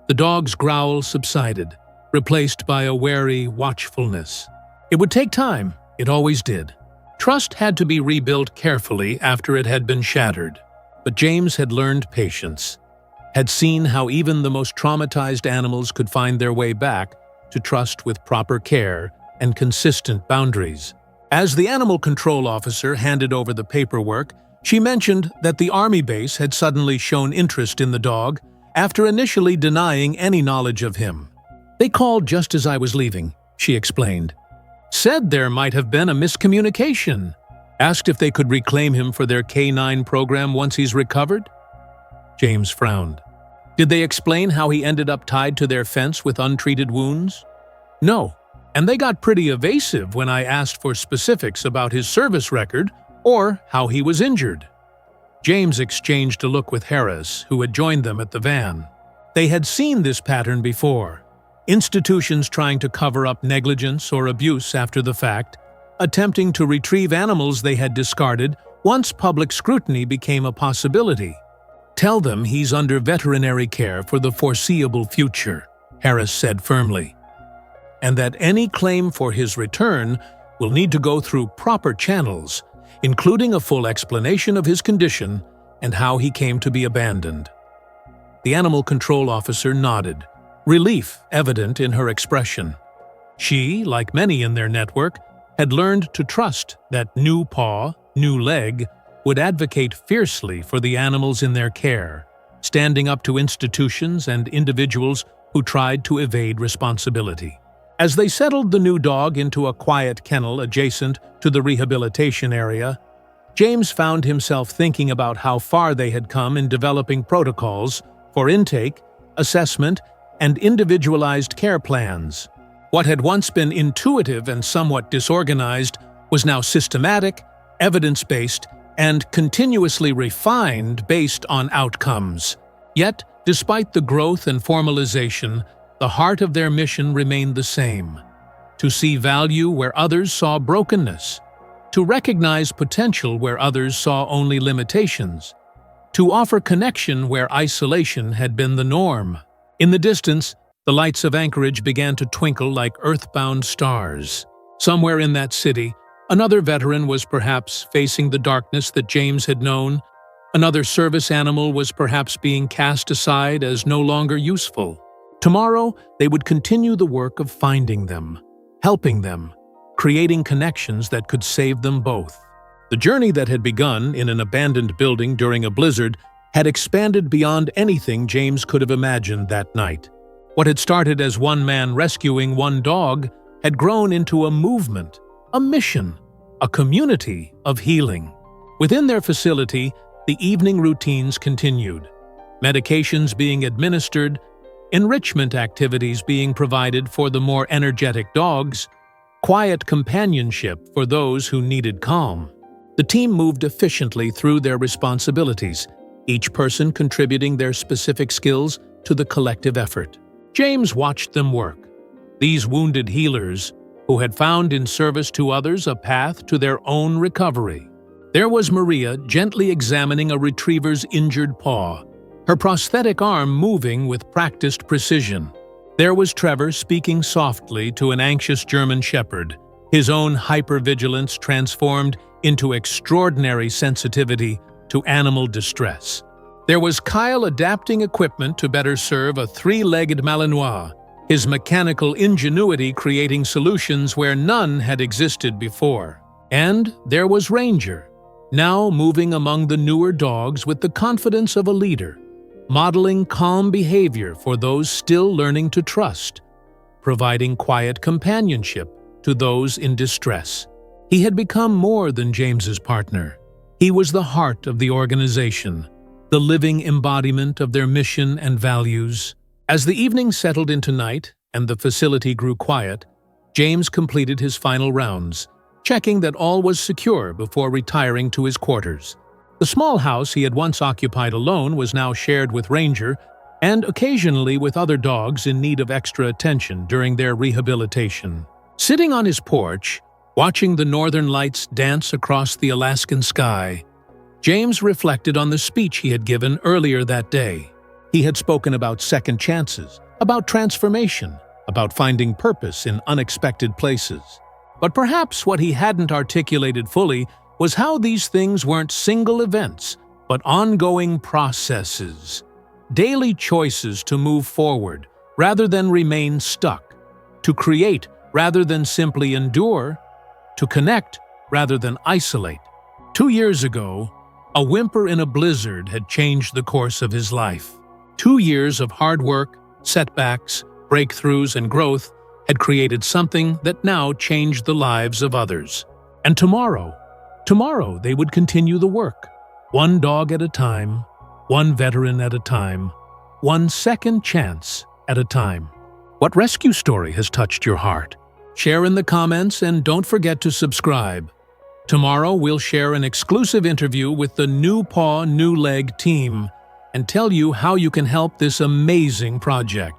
The dog's growl subsided, replaced by a wary watchfulness. It would take time, it always did. Trust had to be rebuilt carefully after it had been shattered. But James had learned patience, had seen how even the most traumatized animals could find their way back to trust with proper care and consistent boundaries. As the animal control officer handed over the paperwork, she mentioned that the army base had suddenly shown interest in the dog after initially denying any knowledge of him. "They called just as I was leaving," she explained. "Said there might have been a miscommunication. Asked if they could reclaim him for their K9 program once he's recovered." James frowned. "Did they explain how he ended up tied to their fence with untreated wounds?" "No, and they got pretty evasive when I asked for specifics about his service record or how he was injured." James exchanged a look with Harris, who had joined them at the van. They had seen this pattern before. Institutions trying to cover up negligence or abuse after the fact, attempting to retrieve animals they had discarded once public scrutiny became a possibility. "Tell them he's under veterinary care for the foreseeable future," Harris said firmly, "and that any claim for his return will need to go through proper channels, including a full explanation of his condition and how he came to be abandoned." The animal control officer nodded, relief evident in her expression. She, like many in their network, had learned to trust that new paw, new leg, would advocate fiercely for the animals in their care, standing up to institutions and individuals who tried to evade responsibility. As they settled the new dog into a quiet kennel adjacent to the rehabilitation area, James found himself thinking about how far they had come in developing protocols for intake, assessment, and individualized care plans. What had once been intuitive and somewhat disorganized was now systematic, evidence-based, and continuously refined based on outcomes. Yet, despite the growth and formalization, the heart of their mission remained the same: to see value where others saw brokenness, to recognize potential where others saw only limitations, to offer connection where isolation had been the norm. In the distance, the lights of Anchorage began to twinkle like earthbound stars. Somewhere in that city, another veteran was perhaps facing the darkness that James had known. Another service animal was perhaps being cast aside as no longer useful. Tomorrow, they would continue the work of finding them, helping them, creating connections that could save them both. The journey that had begun in an abandoned building during a blizzard had expanded beyond anything James could have imagined that night. What had started as one man rescuing one dog had grown into a movement, a mission, a community of healing. Within their facility, the evening routines continued. Medications being administered, enrichment activities being provided for the more energetic dogs, quiet companionship for those who needed calm. The team moved efficiently through their responsibilities, each person contributing their specific skills to the collective effort. James watched them work. These wounded healers, who had found in service to others a path to their own recovery. There was Maria gently examining a retriever's injured paw, her prosthetic arm moving with practiced precision. There was Trevor speaking softly to an anxious German shepherd, his own hypervigilance transformed into extraordinary sensitivity to animal distress. There was Kyle adapting equipment to better serve a three-legged Malinois, his mechanical ingenuity creating solutions where none had existed before. And there was Ranger, now moving among the newer dogs with the confidence of a leader, modeling calm behavior for those still learning to trust, providing quiet companionship to those in distress. He had become more than James's partner. He was the heart of the organization, the living embodiment of their mission and values. As the evening settled into night and the facility grew quiet, James completed his final rounds, checking that all was secure before retiring to his quarters. The small house he had once occupied alone was now shared with Ranger and occasionally with other dogs in need of extra attention during their rehabilitation. Sitting on his porch, watching the northern lights dance across the Alaskan sky, James reflected on the speech he had given earlier that day. He had spoken about second chances, about transformation, about finding purpose in unexpected places. But perhaps what he hadn't articulated fully was how these things weren't single events, but ongoing processes. Daily choices to move forward rather than remain stuck, to create rather than simply endure, to connect rather than isolate. 2 years ago, a whimper in a blizzard had changed the course of his life. 2 years of hard work, setbacks, breakthroughs, and growth had created something that now changed the lives of others. And tomorrow they would continue the work, one dog at a time, one veteran at a time, one second chance at a time. What rescue story has touched your heart? Share in the comments and don't forget to subscribe. Tomorrow we'll share an exclusive interview with the New Paw, New Leg team and tell you how you can help this amazing project.